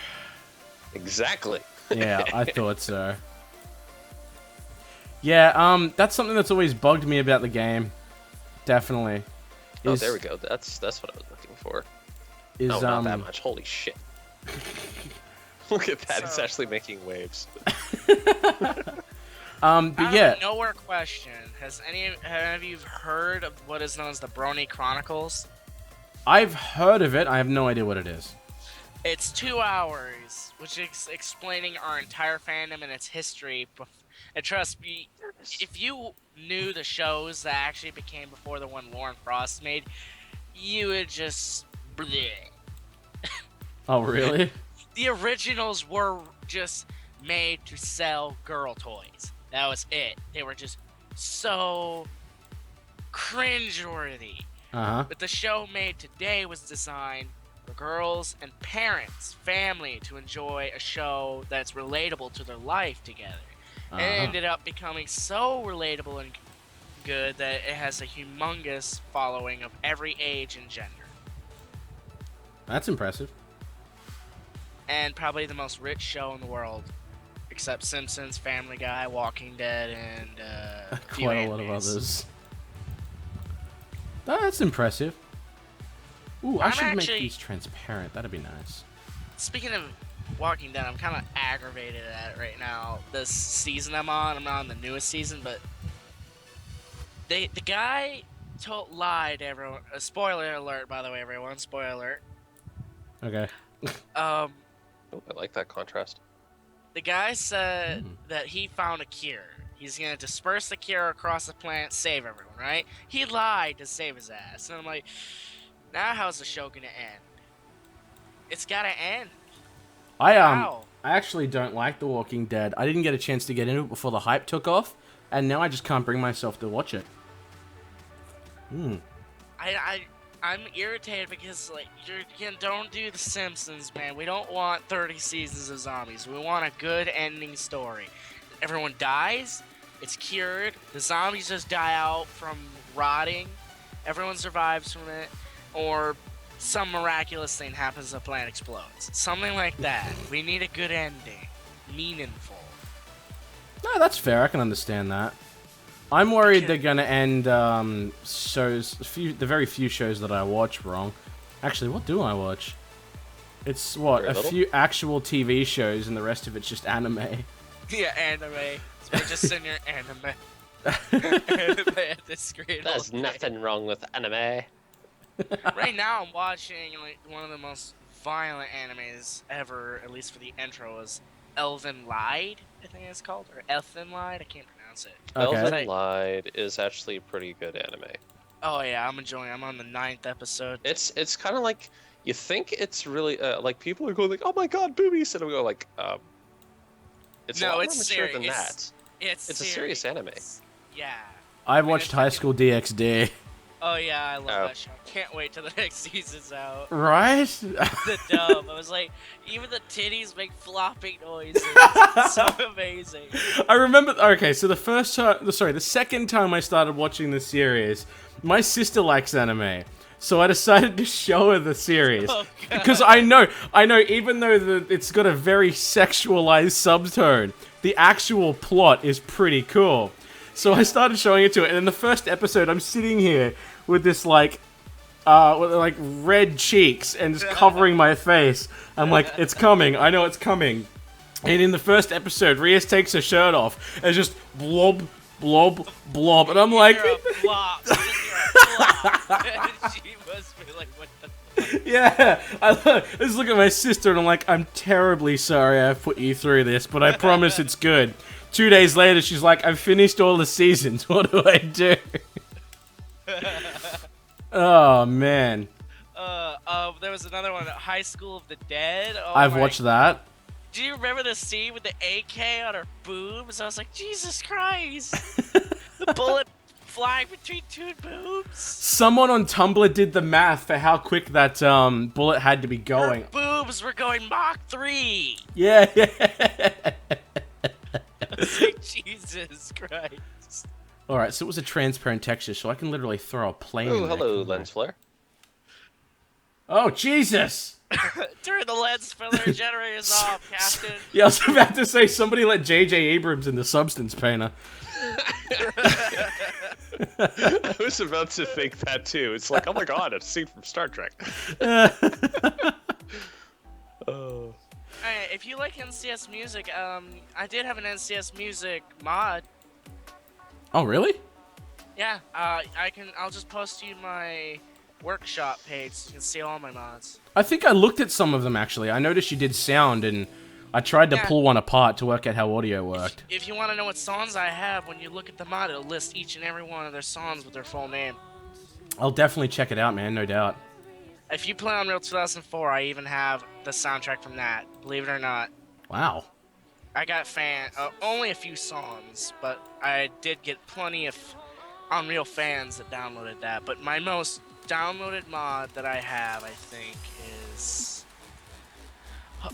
Exactly. Yeah, I thought so. Yeah, that's something that's always bugged me about the game. Definitely. Oh, there we go. That's what I was looking for. Is No, not that much. Holy shit. Look at that. It's So- actually making waves. but yeah, Nowhere question. Have you heard of what is known as the Brony Chronicles? I've heard of it. I have no idea what it is. It's 2 hours, which is explaining our entire fandom and its history. And trust me, if you knew the shows that actually became before the one Lauren Frost made, you would just bleh. Oh, really? The originals were just made to sell girl toys. That was it. They were just so cringeworthy. Uh-huh. But the show made today was designed for girls and parents, family, to enjoy a show that's relatable to their life together. And it Uh-huh. ended up becoming so relatable and good that it has a humongous following of every age and gender. That's impressive. And probably the most rich show in the world. Except Simpsons, Family Guy, Walking Dead, and few Quite a lot of animes. others. That's impressive. Ooh, I I'm should make actually- these transparent. That'd be nice. Speaking of Walking Dead, I'm kind of aggravated at it right now. This season I'm not on the newest season, but the guy lied to everyone. Spoiler alert, by the way, everyone. Spoiler alert. Okay. Oh, I like that contrast. The guy said that he found a cure. He's gonna disperse the cure across the planet, save everyone, right? He lied to save his ass. And I'm like, now how's the show gonna end? It's gotta end. I actually don't like The Walking Dead. I didn't get a chance to get into it before the hype took off, and now I just can't bring myself to watch it. I'm irritated because like don't do The Simpsons, man. We don't want 30 seasons of zombies. We want a good ending story. Everyone dies, it's cured. The zombies just die out from rotting. Everyone survives from it, or some miraculous thing happens. The planet explodes. Something like that. We need a good ending, meaningful. No, that's fair. I can understand that. I'm worried they're gonna end shows, the very few shows that I watch wrong. Actually, what do I watch? It's what, a few actual TV shows, and the rest of it's just anime. Yeah, anime. So we're just sitting here, anime. Anime at the screen. There's nothing wrong with anime. Right now, I'm watching like one of the most violent animes ever, at least for the intro, is Elven Lied, I think it's called, or Elfen Lied. I can't pronounce it. Okay. Elven Lied is actually a pretty good anime. Oh yeah, I'm enjoying it. I'm on the 9th episode. It's kind of like, you think it's really like people are going like, oh my god, boobies, and I'm going like, it's a lot more mature than that. It's a serious anime. Yeah. I watched High School DxD. Oh yeah, I love that show. Can't wait till the next season's out. Right? The dub. I was like, even the titties make flopping noises. It's so amazing. I remember. Okay, so the second time I started watching the series, my sister likes anime, so I decided to show her the series because I know. Even though it's got a very sexualized subtone, the actual plot is pretty cool. So I started showing it to her, and in the first episode, I'm sitting here with this with red cheeks and just covering my face. I'm like, it's coming. I know it's coming. And in the first episode, Rias takes her shirt off and just blob, blob, blob, and I'm like, You're a flop. You're a flop. She must be like, what the fuck? Yeah, I just look at my sister and I'm like, I'm terribly sorry I've put you through this, but I promise it's good. 2 days later, she's like, I've finished all the seasons. What do I do? Oh, man. There was another one, High School of the Dead. Oh, I've watched that. Do you remember the scene with the AK on her boobs? I was like, Jesus Christ. The bullet flying between two boobs. Someone on Tumblr did the math for how quick that bullet had to be going. Her boobs were going Mach 3. Yeah. I was like, Jesus Christ. Alright, so it was a transparent texture, so I can literally throw a plane in there. Hello, lens flare. Oh, Jesus! Turn the lens filler generators off, Captain. Yeah, I was about to say, somebody let J.J. Abrams in the Substance Painter. I was about to think that too. It's like, oh my god, a scene from Star Trek. Oh. Alright, if you like NCS music, I did have an NCS music mod. Oh, really? Yeah, I'll just post you my workshop page so you can see all my mods. I think I looked at some of them, actually. I noticed you did sound, and I tried to pull one apart to work out how audio worked. If you want to know what songs I have, when you look at the mod, it'll list each and every one of their songs with their full name. I'll definitely check it out, man, no doubt. If you play Unreal 2004, I even have the soundtrack from that, believe it or not. Wow. I got only a few songs, but I did get plenty of Unreal fans that downloaded that. But my most downloaded mod that I have, I think, is...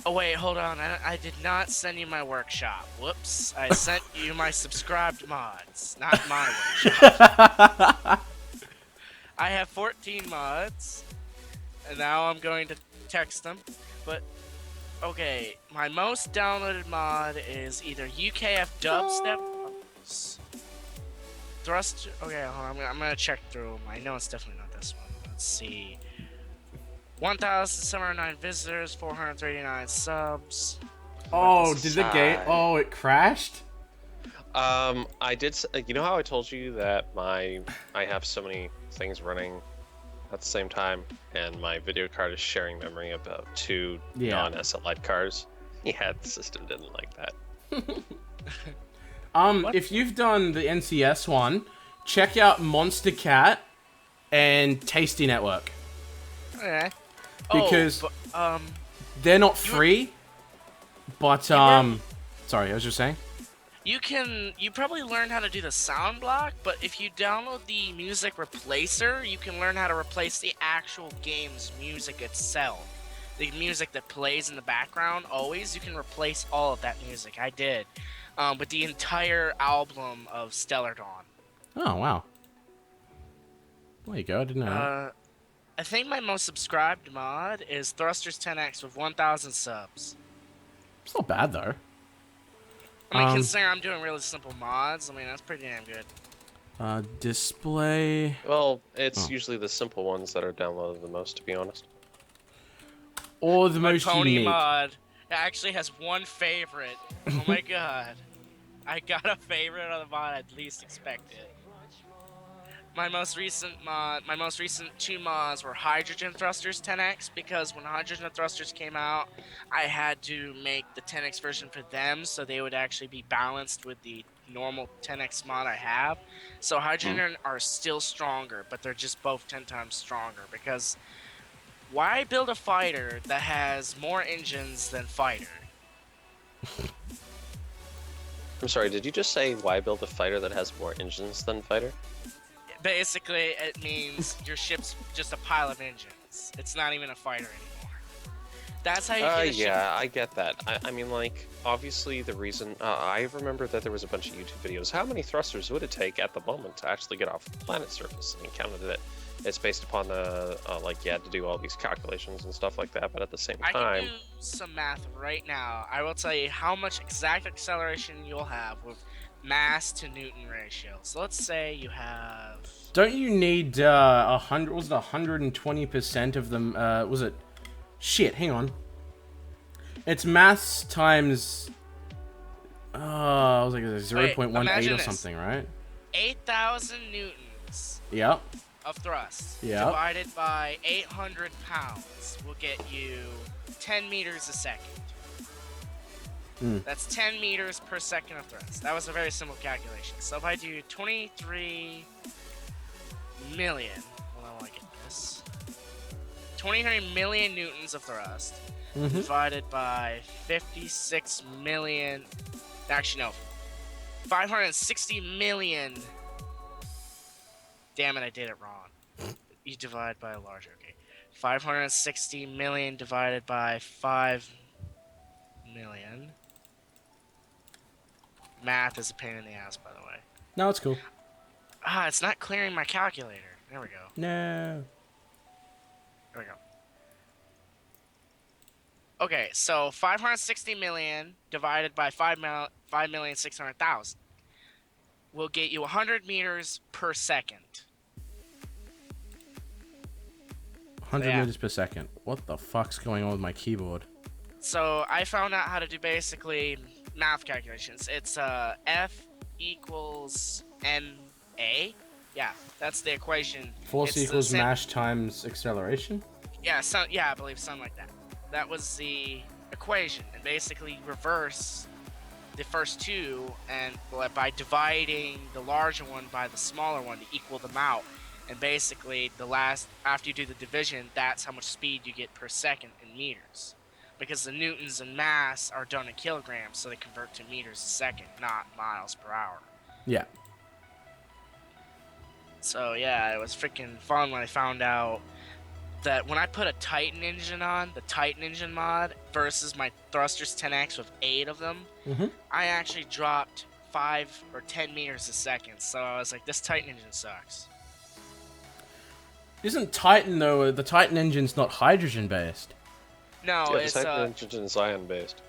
Oh, wait, hold on. I did not send you my workshop. Whoops. I sent you my subscribed mods, not my workshop. I have 14 mods, and now I'm going to text them. But, okay, my most downloaded mod is either UKF Dubstep... Thrust... Okay, hold on. I'm going to check through them. I know it's definitely not this one. Let's see. 1,709 visitors, 439 subs. Oh, did the game... Oh, it crashed? I did... You know how I told you that I have so many things running at the same time, and my video card is sharing memory about two non-SLI cards? Yeah, the system didn't like that. If you've done the NCS one, check out Monster Cat and Tasty Network. Okay. Because but, they're not free, but sorry, I was just saying. you probably learn how to do the sound block, but if you download the music replacer, you can learn how to replace the actual game's music itself. The music that plays in the background, always, you can replace all of that music. I did. With the entire album of Stellar Dawn. Oh, wow. There you go, I didn't know that. I think my most subscribed mod is Thrusters 10X with 1,000 subs. It's not bad, though. I mean, considering I'm doing really simple mods, I mean, that's pretty damn good. Display... Well, it's usually the simple ones that are downloaded the most, to be honest. Or the most Pony unique. mod actually has one favorite. Oh my god. I got a favorite on the mod I'd least expected. My most recent two mods were Hydrogen Thrusters 10X, because when Hydrogen Thrusters came out, I had to make the 10X version for them so they would actually be balanced with the normal 10X mod I have. So Hydrogen are still stronger, but they're just both 10 times stronger, because why build a fighter that has more engines than fighter? I'm sorry, did you just say why build a fighter that has more engines than fighter? Basically, it means your ship's just a pile of engines. It's not even a fighter anymore. That's how you get a ship. Yeah, I get that. I mean, like, obviously the reason... I remember that there was a bunch of YouTube videos. How many thrusters would it take at the moment to actually get off the planet's surface? And he counted it. It's based upon the, like, you had to do all these calculations and stuff like that, but at the same time... I can do some math right now. I will tell you how much exact acceleration you'll have with mass to Newton ratio. So let's say you have... Don't you need 120% of them, was it... Shit, hang on. It's mass times... I was like 0.18 or something, right? 8,000 newtons. Yep. Of thrust. Yep. Divided by 800 pounds will get you 10 meters a second. That's 10 meters per second of thrust. That was a very simple calculation. So if I do 23 million, hold on while I get this. 23 million newtons of thrust divided by 56 million. Actually, no. 560 million. Damn it, I did it wrong. You divide by a larger. Okay. 560 million divided by 5 million. Math is a pain in the ass, by the way. No, it's cool. It's not clearing my calculator. There we go. No. There we go. Okay, so 560 million divided by 5,600,000 will get you 100 meters per second. 100 meters per second. What the fuck's going on with my keyboard? So I found out how to do basically math calculations. It's F equals NA. Yeah, that's the equation. Force equals mass times acceleration? Yeah, I believe something like that. That was the equation, and basically reverse the first two, and by dividing the larger one by the smaller one to equal them out. And basically, after you do the division, that's how much speed you get per second in meters. Because the newtons and mass are done in kilograms, so they convert to meters a second, not miles per hour. Yeah. So yeah, it was freaking fun when I found out that when I put a Titan engine on, the Titan engine mod, versus my Thrusters 10X with 8 of them, I actually dropped 5 or 10 meters a second. So I was like, this Titan engine sucks. Isn't Titan, though, the Titan engine's not hydrogen-based? No, yeah, it's... the Titan engine is ion-based.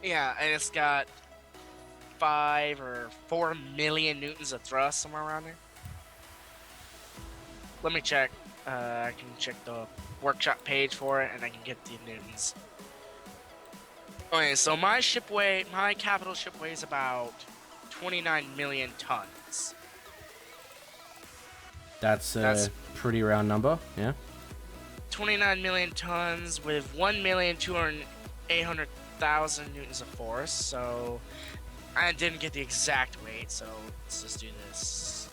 Yeah, and it's got 5 or 4 million newtons of thrust, somewhere around there. Let me check. I can check the workshop page for it, and I can get the newtons. Okay, so my capital ship weighs about 29 million tons. That's a pretty round number, yeah. 29 million tons with 1,200,000 800,000 newtons of force, so I didn't get the exact weight, so let's just do this.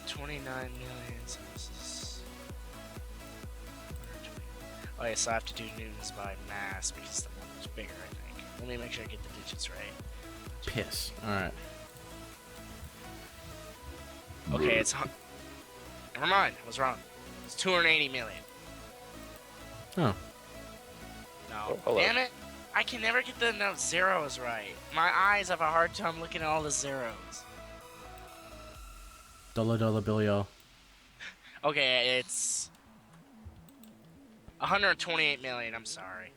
29 million, so this is 120. Oh yeah, so I have to do newtons by mass because the number's bigger, I think. Let me make sure I get the digits right. Piss. Alright. Okay, it's... Never mind, I was wrong. It's 280 million. Oh. No. hello. Damn it! I can never get the zeros right. My eyes have a hard time looking at all the zeros. Dollar bill, y'all. Okay, it's 128 million, I'm sorry.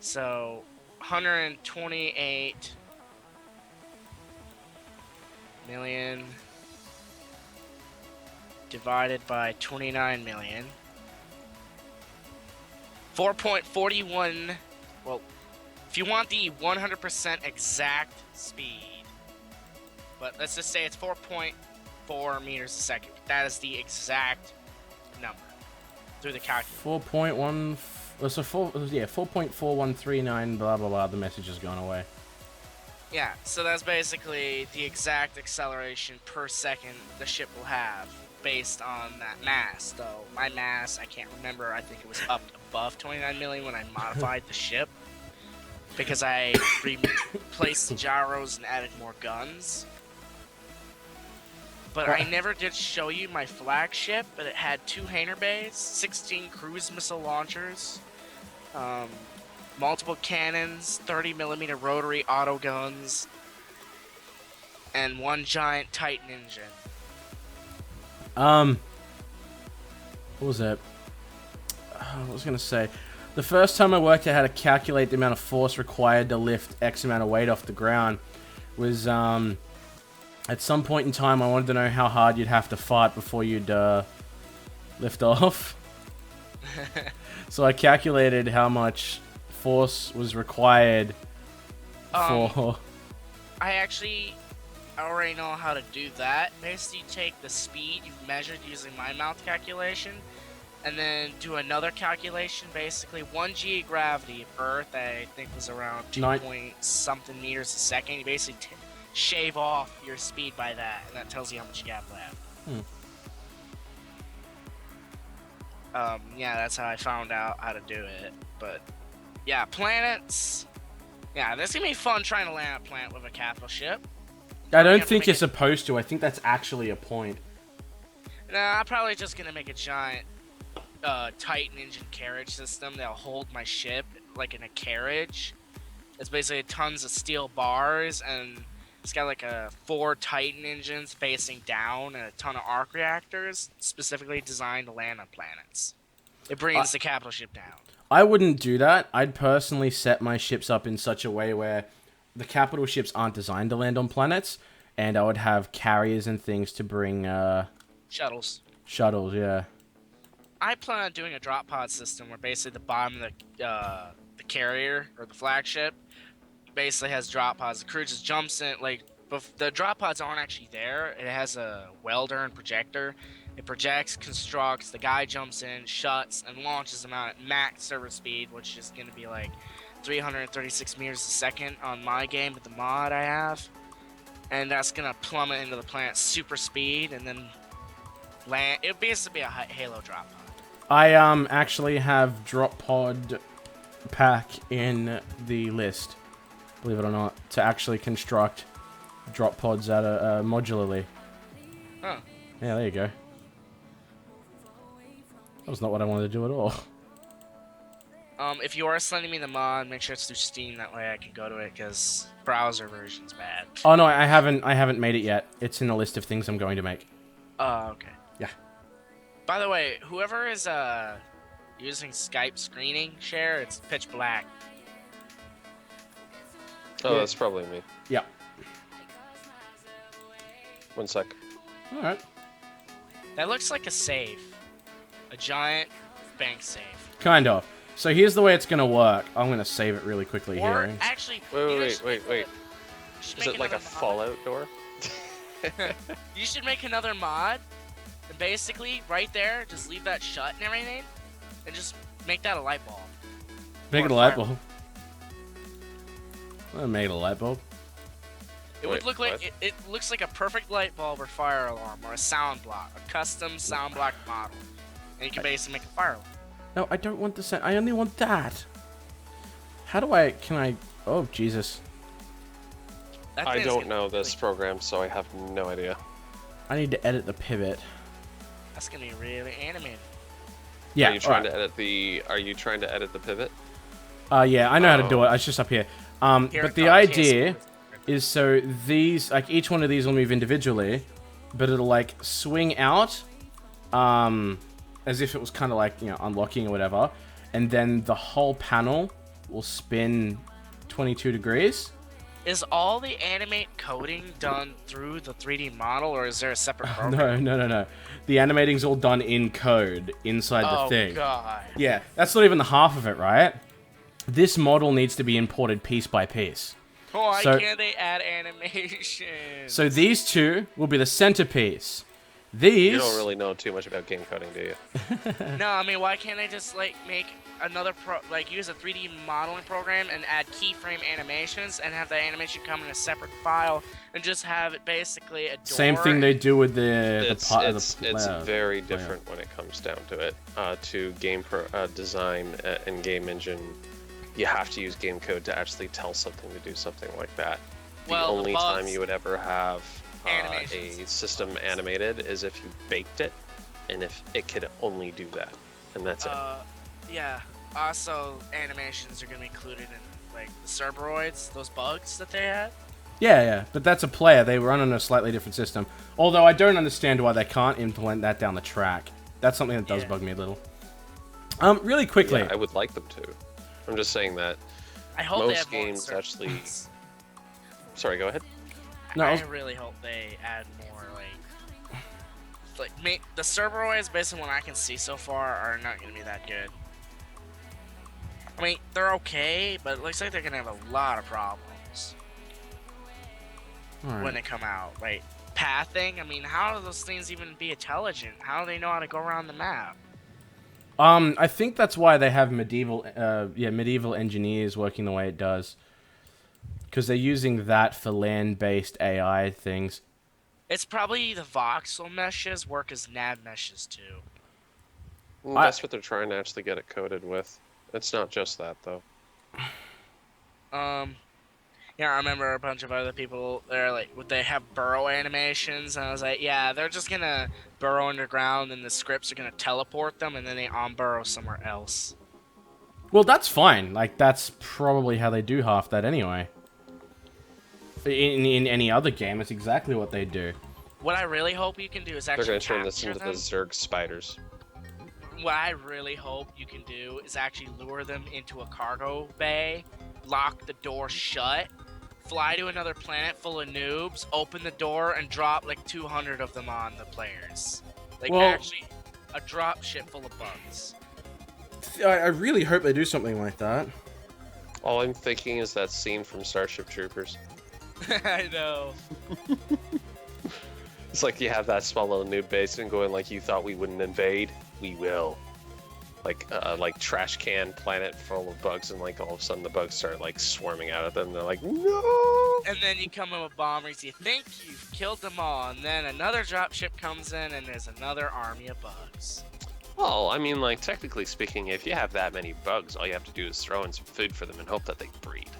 So, 128 million divided by 29 million. 4.41, well, if you want the 100% exact speed, but let's just say it's 4.4 meters a second. That is the exact number through the calculator. 4.1. So 4.4139. Blah blah blah. The message has gone away. Yeah, so that's basically the exact acceleration per second the ship will have based on that mass. Though my mass, I can't remember. I think it was up above 29 million when I modified the ship because I replaced the gyros and added more guns. But I never did show you my flagship, but it had 2 hangar bays, 16 cruise missile launchers, multiple cannons, 30mm rotary auto guns, and 1 giant Titan engine. What was that? I was gonna say, the first time I worked out how to calculate the amount of force required to lift X amount of weight off the ground was at some point in time I wanted to know how hard you'd have to fight before you'd lift off. So I calculated how much force was required for. I actually already know how to do that. Basically, you take the speed you've measured using my mouth calculation, and then do another calculation. Basically, 1 g of gravity of Earth, I think was around 2 point something meters a second. You basically shave off your speed by that, and that tells you how much you have left. Yeah, that's how I found out how to do it. But yeah, planets. Yeah, this is gonna be fun trying to land a planet with a capital ship. I don't think you're supposed to. I think that's actually a point. Nah, I'm probably just gonna make a giant Titan engine carriage system that'll hold my ship like in a carriage. It's basically tons of steel bars, and it's got like 4 Titan engines facing down and a ton of arc reactors specifically designed to land on planets. It brings the capital ship down. I wouldn't do that. I'd personally set my ships up in such a way where the capital ships aren't designed to land on planets, and I would have carriers and things to bring Shuttles. Shuttles, yeah. I plan on doing a drop pod system where basically the bottom of the carrier or the flagship basically has drop pods. The crew just jumps in, like, the drop pods aren't actually there. It has a welder and projector. It projects, constructs, the guy jumps in, shuts, and launches them out at max server speed, which is going to be like 336 meters a second on my game with the mod I have. And that's going to plummet into the planet's super speed and then land. It would basically be a Halo drop pod. I actually have drop pod pack in the list, believe it or not, to actually construct drop pods out of modularly. Huh. Yeah, there you go. That was not what I wanted to do at all. If you are sending me the mod, make sure it's through Steam. That way I can go to it, because browser version's bad. Oh no, I haven't made it yet. It's in a list of things I'm going to make. Oh, okay. Yeah. By the way, whoever is using Skype screening share, it's pitch black. Oh, that's probably me. Yeah. 1 sec. All right. That looks like a safe. A giant bank safe. Kind of. So here's the way it's gonna work. I'm gonna save it really quickly Or, here. actually... Wait. Is it like a Fallout door? You should make another mod, and basically, right there, just leave that shut and everything, and just make that a light bulb. Make Or it a light bulb. I made a light bulb. It Wait, would look like what? it looks like a perfect light bulb or fire alarm or a sound block, a custom sound block model, and you can basically make a fire alarm. No, I don't want the sound. I only want that. How do I? Can I? Oh Jesus! That I thing's don't gonna know be this program, so I have no idea. I need to edit the pivot. That's gonna be really animated. Yeah. Are you trying alright. to edit the? Are you trying to edit the pivot? Yeah, I know how to do it. It's just up here. Here But it the comes. idea is so these, like each one of these will move individually, but it'll like swing out, as if it was kind of like, you know, unlocking or whatever, and then the whole panel will spin 22 degrees. Is all the animate coding done through the 3D model, or is there a separate program? No. The animating's all done in code inside the thing. Oh god. Yeah, that's not even the half of it, right? This model needs to be imported piece by piece. Why So- can't they add animation? So these two will be the centerpiece. These... You don't really know too much about game coding, do you? No, I mean, why can't they just like make another use a 3D modeling program and add keyframe animations and have the animation come in a separate file and just have it basically a door? Same thing they do with the It's very different when it comes down to it. To game design and game engine, you have to use game code to actually tell something to do something like that. Well, The the only bugs- time you would ever have a Animations. system animated is if you baked it, and if it could only do that, and that's it. Yeah. Also, animations are gonna be included in like the Cerberoids, those bugs that they had. Yeah, but that's a player. They run on a slightly different system. Although I don't understand why they can't implement that down the track. That's something that does Yeah. bug me a little. Really quickly. Yeah, I would like them to. I'm just saying that I hope they most have more games Cerberoids. actually. Sorry, go ahead. No, I I was- really hope they add more the Cerberoids, based on what I can see so far, are not gonna be that good. I mean, they're okay, but it looks like they're gonna have a lot of problems when they come out. Like pathing. I mean, how do those things even be intelligent? How do they know how to go around the map? I think that's why they have medieval engineers working the way it does. Because they're using that for land-based AI things. It's probably the voxel meshes work as nav meshes too. That's what they're trying to actually get it coded with. It's not just that though. Yeah, I remember a bunch of other people. They're like, would they have burrow animations? And I was like, yeah, they're just gonna burrow underground, and the scripts are gonna teleport them, and then they on-burrow somewhere else. Well, that's fine. Like, that's probably how they do half that anyway. In any other game, it's exactly what they do. What I really hope you can do is They're actually going to turn this capture into them. the Zerg spiders. What I really hope you can do is actually lure them into a cargo bay, lock the door shut, fly to another planet full of noobs, open the door, and drop like 200 of them on the players. Like, Well- actually, a drop ship full of bugs. I really hope they do something like that. All I'm thinking is that scene from Starship Troopers. I know. It's like you have that small little noob base and going like, you thought we wouldn't invade? We will. Like trash can planet full of bugs, and like all of a sudden the bugs start like swarming out of them. They're like, no! And then you come in with bombers, you think you've killed them all, and then another dropship comes in, and there's another army of bugs. Well, I mean, like, technically speaking, if you have that many bugs, all you have to do is throw in some food for them and hope that they breed.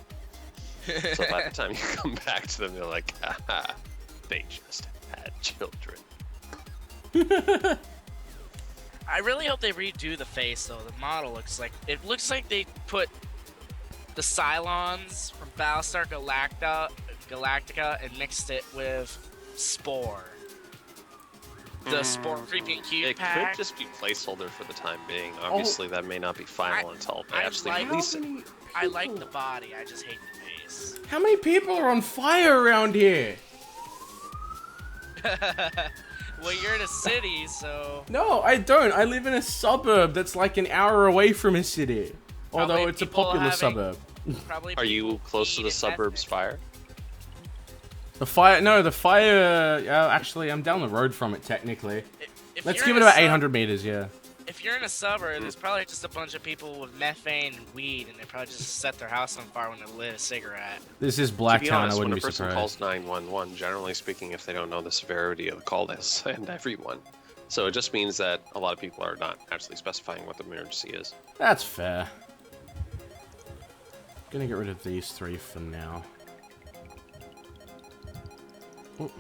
So by the time you come back to them, they're like, aha, they just had children. I really hope they redo the face, though. The model looks like they put the Cylons from Battlestar Galactica and mixed it with Spore. The Spore creeping cube It pack. could just be placeholder for the time being. Obviously, that may not be final until they I actually like- release it. I like the body, I just hate the face. How many people are on fire around here? Well, you're in a city, so... No, I don't. I live in a suburb that's like an hour away from a city. Although Probably it's a people popular having- suburb. Probably Are you people close to eat the it suburb's method. fire? The fire, actually, I'm down the road from it, technically. If Let's you're give in it a about sub- 800 meters, yeah. if you're in a suburb, there's probably just a bunch of people with methane and weed, and they probably just set their house on fire when they lit a cigarette. This is To Blacktown, be I honest, when wouldn't a be person surprised. calls 911, generally speaking, if they don't know the severity of the call, they'll send everyone. So it just means that a lot of people are not actually specifying what the emergency is. That's fair. Gonna get rid of these 3 for now. Oh.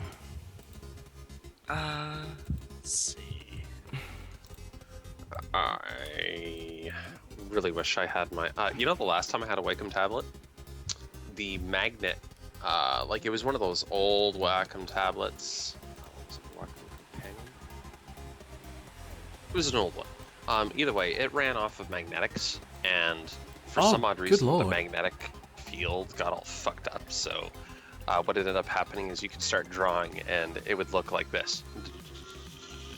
Let's see. I really wish I had my... you know the last time I had a Wacom tablet? The magnet, like it was one of those old Wacom tablets. Was it Wacom Companion? It was an old one. Either way, it ran off of magnetics, and for some odd reason, the magnetic field got all fucked up. So what ended up happening is you could start drawing, and it would look like this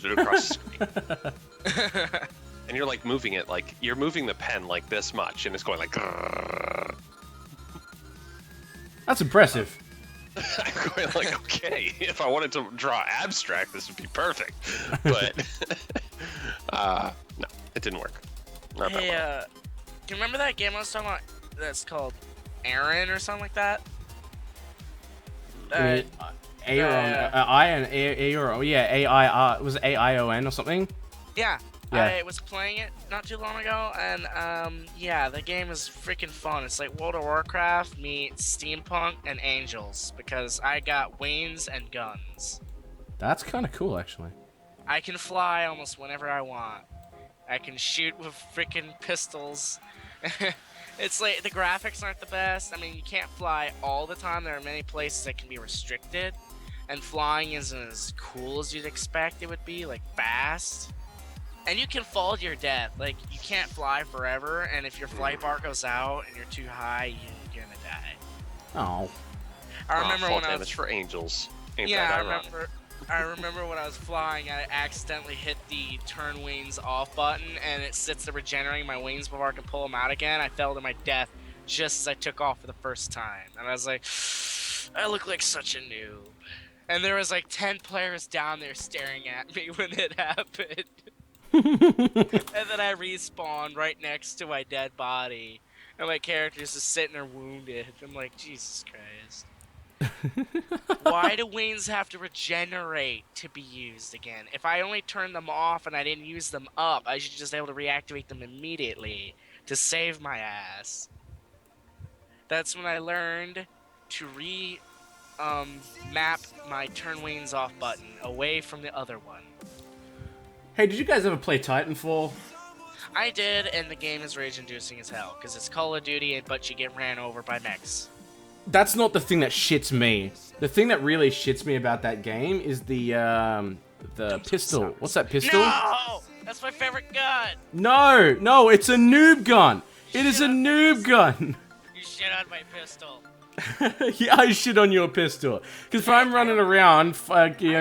across the screen. And you're like moving it, like you're moving the pen like this much, and it's going like. Grrr. That's impressive. I'm going like, okay, if I wanted to draw abstract, this would be perfect. But no, it didn't work. Not Hey, that well. do you remember that game I was talking about that's called Aaron or something like that? Aeron, I and Aeron, yeah, A-I-R, was it A-I-O-N or something? Yeah. Yeah. I was playing it not too long ago, and yeah, the game is freaking fun. It's like World of Warcraft meets steampunk and angels, because I got wings and guns. That's kind of cool, actually. I can fly almost whenever I want. I can shoot with freaking pistols. It's like the graphics aren't the best. I mean, you can't fly all the time. There are many places that can be restricted, and flying isn't as cool as you'd expect it would be, like fast. And you can fall to your death. Like, you can't fly forever, and if your flight bar goes out and you're too high, you're gonna die. Oh. I remember Fall when I was... damage for angels. Ain't Yeah, that I ironic? remember when I was flying, I accidentally hit the turn wings off button, and it sits there regenerating my wings before I can pull them out again. I fell to my death just as I took off for the first time. And I was like, I look like such a noob. And there was like 10 players down there staring at me when it happened. And then I respawned right next to my dead body, and my character's just sitting there wounded. I'm like, Jesus Christ. Why do wings have to regenerate to be used again? If I only turned them off and I didn't use them up, I should just be able to reactivate them immediately to save my ass. That's when I learned to map my turn wings off button away from the other one. Hey, did you guys ever play Titanfall? I did, and the game is rage-inducing as hell, because it's Call of Duty, but you get ran over by mechs. That's not the thing that shits me. The thing that really shits me about that game is the pistol. What's that pistol? No! That's my favorite gun! No, it's a noob gun. It is a noob gun. You shit on my pistol. Yeah, I shit on your pistol. Because if I'm running around,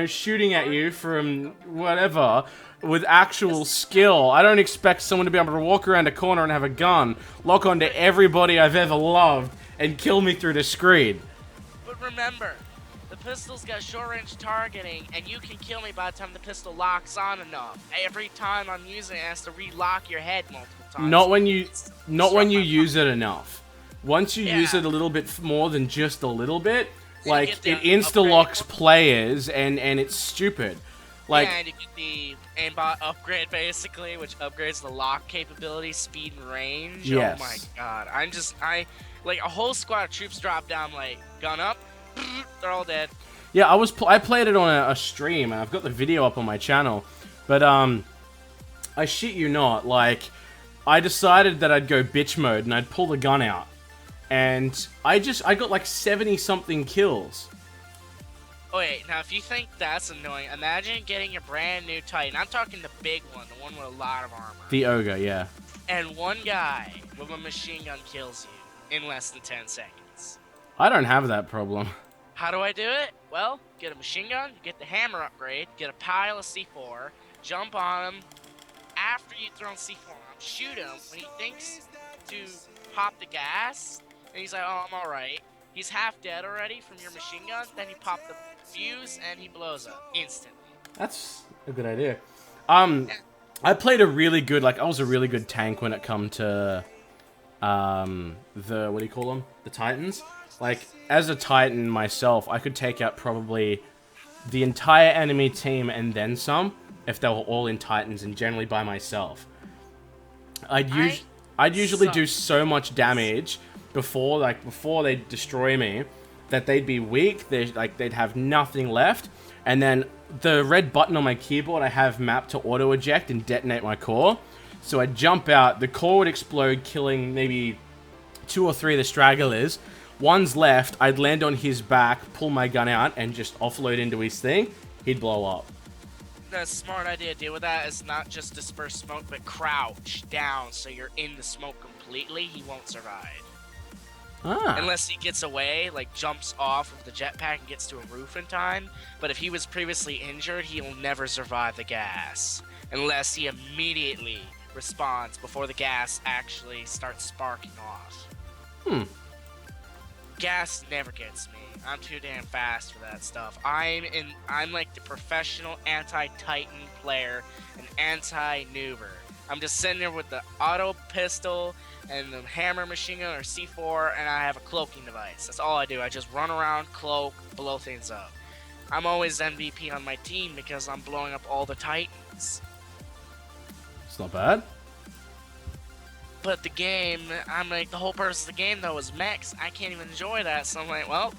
shooting at you from whatever, with actual skill, I don't expect someone to be able to walk around a corner and have a gun, lock onto everybody I've ever loved, and kill me through the screen. But remember, the pistol's got short-range targeting, and you can kill me by the time the pistol locks on enough. Every time I'm using it, it has to relock your head multiple times. Not when you use it enough. Once you use it a little bit more than just a little bit, like, it insta-locks players, and it's stupid. Like, yeah, and you get the aimbot upgrade, basically, which upgrades the lock capability, speed, and range. Yes. Oh my god. Like, a whole squad of troops drop down, like, gun up, they're all dead. yeah, I played it on a stream, and I've got the video up on my channel, but, I shit you not, like, I decided that I'd go bitch mode, and I'd pull the gun out, and I got like 70-something kills. Oh, wait, now if you think that's annoying, imagine getting your brand new Titan. I'm talking the big one, the one with a lot of armor. The ogre, yeah. And one guy with a machine gun kills you in less than 10 seconds. I don't have that problem. How do I do it? Well, get a machine gun, get the hammer upgrade, get a pile of C4, jump on him. After you throw C4 on him, shoot him when he thinks to pop the gas, and he's like, oh, I'm alright. He's half dead already from your machine gun, then you pop the fuse, and he blows up instantly. That's a good idea. I played a really good, like, I was a really good tank when it come to, the, what do you call them? The Titans. Like, as a Titan myself, I could take out probably the entire enemy team and then some, if they were all in Titans and generally by myself. I'd usually do so much damage before they destroy me, that they'd be weak, they'd have nothing left, and then the red button on my keyboard I have mapped to auto-eject and detonate my core. So I'd jump out, the core would explode, killing maybe 2 or 3 of the stragglers. One's left, I'd land on his back, pull my gun out, and just offload into his thing. He'd blow up. The smart idea to deal with that is not just disperse smoke, but crouch down so you're in the smoke completely. He won't survive. Unless he gets away, like jumps off of the jetpack and gets to a roof in time. But if he was previously injured, he'll never survive the gas. Unless he immediately responds before the gas actually starts sparking off. Gas never gets me. I'm too damn fast for that stuff. I'm like the professional anti-Titan player, an anti-noober. I'm just sitting there with the auto pistol and the hammer machine gun or C4, and I have a cloaking device. That's all I do. I just run around, cloak, blow things up. I'm always MVP on my team because I'm blowing up all the Titans. It's not bad. But the game, I'm like, the whole purpose of the game, though, is mechs. I can't even enjoy that, so I'm like, well,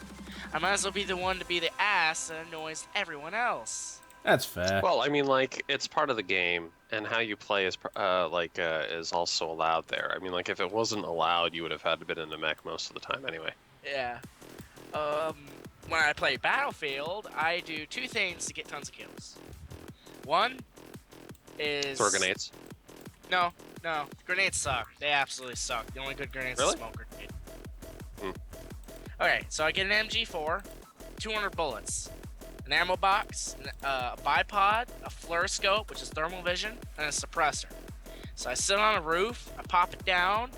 I might as well be the one to be the ass that annoys everyone else. That's fair. Well, I mean, like, it's part of the game, and how you play is is also allowed there. I mean, like, if it wasn't allowed, you would have had to been in the mech most of the time anyway. Yeah. When I play Battlefield, I do 2 things to get tons of kills. One is... Throw grenades. No. Grenades suck. They absolutely suck. The only good grenades is smoke grenade. Okay, so I get an MG4, 200 bullets, an ammo box, a bipod, a fluoroscope, which is thermal vision, and a suppressor. So I sit on a roof, I pop it down,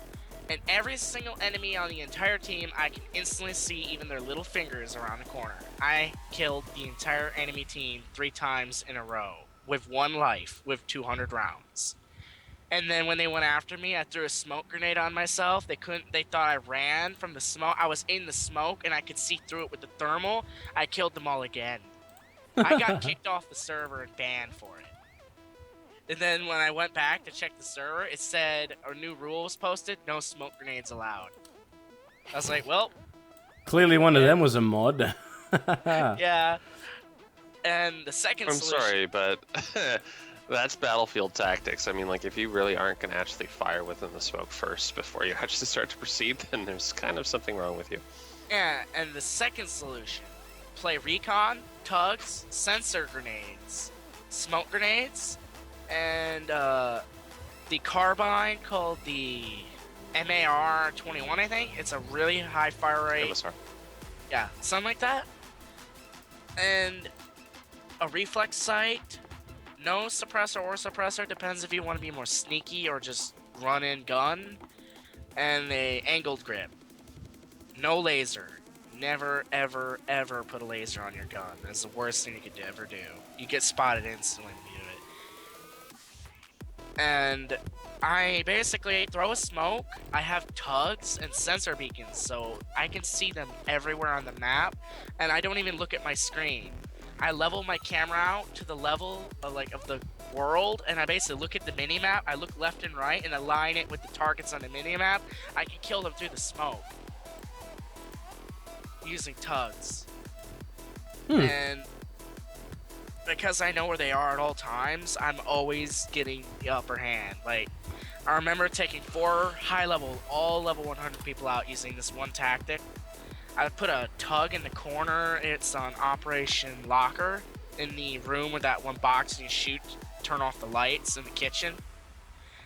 and every single enemy on the entire team, I can instantly see even their little fingers around the corner. I killed the entire enemy team 3 times in a row, with 1 life, with 200 rounds. And then when they went after me, I threw a smoke grenade on myself. They thought I ran from the smoke. I was in the smoke and I could see through it with the thermal. I killed them all again. I got kicked off the server and banned for it. And then when I went back to check the server, it said a new rule was posted, no smoke grenades allowed. I was like, well. Clearly one of them was a mod. Yeah. And the second solution. I'm sorry, but that's Battlefield tactics. I mean, like, if you really aren't going to actually fire within the smoke first before you actually start to proceed, then there's kind of something wrong with you. Yeah, and the second solution, play recon, tugs, sensor grenades, smoke grenades, and the carbine called the MAR-21, I think. It's a really high fire rate. MSR. Yeah, something like that. And a reflex sight. No suppressor or suppressor, depends if you want to be more sneaky or just run in gun. And the angled grip. No laser. Never, ever, ever put a laser on your gun. That's the worst thing you could ever do. You get spotted instantly when you do it. And I basically throw a smoke. I have tugs and sensor beacons, so I can see them everywhere on the map. And I don't even look at my screen. I level my camera out to the level of the world, and I basically look at the mini-map. I look left and right and align it with the targets on the mini-map. I can kill them through the smoke using tugs. And because I know where they are at all times, I'm always getting the upper hand. Like, I remember taking 4 high-level, all level 100 people out using this one tactic. I put a tug in the corner. It's on Operation Locker in the room with that one box and you shoot, turn off the lights in the kitchen.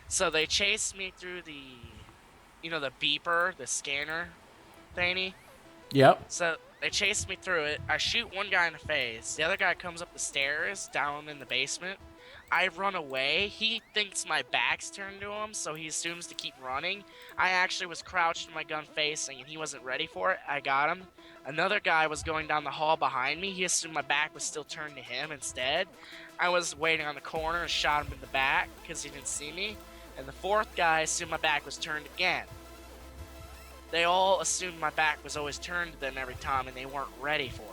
So they chased me through the, the beeper, the scanner thingy. Yep. So they chased me through it. I shoot one guy in the face. The other guy comes up the stairs down in the basement. I run away. He thinks my back's turned to him, so he assumes to keep running. I actually was crouched in my gun facing, and he wasn't ready for it. I got him. Another guy was going down the hall behind me. He assumed my back was still turned to him instead. I was waiting on the corner and shot him in the back because he didn't see me. And the fourth guy assumed my back was turned again. They all assumed my back was always turned to them every time, and they weren't ready for it.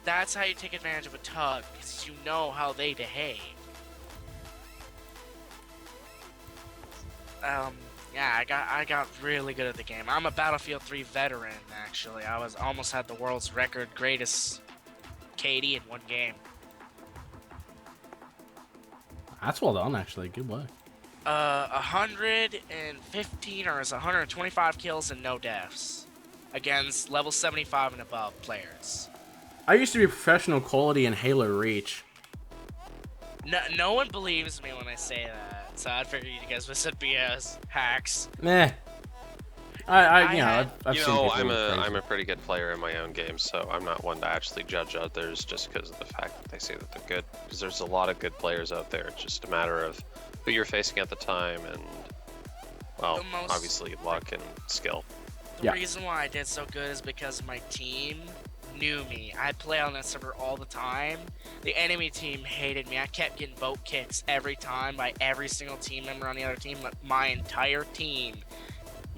That's how you take advantage of a tug, because you know how they behave. Yeah, I got really good at the game. I'm a Battlefield 3 veteran, actually. I almost had the world's record greatest KD in one game. That's well done, actually. Good work. 115 or 125 kills and no deaths against level 75 and above players. I used to be professional quality in Halo Reach. No one believes me when I say that, so I figured you guys would said BS hacks. Meh. I've you seen know, people I'm a pretty good player in my own game, so I'm not one to actually judge others just because of the fact that they say that they're good. Because there's a lot of good players out there. It's just a matter of who you're facing at the time and, well, obviously luck and skill. The reason why I did so good is because my team knew me. I play on that server all the time. The enemy team hated me. I kept getting vote kicks every time by every single team member on the other team. My entire team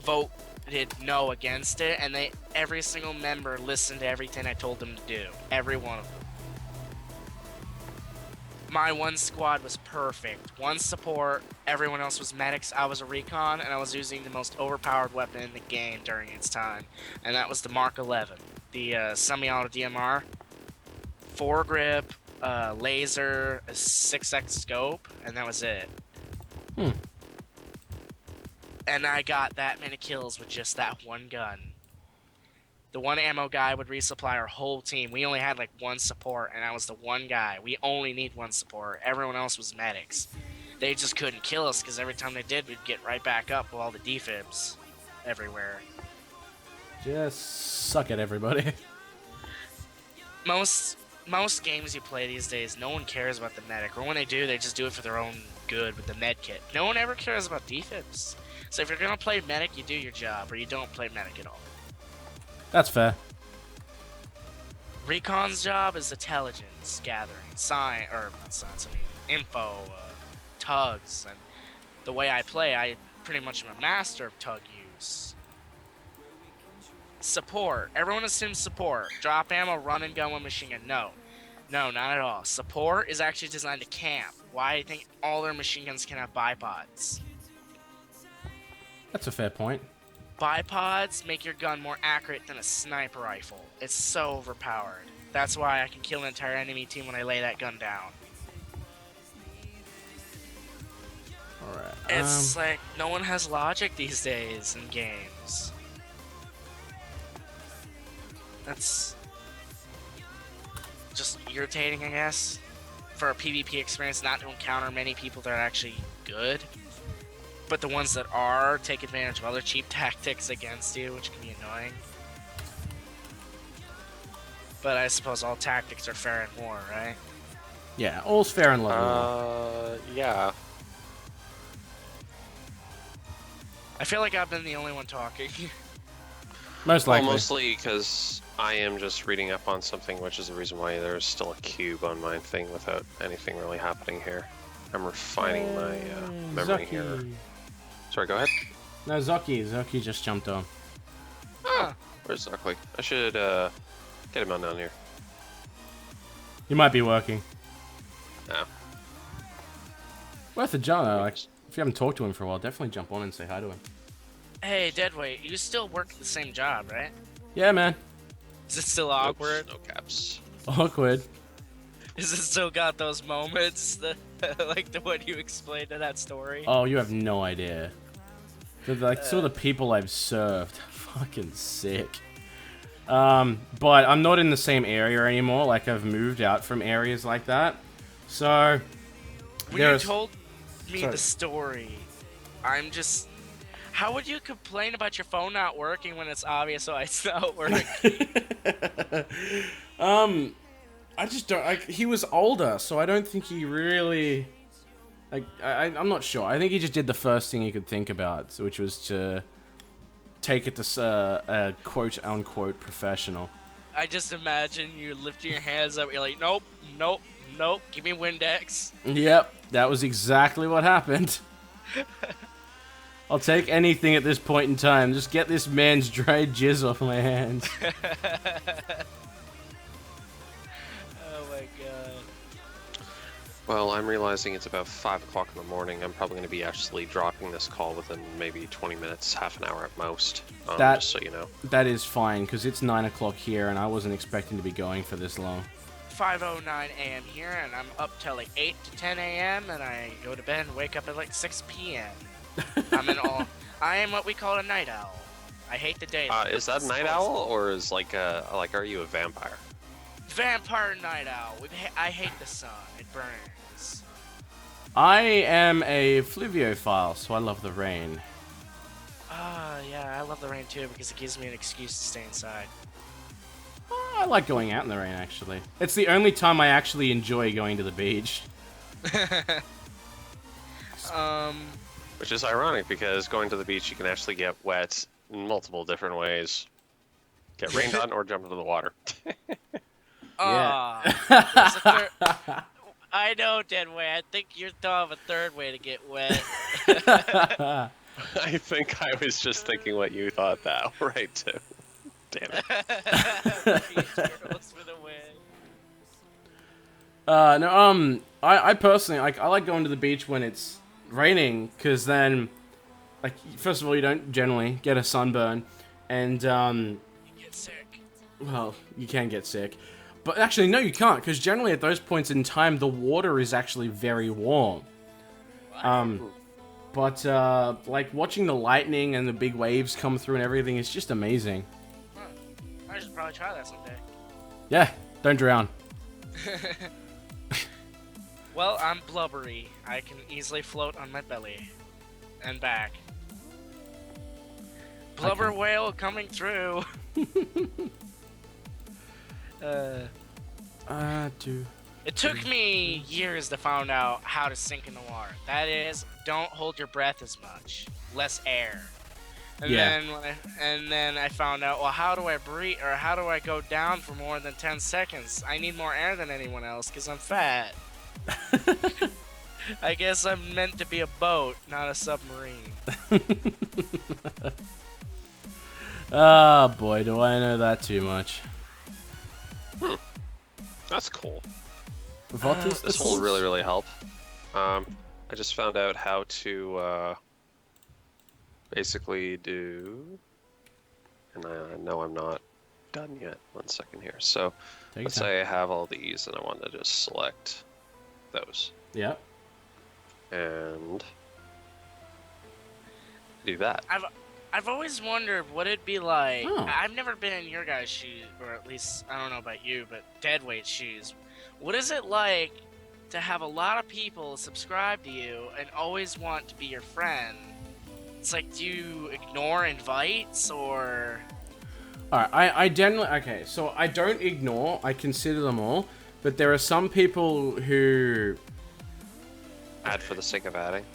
voted no against it, and every single member listened to everything I told them to do. Every one of them. My one squad was perfect. One support, everyone else was medics, I was a recon, and I was using the most overpowered weapon in the game during its time. And that was the Mark 11. The semi-auto DMR. 4-grip, laser, a 6x scope, and that was it. And I got that many kills with just that one gun. The one ammo guy would resupply our whole team. We only had like one support, and I was the one guy. We only need one support. Everyone else was medics. They just couldn't kill us because every time they did, we'd get right back up with all the defibs everywhere. Just suck it, everybody. Most games you play these days, no one cares about the medic. Or when they do, they just do it for their own good with the med kit. No one ever cares about defibs. So if you're going to play medic, you do your job, or you don't play medic at all. That's fair. Recon's job is intelligence gathering, info, tugs, and the way I play, I pretty much am a master of tug use. Support. Everyone assumes support. Drop ammo, run and gun with machine gun. No, not at all. Support is actually designed to camp. Why do you think all their machine guns can have bipods? That's a fair point. Bipods make your gun more accurate than a sniper rifle. It's so overpowered. That's why I can kill an entire enemy team when I lay that gun down. Alright. It's like, no one has logic these days in games. That's just irritating, I guess, for a PvP experience not to encounter many people that are actually good. But the ones that are take advantage of other cheap tactics against you, which can be annoying. But I suppose all tactics are fair in war, right? Yeah, all's fair in love. Yeah. I feel like I've been the only one talking. Most likely. Well, mostly because I am just reading up on something, which is the reason why there's still a cube on my thing without anything really happening here. I'm refining my memory here. Sorry, go ahead. No, Zucky just jumped on. Oh, where's Zucky? I should get him on down here. He might be working. No. Worth a jump, though. Like, if you haven't talked to him for a while, definitely jump on and say hi to him. Hey, Deadweight, you still work the same job, right? Yeah, man. Is it still awkward? No caps. Awkward. Is it still got those moments, like the one you explained in that story? Oh, you have no idea. Like, some of the people I've served. Fucking sick. But I'm not in the same area anymore. Like, I've moved out from areas like that. So, when you told me the story, I'm just... How would you complain about your phone not working when it's obvious why it's not working? I just don't. He was older, so I don't think he really. I'm not sure. I think he just did the first thing he could think about, which was to take it to a quote-unquote professional. I just imagine you lifting your hands up, you're like, nope, nope, nope, give me Windex. Yep, that was exactly what happened. I'll take anything at this point in time. Just get this man's dry jizz off my hands. Oh my god. Well, I'm realizing it's about 5 o'clock in the morning. I'm probably going to be actually dropping this call within maybe 20 minutes, half an hour at most. Just so you know. That is fine, because it's 9 o'clock here, and I wasn't expecting to be going for this long. 5:09 a.m. here, and I'm up till like 8 to 10 a.m. and I go to bed and wake up at like 6 p.m. I am what we call a night owl. I hate the day. Is that a night owl, or is are you a vampire? Vampire night owl. I hate the sun. It burns. I am a fluviophile, so I love the rain. Yeah, I love the rain too because it gives me an excuse to stay inside. I like going out in the rain, actually. It's the only time I actually enjoy going to the beach. Which is ironic because going to the beach you can actually get wet in multiple different ways. Get rained on or jump into the water. Yeah. I know, Deadway. I think you're thought of a third way to get wet. I think I was just thinking what you thought that, right, too. Damn it. Beach girls for the win. No, I personally, I like going to the beach when it's raining, because then, like, first of all, you don't generally get a sunburn, and, You get sick. well, you can get sick. But actually, no, you can't, because generally at those points in time, the water is actually very warm. But, like, watching the lightning and the big waves come through and everything is just amazing. I should probably try that someday. Yeah, don't drown. Well, I'm blubbery. I can easily float on my belly. And back. Blubber whale coming through. It took me years to find out how to sink in the water. That is, don't hold your breath as much. Less air. And Yeah. then I found out, well, how do I breathe, or how do I go down for more than 10 seconds? I need more air than anyone else because I'm fat. I guess I'm meant to be a boat, not a submarine. Ah, boy, do I know that too much. That's cool. What is This will really, really help. I just found out how to basically do, and I know I'm not done yet. 1 second here. So let's say I have all these, and I want to just select those. Yep. And do that. I've always wondered what it'd be like. Oh. I've never been in your guys' shoes, or at least I don't know about you, but Deadweight's shoes. What is it like to have a lot of people subscribe to you and always want to be your friend? It's like, do you ignore invites or? Alright, I generally... Okay, so I don't ignore, I consider them all, but there are some people who... Add for the sake of adding.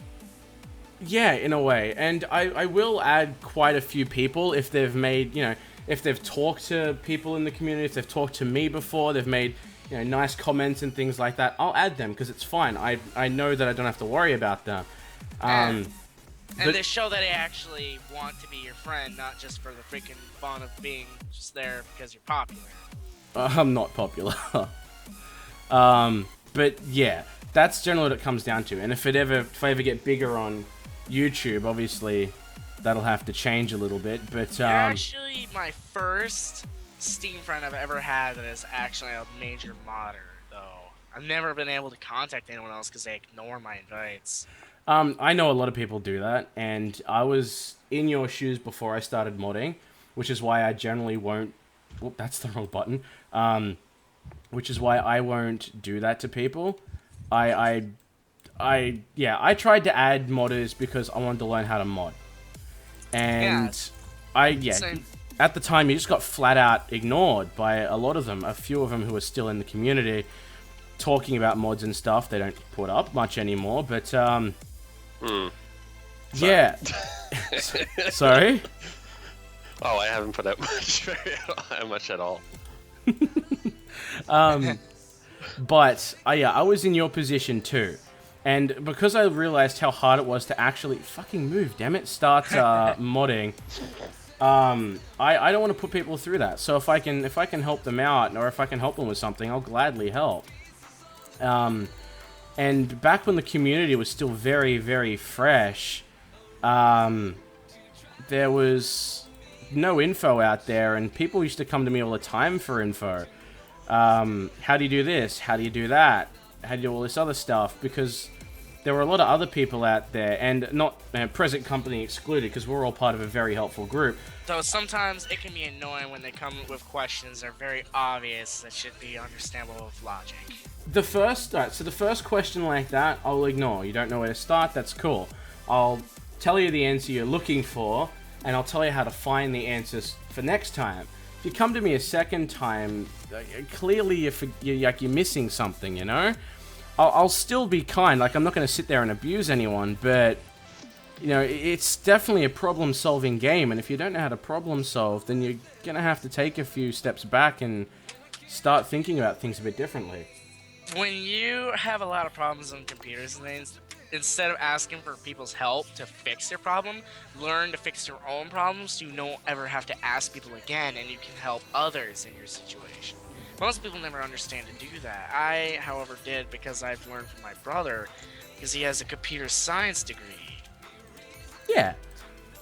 Yeah, in a way. And I will add quite a few people if they've made, you know, if they've talked to people in the community, if they've talked to me before, they've made, you know, nice comments and things like that. I'll add them because it's fine. I know that I don't have to worry about them. And but- they show that they actually want to be your friend, not just for the freaking fun of being just there because you're popular. I'm not popular. But yeah, that's generally what it comes down to. And if I ever get bigger on YouTube, obviously that'll have to change a little bit. But You're actually my first Steam friend I've ever had that is actually a major modder, though. I've never been able to contact anyone else because they ignore my invites. I know a lot of people do that, and I was in your shoes before I started modding, which is why I generally won't... Whoop, that's the wrong button. Which is why I won't do that to people. I tried to add modders because I wanted to learn how to mod. And Yeah. Same. at the time, you just got flat out ignored by a lot of them. A few of them who are still in the community talking about mods and stuff. They don't put up much anymore, but yeah. Sorry? Oh, I haven't put up much at all. But yeah, I was in your position too. And because I realized how hard it was to actually fucking move, damn it, start modding, I don't want to put people through that. So if I can help them out, or if I can help them with something, I'll gladly help. And back when the community was still very, very fresh, there was no info out there, and people used to come to me all the time for info. How do you do this? How do you do that? How do you do all this other stuff? Because there were a lot of other people out there, and not present company excluded, because we're all part of a very helpful group. So sometimes it can be annoying when they come with questions that are very obvious that should be understandable with logic. The first question like that, I'll ignore. You don't know where to start, that's cool. I'll tell you the answer you're looking for, and I'll tell you how to find the answers for next time. If you come to me a second time, clearly you're missing something, you know? I'll still be kind, like I'm not going to sit there and abuse anyone, but, you know, it's definitely a problem-solving game, and if you don't know how to problem-solve, then you're going to have to take a few steps back and start thinking about things a bit differently. When you have a lot of problems on computers and things, instead of asking for people's help to fix your problem, learn to fix your own problems so you don't ever have to ask people again, and you can help others in your situation. Most people never understand to do that. I, however, did, because I've learned from my brother, because he has a computer science degree. Yeah.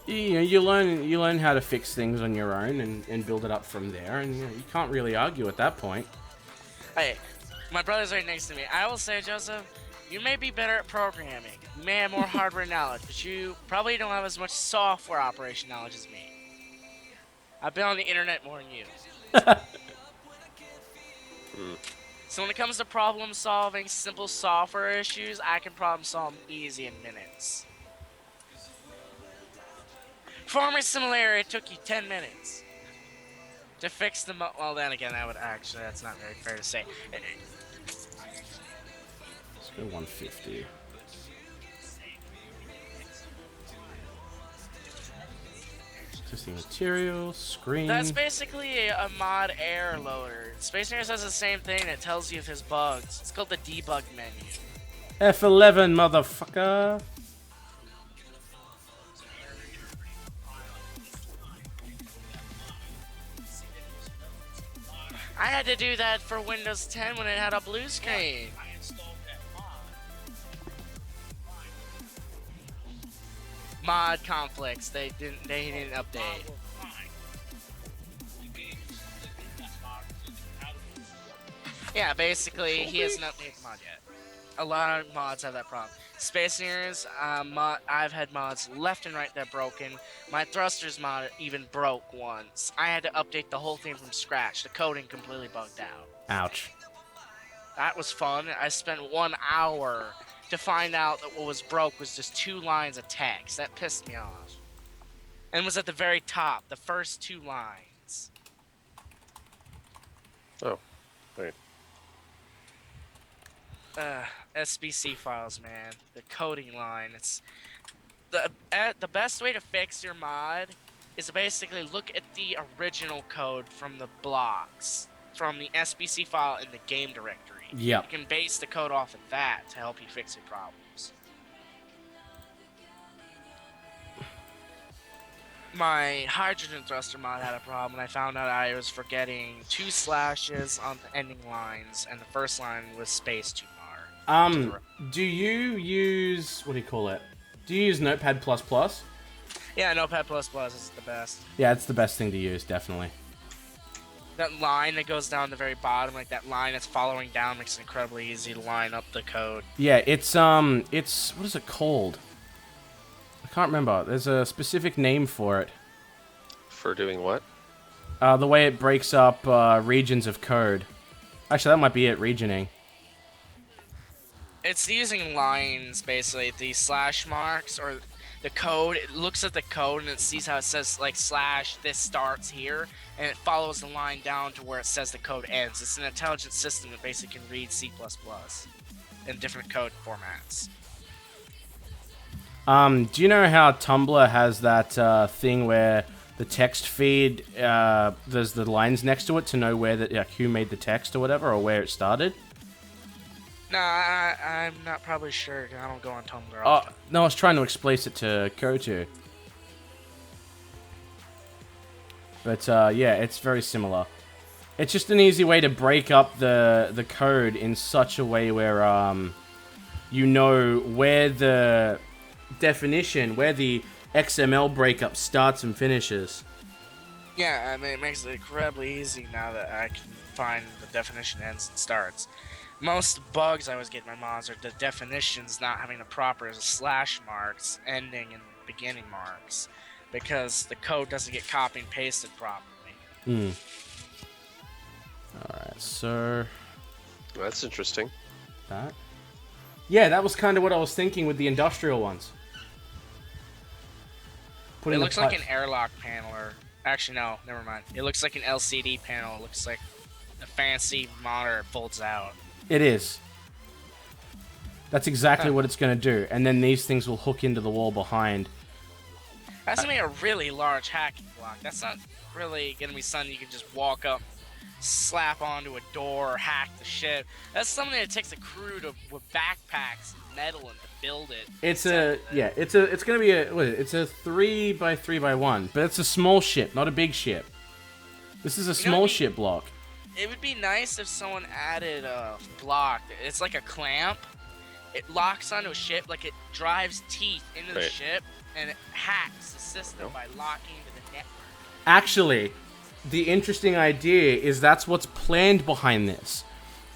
You learn how to fix things on your own and build it up from there, and you can't really argue at that point. Hey, my brother's right next to me. I will say, Joseph, you may be better at programming. You may have more hardware knowledge, but you probably don't have as much software operation knowledge as me. I've been on the internet more than you. So when it comes to problem solving simple software issues, I can problem solve them easy in minutes. Farming Simulator, it took you 10 minutes to fix the well, then again, that's not very fair to say. Let's go 150. Existing material, screen. That's basically a mod error loader. Space News has the same thing that tells you if there's bugs. It's called the debug menu. F11, motherfucker. I had to do that for Windows 10 when it had a blue screen. Mod conflicts. They didn't update. Yeah, basically he hasn't updated the mod yet. A lot of mods have that problem. Space Nears, I've had mods left and right that broken. My thrusters mod even broke once. I had to update the whole thing from scratch. The coding completely bugged out. Ouch. That was fun. I spent 1 hour to find out that what was broke was just 2 lines of text. That pissed me off. And it was at the very top, the first 2 lines. Oh, wait. SBC files, man. The coding line. It's the best way to fix your mod is to basically look at the original code from the blocks, from the SBC file in the game directory. Yep. You can base the code off of that to help you fix your problems. My hydrogen thruster mod had a problem. I found out I was forgetting 2 slashes on the ending lines, and the first line was spaced too far. Do you use, what do you call it? Do you use Notepad++? Yeah, Notepad++ is the best. Yeah, it's the best thing to use, definitely. That line that goes down the very bottom, like that line that's following down, makes it incredibly easy to line up the code. Yeah, it's what is it called? I can't remember. There's a specific name for it. For doing what? The way it breaks up regions of code. Actually, that might be it, regioning. It's using lines, basically, the slash marks, or the code. It looks at the code and it sees how it says like / this starts here, and it follows the line down to where it says the code ends. It's an intelligent system that basically can read C++ in different code formats. Do you know how Tumblr has that thing where the text feed, there's the lines next to it to know where who made the text or whatever, or where it started? Nah, I'm not probably sure. I don't go on Tumblr Oh, often. no, I was trying to explain it to Kotu. But, yeah, it's very similar. It's just an easy way to break up the code in such a way where, you know where the definition, where the XML breakup starts and finishes. Yeah, I mean, it makes it incredibly easy now that I can find the definition ends and starts. Most bugs I was getting my mods are the definitions not having the proper / marks, ending and beginning marks, because the code doesn't get copy and pasted properly. Alright, so... That's interesting. that. Yeah, that was kind of what I was thinking with the industrial ones. It looks like an airlock panel, or... Actually, no, never mind. It looks like an LCD panel. It looks like a fancy monitor folds out. It is. That's exactly what it's going to do. And then these things will hook into the wall behind. That's going to be a really large hacking block. That's not really going to be something you can just walk up, slap onto a door, or hack the ship. That's something that takes a crew with backpacks and metal and to build it. It's going to be it's a 3x3x1, but it's a small ship, not a big ship. This is a small ship block. It would be nice if someone added a block. It's like a clamp. It locks onto a ship, like it drives teeth into the ship, and it hacks the system by locking into the network. Actually, the interesting idea is that's what's planned behind this.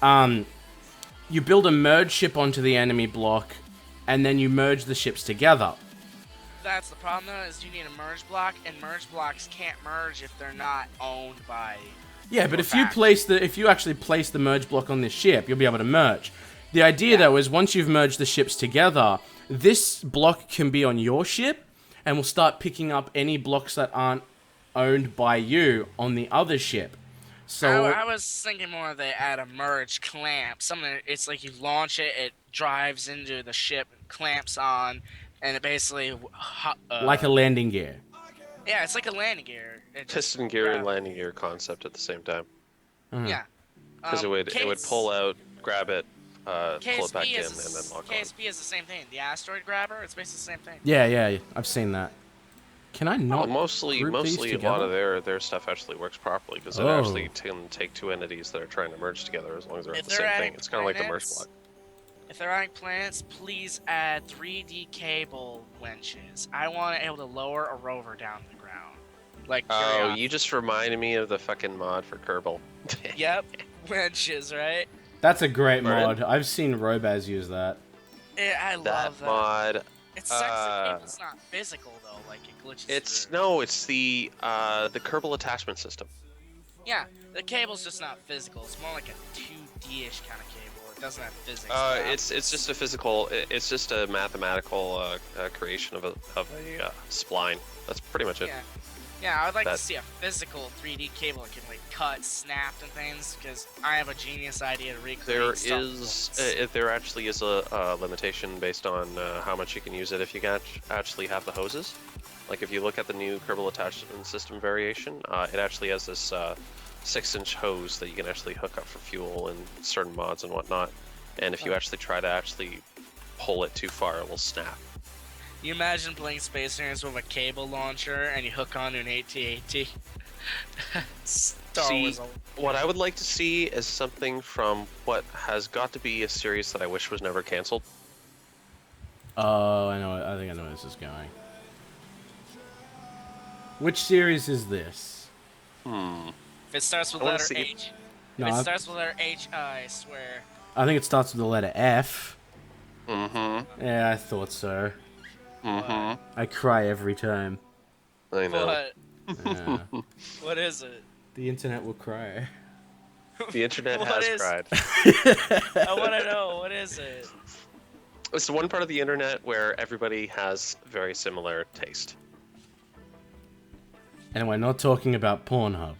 You build a merge ship onto the enemy block, and then you merge the ships together. That's the problem, though, is you need a merge block, and merge blocks can't merge if they're not owned by... Yeah, but if you actually place the merge block on this ship, you'll be able to merge. The idea, though, is once you've merged the ships together, this block can be on your ship, and will start picking up any blocks that aren't owned by you on the other ship. So I was thinking more they add a merge clamp. Something, it's like you launch it, it drives into the ship, clamps on, and it basically... like a landing gear. Yeah, it's like a landing gear. Piston gear and landing gear concept at the same time. Yeah. Because it would pull out, grab it, pull it back in, and KSP then lock on. KSP is the same thing. The asteroid grabber, it's basically the same thing. Yeah, I've seen that. Can I not? Mostly a lot of their stuff actually works properly because it actually can take two entities that are trying to merge together as long as they're the same thing. It's kind of like the merge block. If they're adding planets, please add 3D cable winches. I want to be able to lower a rover down to the ground. Like you just reminded me of the fucking mod for Kerbal. Yep, winches, right? That's a great mod. I've seen Robaz use that. Yeah, I love that mod. It sucks that cable's not physical though, like it glitches. It's the Kerbal attachment system. Yeah, the cable's just not physical. It's more like a 2D-ish kind of cable. It doesn't have physics. It's just a physical. It's just a mathematical creation of a spline. That's pretty much it. Yeah, I would like to see a physical 3D cable that can like cut, snap, and things. Because I have a genius idea to recreate there actually is a limitation based on how much you can use it if you can actually have the hoses. Like if you look at the new Kerbal attachment system variation, it actually has this 6-inch hose that you can actually hook up for fuel and certain mods and whatnot. And if you actually try to pull it too far, it will snap. You imagine playing Space Marines with a cable launcher and you hook onto an AT-AT? What I would like to see is something from what has got to be a series that I wish was never canceled. Oh, I think I know where this is going. Which series is this? If it starts with letter H. No, if it starts with letter H, I swear. I think it starts with the letter F. Mm-hmm. Yeah, I thought so. Mm-hmm. I cry every time. I know. What? Yeah. What is it? The internet will cry. The internet has cried. I want to know. What is it? It's the one part of the internet where everybody has very similar taste. And we're not talking about Pornhub.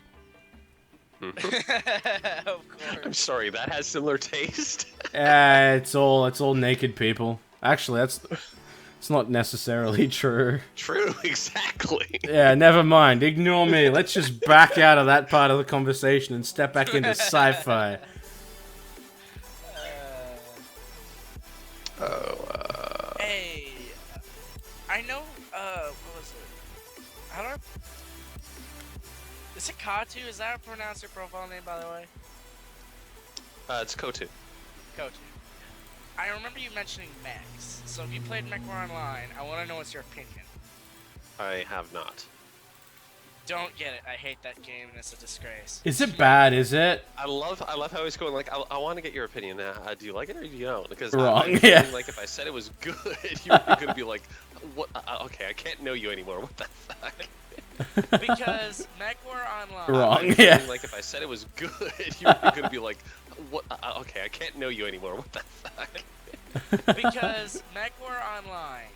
Of course. I'm sorry, that has similar taste. It's all naked people. Actually, it's not necessarily true. True, exactly. Yeah, never mind. Ignore me. Let's just back out of that part of the conversation and step back into sci-fi. Hey, I know. What was it? How do I? Is it Katu? Is that how I pronounce your profile name, by the way? It's Kotu. Kotu. I remember you mentioning mechs. So if you played Mech War Online, I want to know what's your opinion. I have not. Don't get it. I hate that game, and it's a disgrace. Is it bad? Is it? I love how he's going like, I want to get your opinion. Do you like it or do you don't? Because Wrong, I'm yeah. feeling like if I said it was good, you were gonna be like, what? Okay, I can't know you anymore. What the fuck? Because Mech War Online. Wrong, I'm yeah. feeling like if I said it was good, you were gonna be like, what? Okay, I can't know you anymore. What the fuck? Because Mech War Online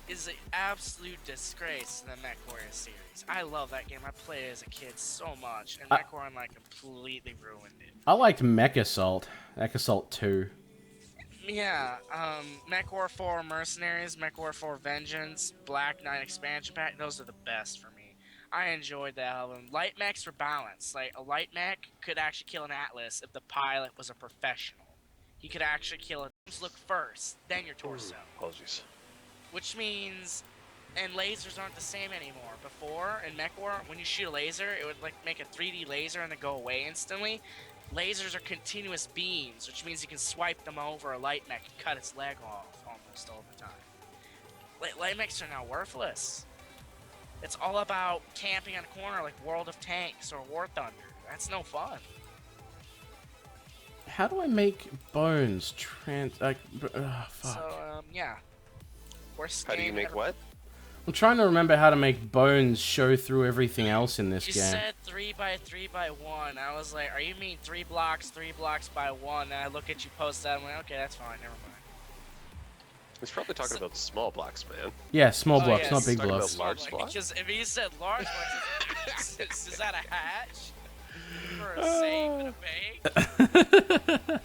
is an absolute disgrace in the Mech Warrior series. I love that game. I played it as a kid so much, and Mech War Online completely ruined it. I liked Mech Assault. Mech Assault 2. Yeah, Mech War 4 Mercenaries, Mech War 4 Vengeance, Black Knight Expansion Pack, those are the best for me. I enjoyed that album. Light mechs were balanced. Like, a light mech could actually kill an Atlas if the pilot was a professional. He could actually kill it. Look first, then your torso. Apologies. Which means, and lasers aren't the same anymore. Before, in Mech War, when you shoot a laser, it would like make a 3D laser and then go away instantly. Lasers are continuous beams, which means you can swipe them over a light mech and cut its leg off almost all the time. Light mechs are now worthless. It's all about camping on a corner like World of Tanks or War Thunder. That's no fun. How do I make bones fuck. So, yeah. Worst How do you game make ever. what? I'm trying to remember how to make bones show through everything else in this You game. said 3x3x1. I was like, are you mean 3 blocks by 1? And I look at you post that, I'm like, okay, that's fine, never mind. He's probably talking about small blocks, man. Yeah, small blocks, yes. not big Talking about blocks. large blocks? Because if he said large blocks, is that a hatch? For a save and a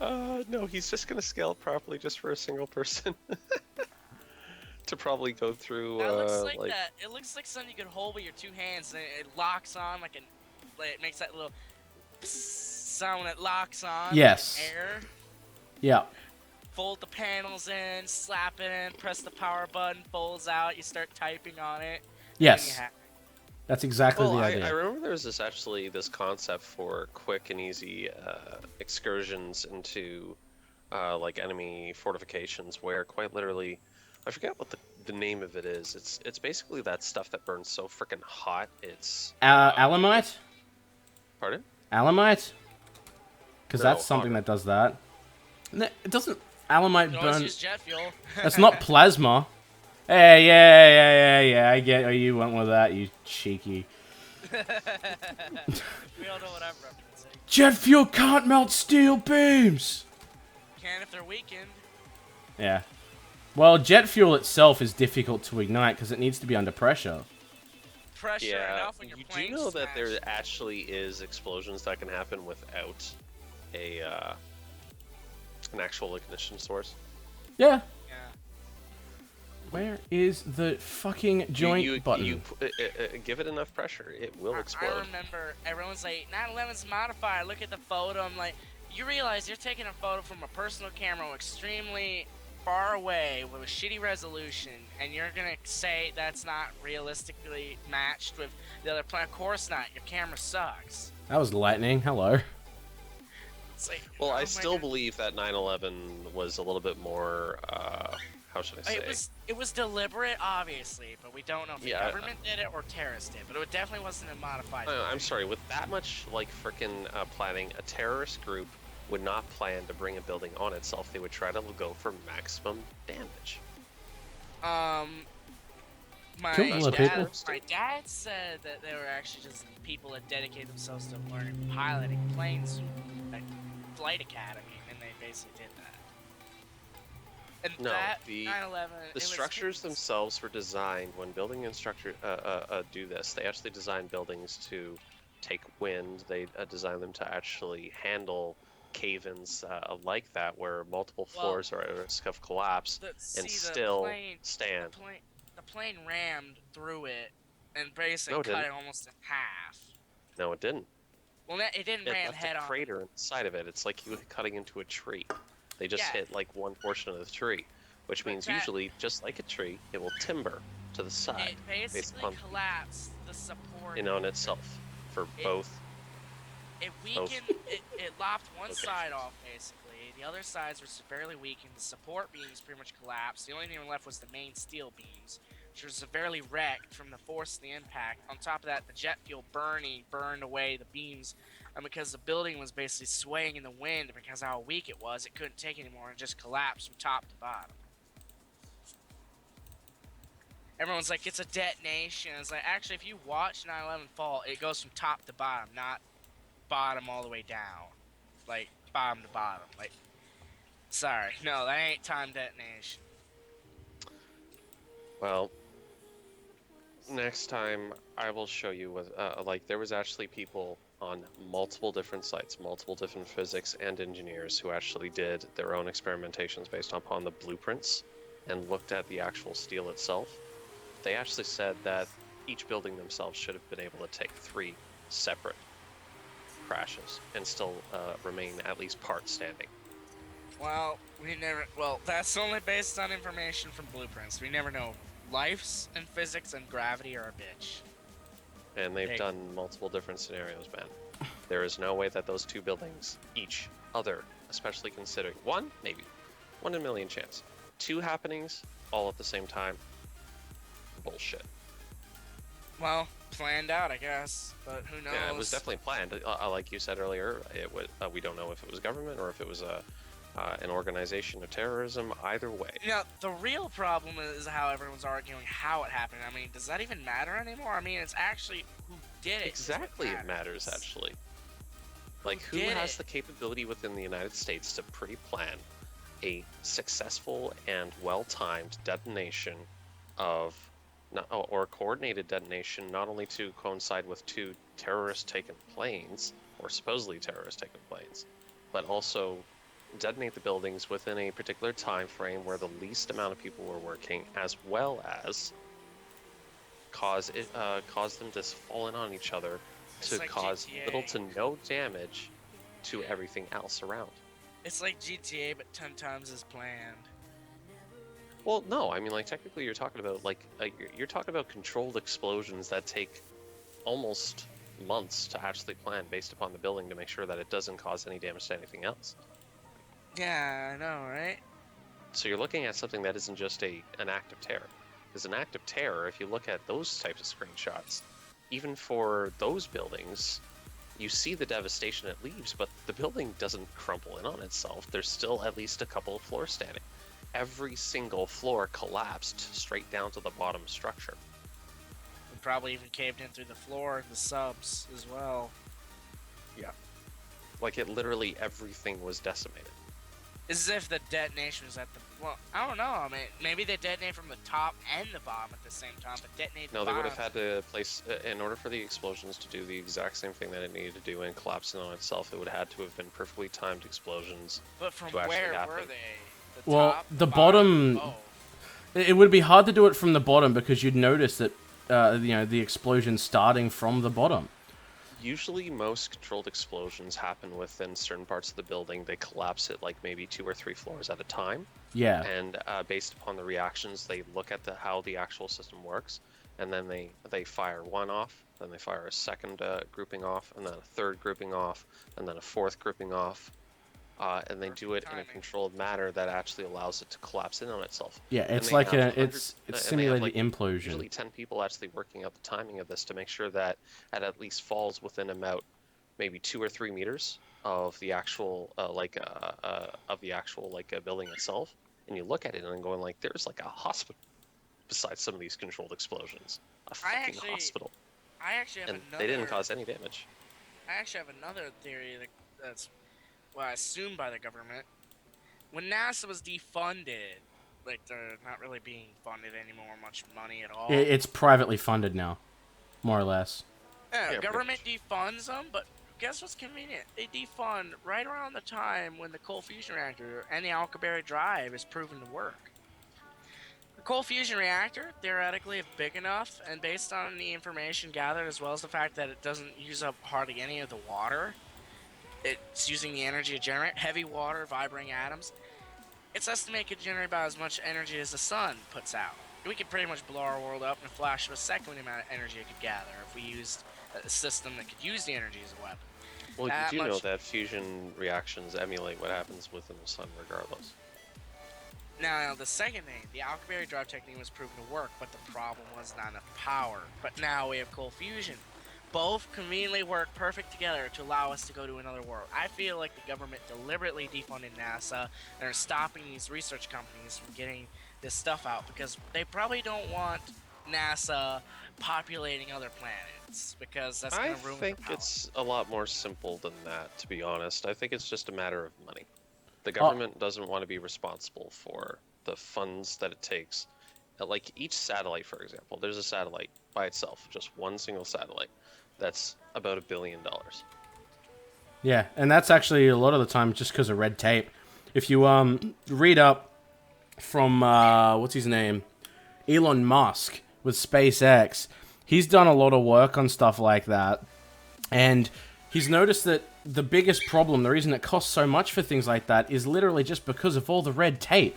bake? No, he's just gonna scale it properly just for a single person. To probably go through, That looks like that. It looks like something you could hold with your 2 hands and it locks on like it makes that little sound when it locks on. Yes. Like air. Yeah. Fold the panels in, slap it in, press the power button, folds out, you start typing on it. Yes. That's exactly Well, the I idea. remember there was this concept for quick and easy excursions into like enemy fortifications, where quite literally, I forget what the name of it is. It's basically that stuff that burns so freaking hot. It's Alamite? pardon? Alamite? Because No, that's something auger. that does that. No, it doesn't. Alamite You can always burn. use jet fuel. That's not plasma. Hey, yeah. I get where you went with that, you cheeky. We all know what I'm referencing. Jet fuel can't melt steel beams. Can if they're weakened. Yeah. Well, jet fuel itself is difficult to ignite because it needs to be under pressure. Pressure Yeah, enough when you're you do playing know that there Smash. actually is explosions that can happen without a an actual ignition source. Yeah. Yeah. Where is the fucking joint button? You give it enough pressure, it will explode. I remember everyone's like, 911's modified. Look at the photo. I'm like, you realize you're taking a photo from a personal camera extremely far away with a shitty resolution, and you're gonna say that's not realistically matched with the other plan? Of course not. Your camera sucks. That was lightning. Hello. It's like, Well, oh I my still God. believe that 9/11 was a little bit more. How should I say? It was deliberate, obviously, but we don't know if the Yeah, government did it or terrorists did. But it definitely wasn't a modified. I'm sorry. With that much like freaking planning, a terrorist group would not plan to bring a building on itself. They would try to go for maximum damage. My Kill all the people. my dad said that they were actually just people that dedicate themselves to learning piloting planes at Flight Academy, and they basically did that. And No, that the 9/11, the structures themselves were designed when building instructor do this. They actually design buildings to take wind. They design them to actually handle cave-ins like that, where multiple Well, floors are at risk of collapse and see still stand. the plane rammed through it and basically No, it cut didn't. it almost in half. No, it didn't. Well, it didn't It ram left a head on. crater inside of it. It's like you cutting into a tree. They just Yeah, hit like one portion of the tree, which but means that usually, just like a tree, it will timber to the side it based basically upon collapsed the support. in on itself for It both it both weakened. It lopped one side locations. off basically. The other sides were severely weakened. The support beams pretty much collapsed. The only thing left was the main steel beams, which were severely wrecked from the force of the impact. On top of that, the jet fuel burned away the beams, and because the building was basically swaying in the wind, because of how weak it was, it couldn't take anymore and just collapsed from top to bottom. Everyone's like, it's a detonation. It's like, actually, if you watch 9/11 fall, it goes from top to bottom, not bottom all the way down. Like, bottom to bottom. Like, sorry. No, that ain't time detonation. Well, next time I will show you with like there was actually people on multiple different sites, multiple different physics and engineers who actually did their own experimentations based upon the blueprints and looked at the actual steel itself. They actually said that each building themselves should have been able to take 3 separate crashes and still remain at least part standing. Well, that's only based on information from blueprints. We never know. Lives and physics and gravity are a bitch. And they've done multiple different scenarios, man. There is no way that those 2 buildings, each other, especially considering 1, maybe 1 in a million chance, 2 happenings all at the same time. Bullshit. Well, planned out, I guess, but who knows? Yeah, it was definitely planned. Like you said earlier, it was. We don't know if it was government or if it was an organization of terrorism. Either way. Now, the real problem is how everyone's arguing how it happened. I mean, does that even matter anymore? I mean, it's actually who did it. Exactly, it matters actually. Like, who has the capability within the United States to pre-plan a successful and well-timed detonation of, or coordinated detonation, not only to coincide with 2 terrorist-taken planes, or supposedly terrorist-taken planes, but also detonate the buildings within a particular time frame where the least amount of people were working, as well as cause them to fall in on each other to like cause GTA. little to no damage to everything else around. It's like GTA, but 10 times as planned. Well, no, I mean, like, technically you're talking about you're talking about controlled explosions that take almost months to actually plan based upon the building to make sure that it doesn't cause any damage to anything else. Yeah, I know, right? So you're looking at something that isn't just an act of terror. Because an act of terror, if you look at those types of screenshots, even for those buildings, you see the devastation it leaves, but the building doesn't crumple in on itself. There's still at least a couple of floors standing. Every single floor collapsed straight down to the bottom structure. We probably even caved in through the floor and the subs as well. Yeah. Like, it literally, everything was decimated. As if the detonation was at the... Well, I don't know. I mean, maybe they detonate from the top and the bottom at the same time, but detonate the No, they would bottom. have had to place... in order for the explosions to do the exact same thing that it needed to do and collapse in on itself, it would have had to have been perfectly timed explosions. But from to actually where happen. were they? Well, top, the bottom... Oh. It would be hard to do it from the bottom because you'd notice that, the explosion starting from the bottom. Usually most controlled explosions happen within certain parts of the building. They collapse it like maybe 2 or 3 floors at a time. Yeah. And based upon the reactions, they look at how the actual system works, and then they fire one off, then they fire a second grouping off, and then a third grouping off, and then a fourth grouping off. And they do it in a controlled manner that actually allows it to collapse in on itself. Yeah, it's like it's simulated implosion. Usually 10 people actually working out the timing of this to make sure that it at least falls within about maybe 2 or 3 meters of the actual building itself. And you look at it and going like, there's like a hospital besides some of these controlled explosions. A fucking hospital. I actually have and another... they didn't cause any damage. I actually have another theory that's, well, assumed by the government, when NASA was defunded, like they're not really being funded anymore, much money at all. It's privately funded now, more or less. Yeah, Yeah, government defunds them, but guess what's convenient? They defund right around the time when the coal fusion reactor and the Alcaberry drive is proven to work. The coal fusion reactor, theoretically, if big enough, and based on the information gathered, as well as the fact that it doesn't use up hardly any of the water, it's using the energy to generate heavy water, vibrating atoms. It's estimated it could generate about as much energy as the sun puts out. We could pretty much blow our world up in a flash of a second with the amount of energy it could gather if we used a system that could use the energy as a weapon. Well, That you do know much- that fusion reactions emulate what happens within the sun regardless. Now, the second thing, the Alcaberry drive technique was proven to work, but the problem was not enough power. But now we have cold fusion. Both conveniently work perfect together to allow us to go to another world. I feel like the government deliberately defunded NASA and are stopping these research companies from getting this stuff out because they probably don't want NASA populating other planets because that's going I to ruin think their power. it's a lot more simple than that, to be honest. I think it's just a matter of money. The government doesn't want to be responsible for the funds that it takes. Like each satellite, for example, there's a satellite by itself, just one single satellite. That's about $1 billion. Yeah, and that's actually a lot of the time just because of red tape. If you read up from what's his name, Elon Musk with SpaceX, he's done a lot of work on stuff like that, and he's noticed that the biggest problem, the reason it costs so much for things like that, is literally just because of all the red tape,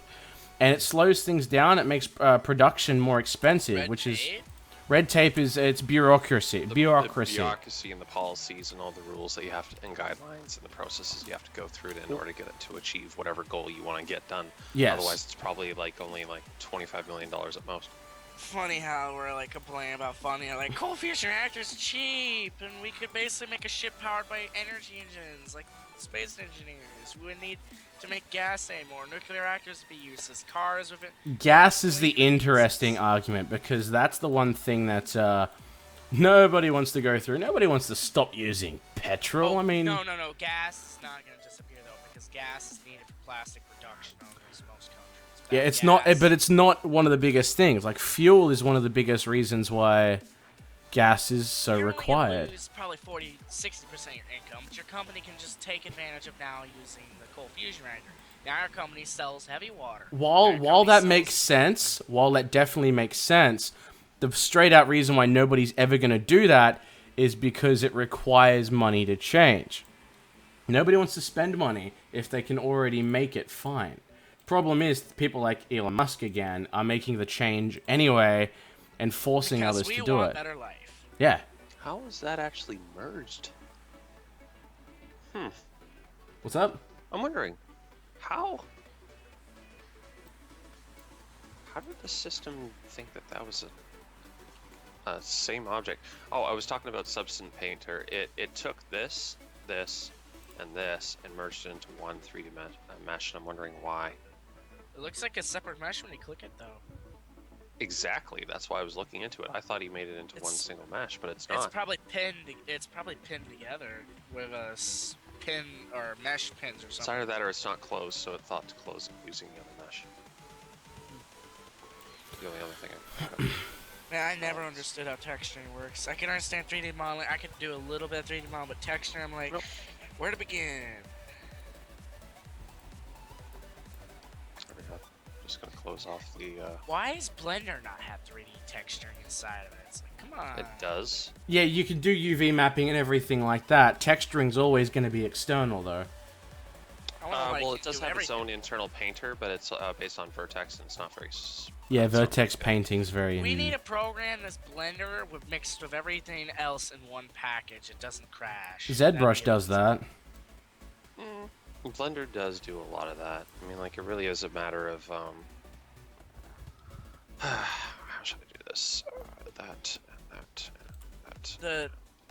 and it slows things down. It makes production more expensive, Red which is tape? red tape is it's bureaucracy. The bureaucracy. bureaucracy and the policies and all the rules that you have to, and guidelines and the processes you have to go through in order to get it to achieve whatever goal you want to get done. Yes. Otherwise, it's probably only $25 million at most. Funny how we're like complaining about funding, like coal fusion reactors are cheap, and we could basically make a ship powered by energy engines, like space engineers. We would need to make gas anymore, nuclear reactors to be used as cars with it. Gas is the interesting argument because that's the one thing that nobody wants to go through. Nobody wants to stop using petrol. I mean, no, gas is not going to disappear though, because gas is needed for plastic production on most countries. yeah, it's not, but it's not one of the biggest things. Like fuel is one of the biggest reasons why gas is so You're only gonna required. lose probably 40-60% of your income, but your company can just take advantage of now using the coal fusion reactor. Now our company sells heavy water. While that makes sense, while that definitely makes sense, the straight out reason why nobody's ever going to do that is because it requires money to change. Nobody wants to spend money if they can already make it fine. Problem is, people like Elon Musk again are making the change anyway and forcing because others we to do want it. better life. Yeah. How is that actually merged? What's up? I'm wondering, how did the system think that was a same object? Oh, I was talking about Substance Painter. It took this, and this, and merged it into one 3D mesh, and I'm wondering why. It looks like a separate mesh when you click it, though. Exactly. That's why I was looking into it. I thought he made it into one single mesh, but it's It's not. probably pinned. It's probably pinned together with a pin or mesh pins or It's something. either that or it's not closed, so it thought to close it using the other mesh. The only other thing Man, I never understood how texturing works. I can understand 3D modeling. I could do a little bit of 3D modeling, but texturing, I'm like, Nope. where to begin? Just gonna close off the. Why does Blender not have 3D texturing inside of it? It's like, come on. It does. Yeah, you can do UV mapping and everything like that. Texturing's always going to be external, though. I wanna, like, Well, it does do have its everything. own internal painter, but it's based on Vertex, and it's not very. Yeah, it's not Vertex very good. painting's very... We need a program that's Blender with mixed with everything else in one package. It doesn't crash. ZBrush does that. Blender does do a lot of that. I mean, like, it really is a matter of how should I do this? That.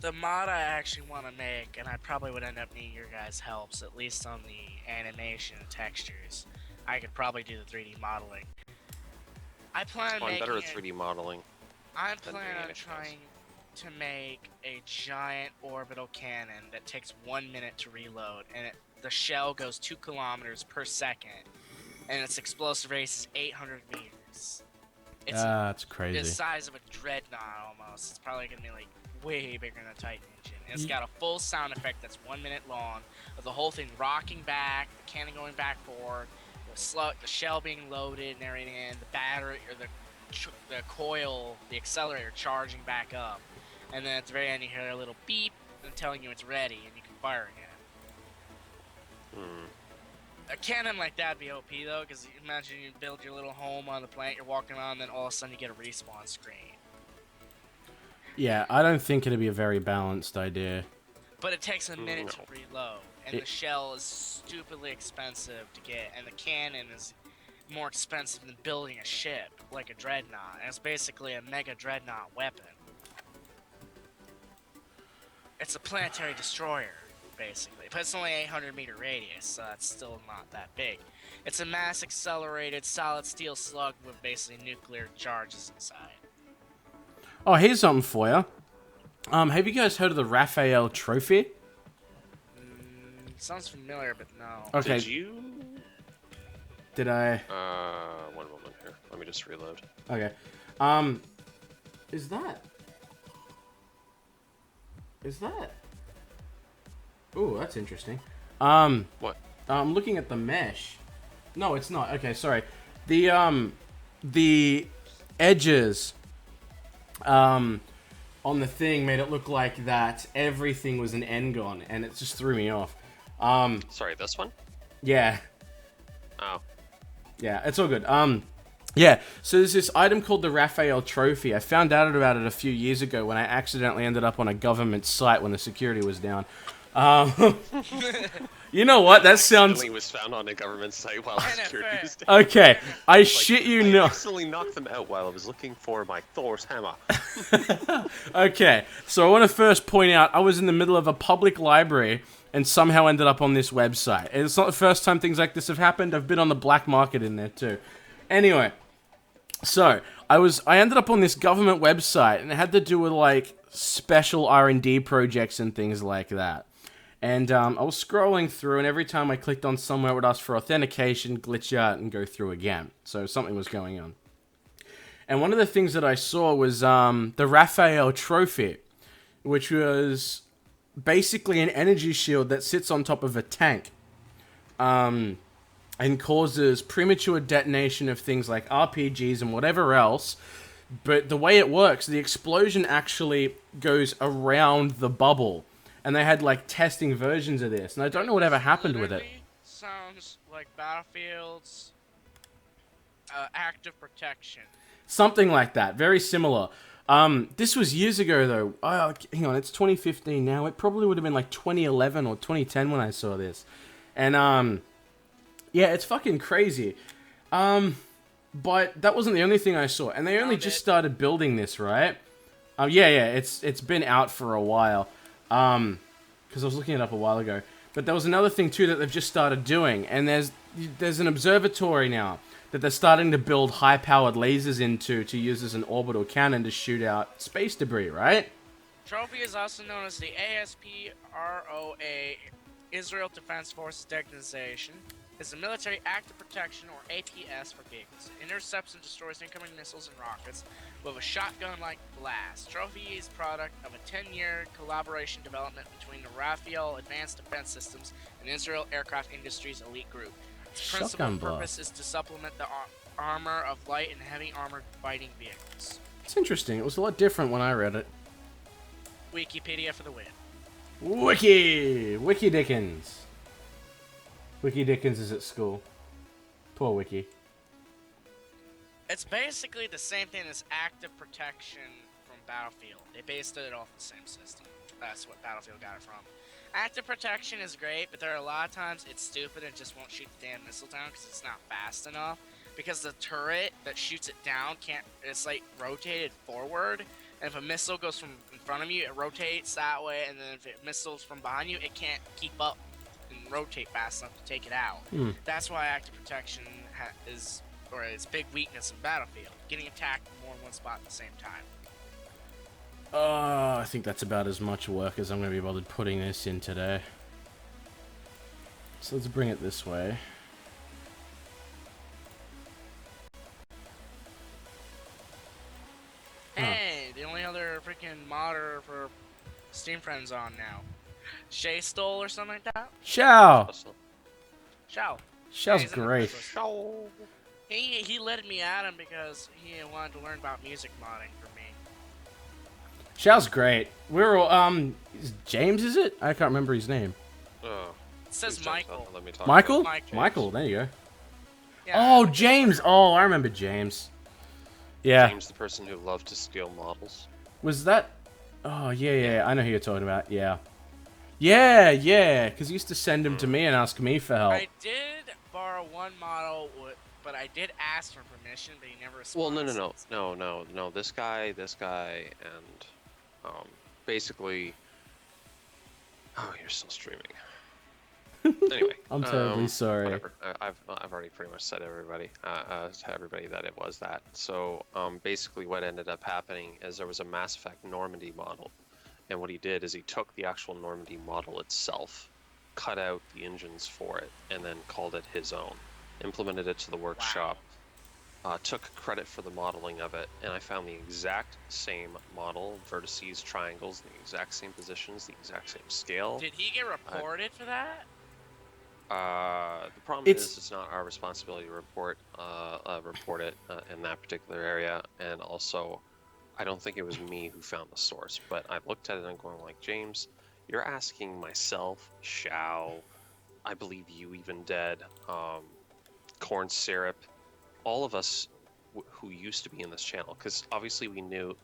The mod I actually want to make, and I probably would end up needing your guys' helps, at least on the animation and textures. I could probably do the 3D modeling. I plan on I'm making better at it- 3D modeling. I'm than planning doing on anything else. trying to make a giant orbital cannon that takes 1 minute to reload, and it the shell goes 2 kilometers per second, and its explosive rate is 800 meters. It's That's the crazy. size of a dreadnought almost. It's probably gonna be like way bigger than a Titan engine. And it's got a full sound effect that's 1 minute long of the whole thing rocking back, the cannon going back forward, the shell being loaded and everything, and the battery or the coil, the accelerator charging back up. And then at the very end, you hear a little beep and telling you it's ready, and you can fire again. A cannon like that would be OP though, because imagine you build your little home on the planet you're walking on, and then all of a sudden you get a respawn screen. Yeah, I don't think it'd be a very balanced idea. But it takes a minute to reload, and the shell is stupidly expensive to get, and the cannon is more expensive than building a ship, like a dreadnought. And it's basically a mega dreadnought weapon. It's a planetary destroyer, basically. But it's only 800-meter radius, so that's still not that big. It's a mass-accelerated solid steel slug with basically nuclear charges inside. Oh, here's something for you. Have you guys heard of the Raphael Trophy? Sounds familiar, but no. Okay. Did you? Did I? 1 moment here. Let me just reload. Okay. Is that? Ooh, that's interesting. What? I'm looking at the mesh. No, it's not. Okay, sorry. The edges, on the thing made it look like that everything was an N-gon, and it just threw me off. Sorry, this one? Yeah. Oh. Yeah, it's all good. Yeah, so there's this item called the Raphael Trophy. I found out about it a few years ago when I accidentally ended up on a government site when the security was down. You know what? That sounds... It was found on a government site while security was down. Okay, I shit you I not. accidentally knocked them out while I was looking for my Thor's hammer. Okay, so I want to first point out I was in the middle of a public library and somehow ended up on this website. It's not the first time things like this have happened. I've been on the black market in there too. Anyway, so I ended up on this government website, and it had to do with like special R&D projects and things like that. And I was scrolling through, and every time I clicked on somewhere, it would ask for authentication, glitch out, and go through again. So something was going on. And one of the things that I saw was the Raphael Trophy, which was basically an energy shield that sits on top of a tank. And causes premature detonation of things like RPGs and whatever else. But the way it works, the explosion actually goes around the bubble. And they had, like, testing versions of this. And I don't know whatever happened with it. Sounds like Battlefield's active protection. Something like that. Very similar. This was years ago, though. Oh, hang on, it's 2015 now. It probably would have been, like, 2011 or 2010 when I saw this. And, yeah, it's fucking crazy. But that wasn't the only thing I saw. And they only just started building this, right? Yeah, it's been out for a while. Because I was looking it up a while ago. But there was another thing, too, that they've just started doing. And there's an observatory now that they're starting to build high-powered lasers into to use as an orbital cannon to shoot out space debris, right? Trophy is also known as the ASPROA, Israel Defense Forces Designation. It's a military active protection, or APS for gigs. It intercepts and destroys incoming missiles and rockets with a shotgun-like blast. Trophy is product of a 10-year collaboration development between the Raphael Advanced Defense Systems and Israel Aircraft Industries Elite Group. Its principal purpose is to supplement the armor of light and heavy armored fighting vehicles. It's interesting. It was a lot different when I read it. Wikipedia for the win. Wiki Dickens. Wiki Dickens is at school. Poor Wiki. It's basically the same thing as active protection from Battlefield. They based it off the same system. That's what Battlefield got it from. Active protection is great, but there are a lot of times it's stupid and just won't shoot the damn missile down because it's not fast enough. Because the turret that shoots it down it's like rotated forward. And if a missile goes from in front of you, it rotates that way. And then if it missiles from behind you, it can't keep up and rotate fast enough to take it out. That's why active protection is its big weakness in Battlefield. Getting attacked more in one spot at the same time. I think that's about as much work as I'm going to be bothered putting this in today. So let's bring it this way. Hey, the only other freaking modder for Steam Friends on now. Shay Stole or something like that? Xiao! Shao. Xiao's he's in the great. friends list. He led me at him because he wanted to learn about music modding for me. Xiao's great. We're all, James, is it? I can't remember his name. Oh, It says Michael. let me talk Michael? about James. Michael, there you go. Yeah, Oh, James! Oh, I remember James. Yeah. James, the person who loved to steal models. Was that... Oh, yeah, I know who you're talking about, yeah. Yeah, because he used to send him to me and ask me for help. I did borrow one model, but I did ask for permission, but he never responded. Well, no. This guy, and basically. Oh, you're still streaming. Anyway, I'm terribly sorry. Whatever. I've already pretty much said to everybody that it was that. So basically, what ended up happening is there was a Mass Effect Normandy model, and what he did is he took the actual Normandy model itself, cut out the engines for it, and then called it his own, implemented it to the workshop, took credit for the modeling of it, and I found the exact same model, vertices, triangles, the exact same positions, the exact same scale. Did he get reported for that? The problem is it's not our responsibility to report it in that particular area, and also I don't think it was me who found the source, but I looked at it and I'm going like, James, you're asking myself, Shao, I believe you even dead, Corn Syrup, all of us who used to be in this channel, because obviously we knew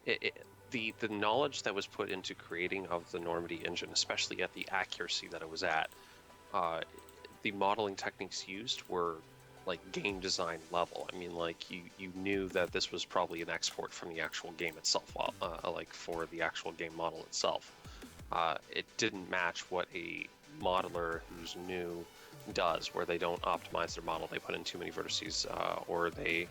the knowledge that was put into creating of the Normandy engine, especially at the accuracy that it was at, the modeling techniques used were like game design level. I mean, like you knew that this was probably an export from the actual game itself, like for the actual game model itself. It didn't match what a modeler who's new does, where they don't optimize their model, they put in too many vertices, or they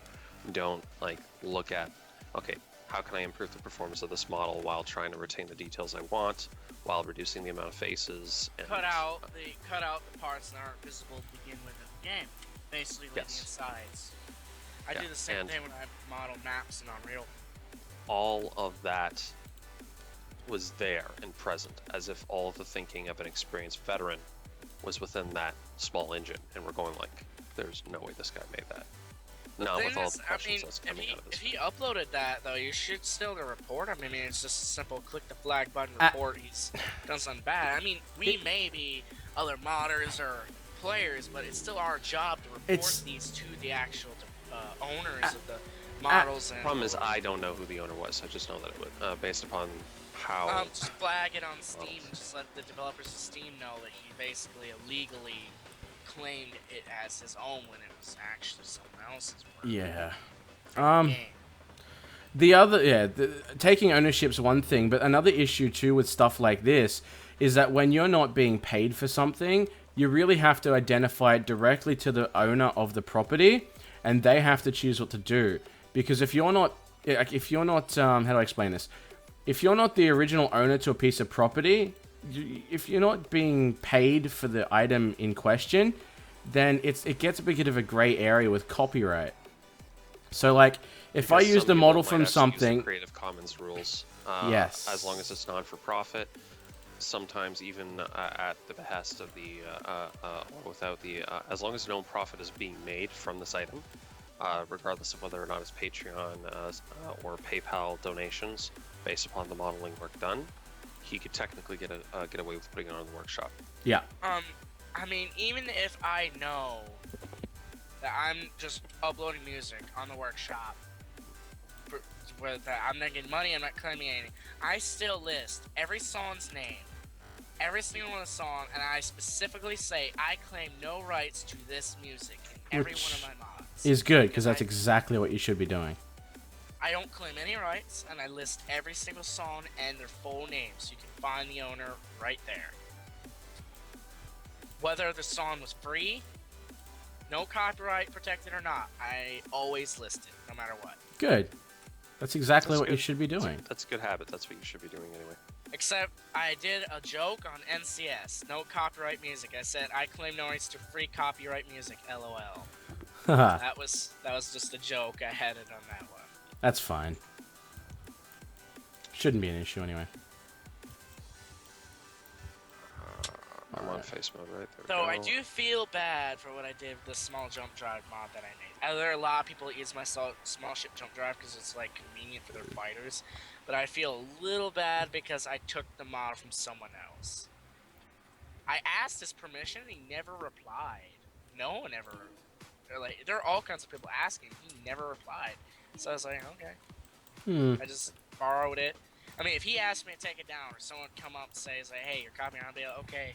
don't like look at, okay, how can I improve the performance of this model while trying to retain the details I want, while reducing the amount of faces. And, cut out the parts that aren't visible to begin with in the game, basically leaving insides. I do the same thing when I model maps in Unreal. All of that was there and present, as if all of the thinking of an experienced veteran was within that small engine, and we're going like, there's no way this guy made that. Not with all the questions that's coming out of this. If he uploaded that, though, you should still report him. I mean, it's just a simple click the flag button, report. He's done something bad. I mean, we may be other modders or players, but it's still our job to report these to the actual owners of the models. The problem is I don't know who the owner was. I just know that it was based upon how... just flag it on Steam and just let the developers of Steam know that he basically illegally claimed it as his own when it was actually someone else's work. Yeah. The other, taking ownership's one thing, but another issue too with stuff like this is that when you're not being paid for something, you really have to identify it directly to the owner of the property, and they have to choose what to do. Because if you're not, how do I explain this? If you're not the original owner to a piece of property, if you're not being paid for the item in question, then it gets a bit of a gray area with copyright. So like, if I use the model from something, Creative Commons rules. Yes. As long as it's non for profit, sometimes even at the behest of the without the as long as no profit is being made from this item, regardless of whether or not it's Patreon or PayPal donations based upon the modeling work done, he could technically get away with putting it on the workshop. Yeah. I mean, even if I know that I'm just uploading music on the workshop, I'm not getting money, I'm not claiming anything, I still list every song's name, every single one of the song, and I specifically say I claim no rights to this music in every one of my mods. Is good, because that's exactly what you should be doing. I don't claim any rights, and I list every single song and their full names. You can find the owner right there. Whether the song was free, no copyright protected or not, I always list it, no matter what. Good. That's exactly That's what you good. should be doing. That's a good habit. That's what you should be doing anyway. Except I did a joke on NCS, no copyright music. I said I claim no rights to free copyright music. LOL. That was just a joke. I had it on that one. That's fine. Shouldn't be an issue anyway. I'm on face mode, right? There we Though go. I do feel bad for what I did with the small jump drive mod that I made. There are a lot of people that use my small ship jump drive because it's like convenient for their fighters, but I feel a little bad because I took the mod from someone else. I asked his permission and he never replied. No one ever. There are all kinds of people asking. He never replied. So I was like, okay. I just borrowed it. I mean, if he asked me to take it down or someone come up and says like, hey, you're copying, I'll be like, okay,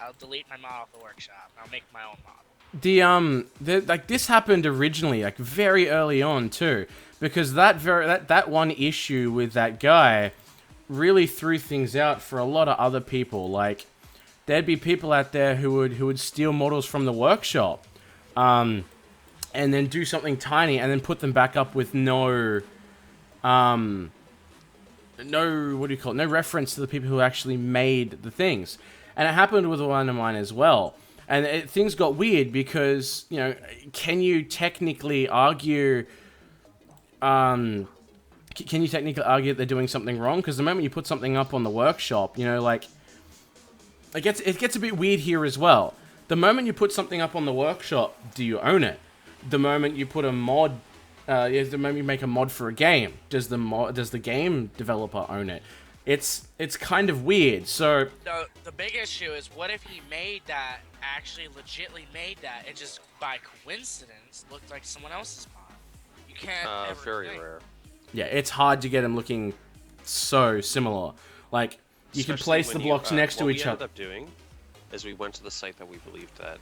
I'll delete my mod off the workshop. I'll make my own model. Like this happened originally, like very early on too, because that one issue with that guy really threw things out for a lot of other people. Like there'd be people out there who would steal models from the workshop, and then do something tiny and then put them back up with no no reference to the people who actually made the things. And it happened with one of mine as well. And things got weird because, you know, can you technically argue that they're doing something wrong? Because the moment you put something up on the workshop, you know, like, it gets a bit weird here as well. The moment you put something up on the workshop, do you own it? The moment you put a mod, the moment you make a mod for a game, does the game developer own it? It's kind of weird. So the big issue is, what if he made that, actually legitly made that, it just by coincidence looked like someone else's mod? You can't ever very think. rare. yeah, it's hard to get them looking so similar. Like you can Especially place the when blocks next to each What we other. ended up doing is we went to the site that we believed that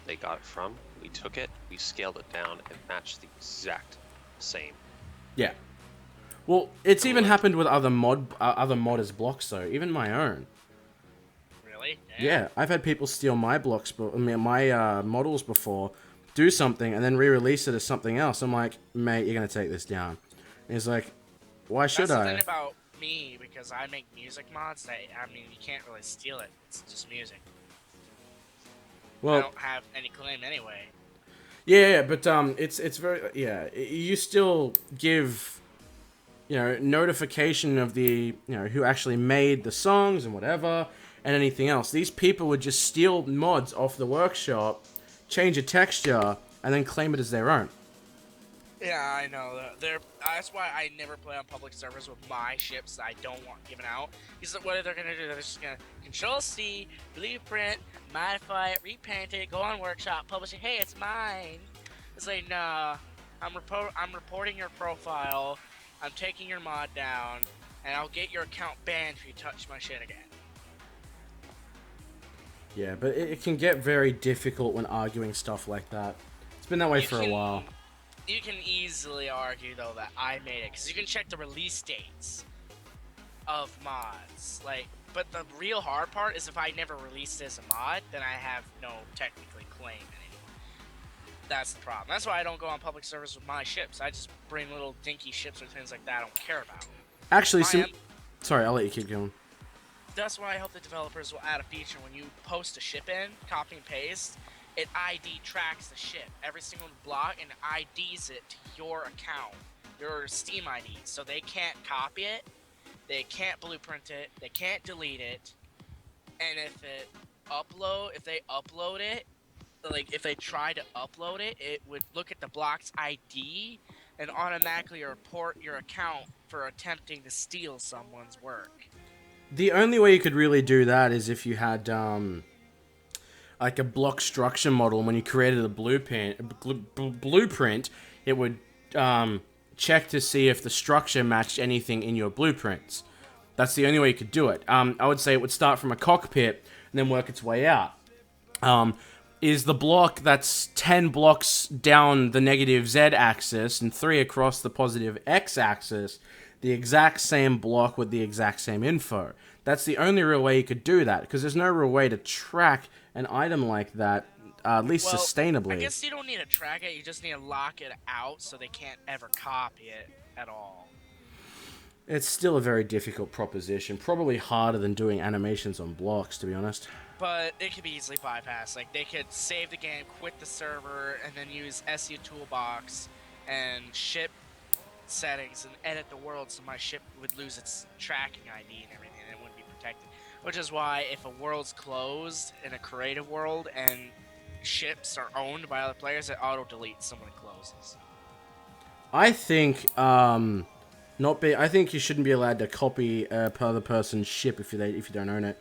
they got it from. We took it, we scaled it down, and matched the exact same. Yeah. Well, it's even happened with other modders' blocks though, even my own. Really? Yeah, I've had people steal my blocks, my models before, do something and then re-release it as something else. I'm like, mate, you're gonna take this down. And he's like, why should That's I? the thing about me, because I make music mods. I mean, you can't really steal it. It's just music. I Well, don't have any claim anyway. yeah, but it's very You still give, you know, notification of the, you know, who actually made the songs and whatever, and anything else. These people would just steal mods off the workshop, change a texture, and then claim it as their own. Yeah, I know. That's why I never play on public servers with my ships that I don't want given out. Because what are they going to do? They're just going to Control-C, blueprint, modify it, repaint it, go on workshop, publish it. Hey, it's mine. It's like, nah, I'm reporting your profile, I'm taking your mod down, and I'll get your account banned if you touch my shit again. Yeah, but it can get very difficult when arguing stuff like that. It's been that way for a while. You can easily argue, though, that I made it, because you can check the release dates of mods. But the real hard part is if I never released it as a mod, then I have no technically claim anymore. That's the problem. That's why I don't go on public servers with my ships. I just bring little dinky ships or things like that I don't care about. Actually, sorry, I'll let you keep going. That's why I hope the developers will add a feature when you post a ship in, copy and paste, it ID tracks the ship, every single block, and IDs it to your account, your Steam ID, so they can't copy it, they can't blueprint it, they can't delete it, and if they upload it, like if they try to upload it, it would look at the block's ID and automatically report your account for attempting to steal someone's work. The only way you could really do that is if you had like a block structure model. When you created a blueprint, it would check to see if the structure matched anything in your blueprints. That's the only way you could do it. I would say it would start from a cockpit and then work its way out. Is the block that's 10 blocks down the negative Z axis and 3 across the positive X axis the exact same block with the exact same info? That's the only real way you could do that, because there's no real way to track an item like that at least Well, sustainably. I guess you don't need to track it. You just need to lock it out so they can't ever copy it at all. It's still a very difficult proposition. Probably harder than doing animations on blocks, to be honest. But it could be easily bypassed. Like, they could save the game, quit the server, and then use SU Toolbox and ship settings and edit the world so my ship would lose its tracking ID and everything, and it wouldn't be protected. Which is why if a world's closed in a creative world and ships are owned by other players, it auto-deletes someone it closes. I think I think you shouldn't be allowed to copy other person's ship if you don't own it.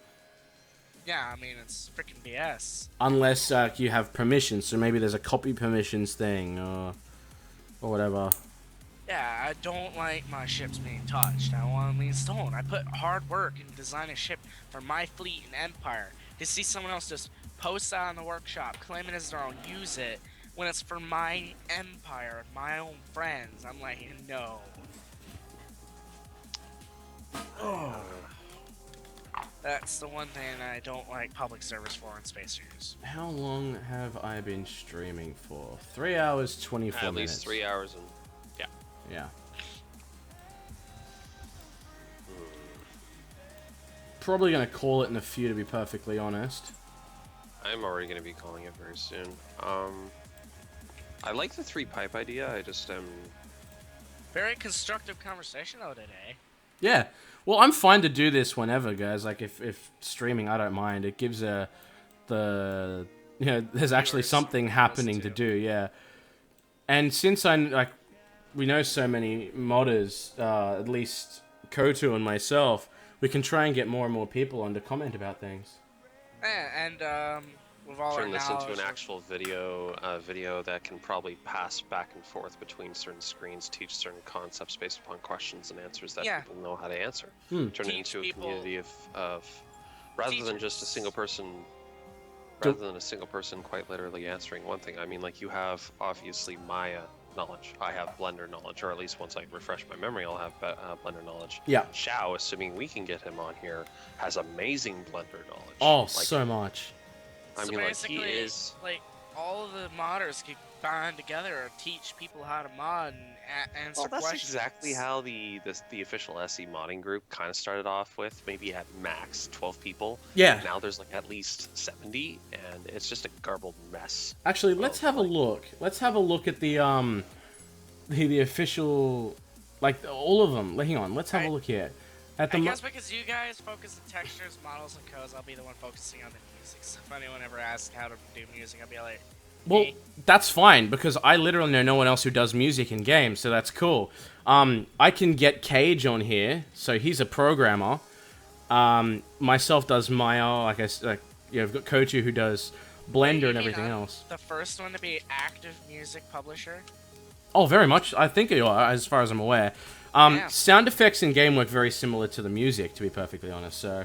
Yeah, I mean, it's freaking BS. Unless you have permissions, so maybe there's a copy permissions thing or whatever. Yeah, I don't like my ships being touched. I want them being stolen. I put hard work in designing a ship for my fleet and empire. To see someone else just post that on the workshop, claim it as their own, use it, when it's for my empire, my own friends, I'm like, no. Oh. That's the one thing I don't like public service for in Space Heroes. How long have I been streaming for? 3 hours, 24 At minutes. least 3 hours and Yeah. Probably gonna call it in a few, to be perfectly honest. I'm already going to be calling it very soon. I like the 3 pipe idea. I just am. Very constructive conversation though today. Yeah. Well, I'm fine to do this whenever, guys. Like, if streaming, I don't mind. It gives there's actually Viewers something happening to do, yeah. And since we know so many modders, at least Kotu and myself, we can try and get more and more people on to comment about things. And with all Turn our this into knowledge an of- actual video that can probably pass back and forth between certain screens, teach certain concepts based upon questions and answers that people know how to answer. Turn it Teach into a people- community of rather than just a single person. Rather than a single person quite literally answering one thing. I mean, like, you have obviously Maya knowledge. I have Blender knowledge, or at least once I refresh my memory, I'll have Blender knowledge. Yeah. Xiao, assuming we can get him on here, has amazing Blender knowledge. Oh, like, so much. I So mean, like, he basically, is. like, all of the modders could bond together or teach people how to mod and answer Well, that's questions. exactly how the official SE modding group kind of started off with. Maybe at max 12 people. Yeah. Now there's like at least 70, and it's just a garbled mess. Actually, let's have a look. Let's have a look at the official, like, all of them. Hang on, let's have a look here. I guess because you guys focus on textures, models, and codes, I'll be the one focusing on the music. So if anyone ever asks how to do music, I'll be like, Well, "Hey." that's fine, because I literally know no one else who does music in games, so that's cool. I can get Kage on here, so he's a programmer. Myself does Maya, I've got Kochu who does Blender and everything else. The first one to be active music publisher. Oh, very much. I think you are, as far as I'm aware. Yeah. Sound effects in game work very similar to the music, to be perfectly honest, so...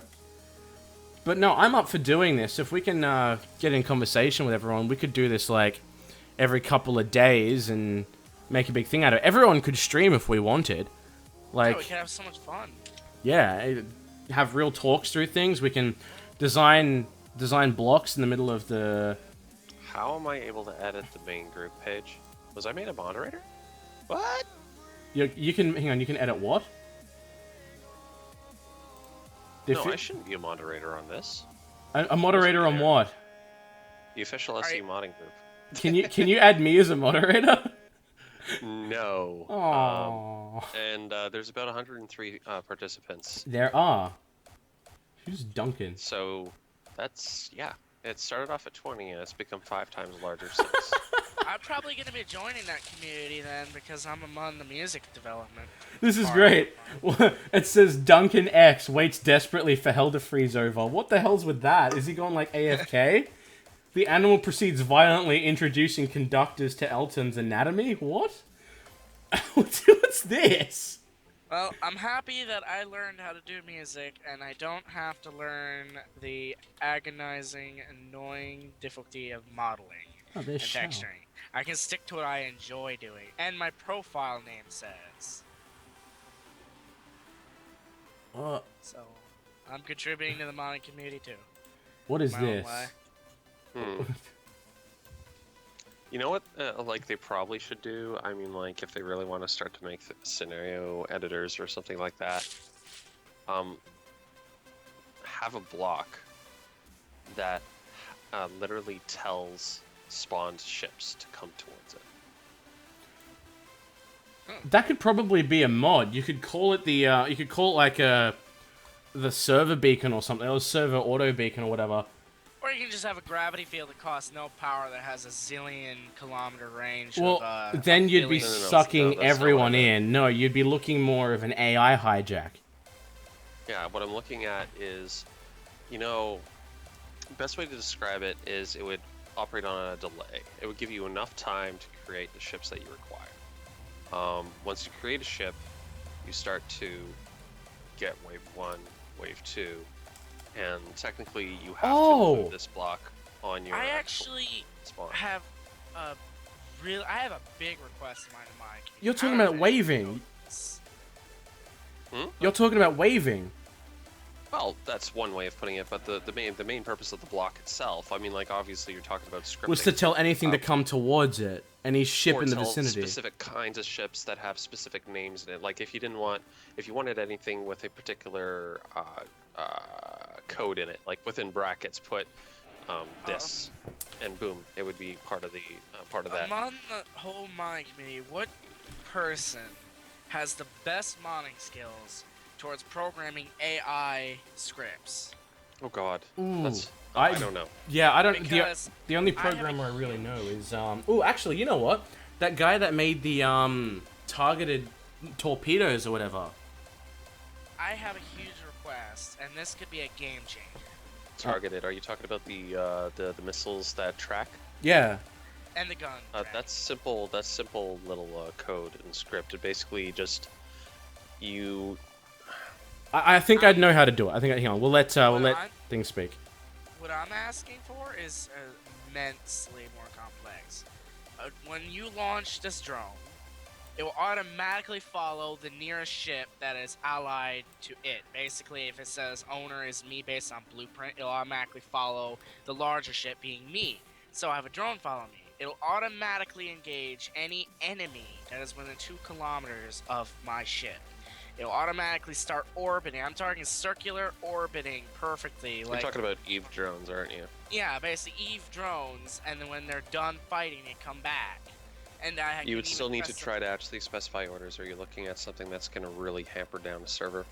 But no, I'm up for doing this. If we can get in conversation with everyone, we could do this, like, every couple of days and make a big thing out of it. Everyone could stream if we wanted. Like, we could have so much fun. yeah, have real talks through things. We can design blocks in the middle of the... How am I able to edit the main group page? Was I made a moderator? What? You can... Hang on, you can edit what? No, I shouldn't be a moderator on this. A moderator on what? The official SE modding group. Can you add me as a moderator? No. Aww. And there's about 103 participants. There are. Who's Duncan? So that's, yeah. It started off at 20 and it's become 5 times larger since. I'm probably going to be joining that community then because I'm among the music development. This is great. It says Duncan X waits desperately for hell to freeze over. What the hell's with that? Is he going like AFK? The animal proceeds violently introducing conductors to Elton's anatomy? What? What's this? Well, I'm happy that I learned how to do music and I don't have to learn the agonizing, annoying difficulty of modeling and texturing. I can stick to what I enjoy doing, and my profile name says. So, I'm contributing to the modding community too. What is My own this? way. You know what, like they probably should do? I mean, like if they really want to start to make scenario editors or something like that, um, have a block that literally tells spawned ships to come towards it. That could probably be a mod. You could call it the, you could call it like the server beacon or something, or server auto beacon or whatever. Or you can just have a gravity field that costs no power that has a zillion kilometer range. Well, of, then you'd be billion- sucking that's not everyone what I in. No, you'd be looking more of an AI hijack. Yeah, what I'm looking at is, you know, best way to describe it is it would operate on a delay. It would give you enough time to create the ships that you require. Once you create a ship, you start to get wave 1, wave 2, and technically you have to include this block on your I actual actually spawn. have a I have a big request in mind, Mike. You're I talking don't about know if you waving. know this. You're talking about waving. Well, that's one way of putting it, but the main purpose of the block itself, I mean, like obviously you're talking about scripting. Was to tell anything to come towards it. Any ship or in the tell vicinity. specific kinds of ships that have specific names in it. Like if you wanted anything with a particular code in it, like within brackets, put this, and boom, it would be part of that. Among the whole modding community, what person has the best modding skills towards programming AI scripts? Oh God, Ooh, I don't know. Yeah, I don't. Because The only I have programmer I really know is Oh, actually, you know what? That guy that made the targeted torpedoes or whatever. I have a huge request, and this could be a game changer. Targeted. Are you talking about the missiles that track? Yeah. And the gun. That's simple. That's simple little code and script. It basically just you. I think I'd know how to do it. I think. Hang on. We'll let things speak. What I'm asking for is immensely more complex. When you launch this drone, it will automatically follow the nearest ship that is allied to it. Basically, if it says owner is me based on blueprint, it'll automatically follow the larger ship being me. So I have a drone follow me. It'll automatically engage any enemy that is within 2 kilometers of my ship. It'll automatically start orbiting. I'm talking circular orbiting perfectly. You're talking about Eve drones, aren't you? Yeah, basically Eve drones, and then when they're done fighting, they come back. And you would still need to try to actually specify orders, or you're looking at something that's going to really hamper down the server.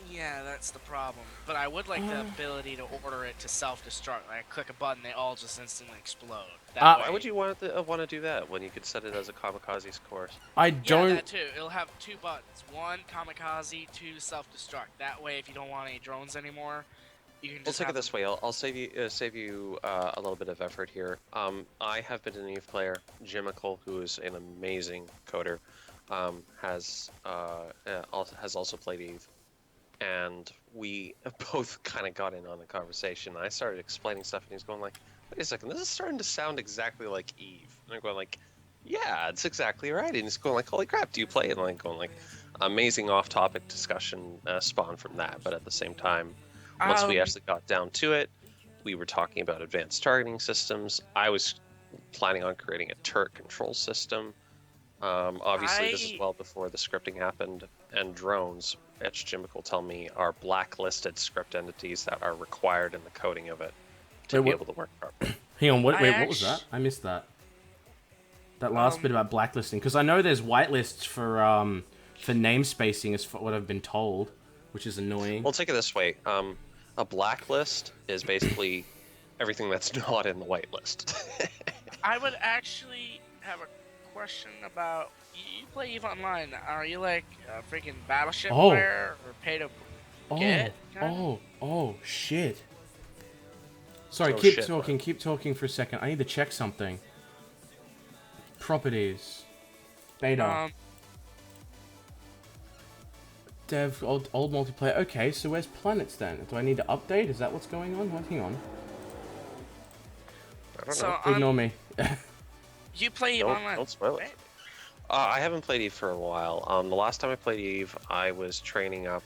Yeah, that's the problem. But I would like the ability to order it to self-destruct. Like, I click a button, they all just instantly explode. Why would you want to do that when you could set it as a kamikaze's course? I don't. Yeah, that too. It'll have 2 buttons. 1, kamikaze, 2, self-destruct. That way, if you don't want any drones anymore, you can just We'll take it this way. I'll save you a little bit of effort here. I have been an Eve player. Jimical, who is an amazing coder, has also played Eve. And we both kind of got in on the conversation. I started explaining stuff, and he's going like, "Wait a second, this is starting to sound exactly like Eve." And I'm going like, "Yeah, it's exactly right." And he's going like, "Holy crap, do you play it?" And I'm going like, amazing off-topic discussion spawned from that. But at the same time, once we actually got down to it, we were talking about advanced targeting systems. I was planning on creating a turret control system. Obviously, this is well before the scripting happened, and drones, Jimical tell me, are blacklisted script entities that are required in the coding of it to be able to work properly. Hang on, what was that? I missed that. That last bit about blacklisting, because I know there's whitelists for namespacing, is what I've been told, which is annoying. We'll take it this way. A blacklist is basically everything that's not in the whitelist. I would actually have a question about you play EVE Online. Are you like a freaking Battleship player or pay to get? Oh, shit. Sorry, Oh, keep shit, talking. Keep talking for a second. I need to check something. Properties. Beta. Dev, old multiplayer. Okay, so where's planets then? Do I need to update? Is that what's going on? What? Hang on. I don't know. Ignore me. You play EVE Online? Don't spoil it. I haven't played Eve for a while. The last time I played Eve, I was training up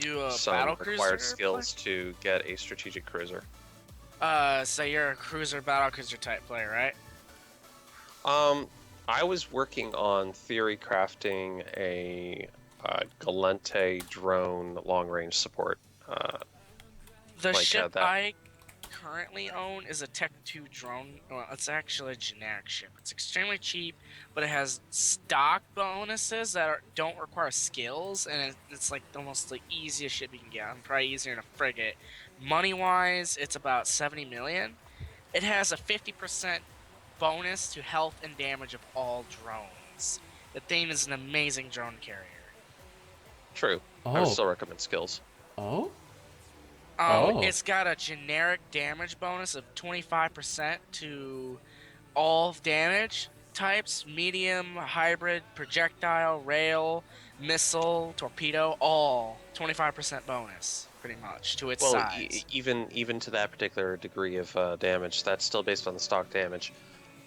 You some battle required cruiser skills to get a strategic cruiser. So you're a cruiser battlecruiser type player, right? I was working on theory crafting a Galente drone long-range support. The Like, ship that. I currently own is a Tech 2 drone. Well, it's actually a generic ship. It's extremely cheap, but it has stock bonuses that don't require skills, and it's like almost the easiest ship you can get. Probably easier than a frigate. Money-wise, it's about 70 million. It has a 50% bonus to health and damage of all drones. The thing is an amazing drone carrier. True. I would still recommend skills. Oh? It's got a generic damage bonus of 25% to all damage types, medium, hybrid, projectile, rail, missile, torpedo, all 25% bonus, pretty much, to its size. Even to that particular degree of damage, that's still based on the stock damage.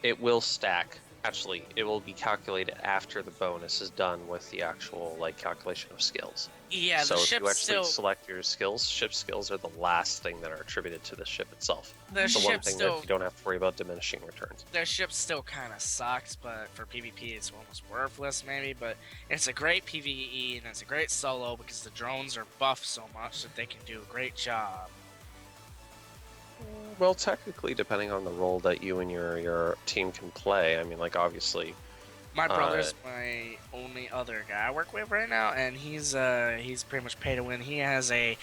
It will stack. Actually, it will be calculated after the bonus is done with the actual calculation of skills. Yeah, so the if ship you actually still... select your skills, ship skills are the last thing that are attributed to the ship itself. The it's the one ship thing still... that you don't have to worry about diminishing returns. Their ship still kind of sucks, but for PvP it's almost worthless maybe, but it's a great PvE and it's a great solo because the drones are buffed so much that they can do a great job. Well, technically, depending on the role that you and your team can play, I mean, obviously... My brother's my only other guy I work with right now, and he's pretty much pay to win. He has a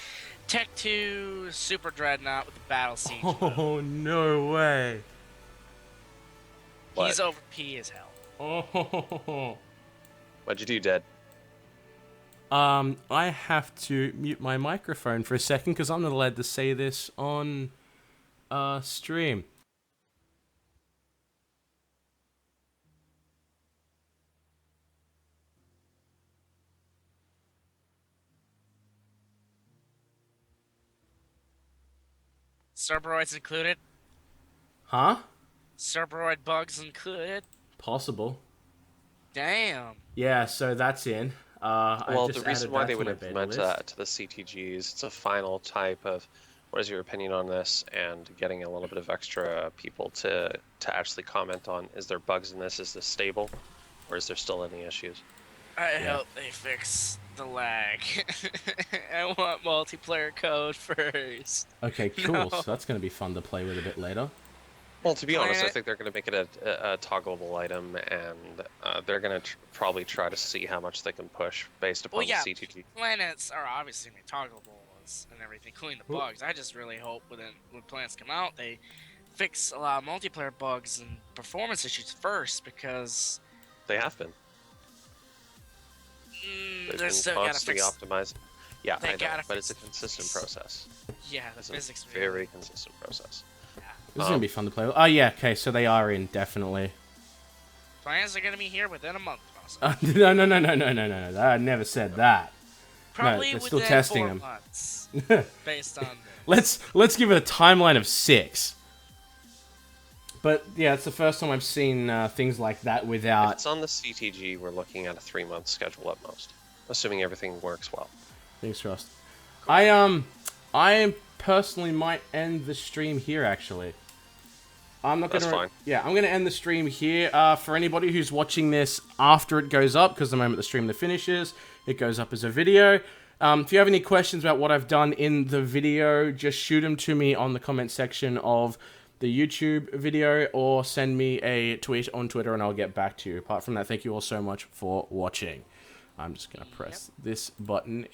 Tech 2 Super Dreadnought with a Battle Siege mode. Oh, no way. He's OP as hell. Oh. What'd you do, Dead? I have to mute my microphone for a second because I'm not allowed to say this on stream. Cerberoids included? Huh? Cerberoid bugs included? Possible. Damn. Yeah, so that's in. Well, the reason why they would implement that to the CTGs, it's a final type of what is your opinion on this, and getting a little bit of extra people to actually comment on, is there bugs in this, is this stable, or is there still any issues? I hope they fix the lag. I want multiplayer code first. Okay, cool. No. So that's going to be fun to play with a bit later. Well, to be honest, I think they're going to make it a toggleable item, and they're going to probably try to see how much they can push based upon the CTG. Planets are obviously toggleable and everything, including the bugs. I just really hope when planets come out, they fix a lot of multiplayer bugs and performance issues first, because they have been. They've been constantly optimizing. Yeah, I know, but it's a consistent process. Yeah, the physics is a very consistent process. Yeah. This is going to be fun to play with. Oh, yeah, okay, so they are in, definitely. Plans are going to be here within a month. No. I never said that. Probably no, within still testing 4 them. months, based on this. Let's give it a timeline of 6. But, yeah, it's the first time I've seen things like that without... If it's on the CTG, we're looking at a 3-month schedule at most, assuming everything works well. Fingers crossed. Cool. I personally might end the stream here, actually. I'm not going to... That's fine. Yeah, I'm going to end the stream here. For anybody who's watching this after it goes up, because the moment the stream finishes, it goes up as a video. If you have any questions about what I've done in the video, just shoot them to me on the comment section of the YouTube video, or send me a tweet on Twitter and I'll get back to you. Apart from that, thank you all so much for watching. I'm just going to press this button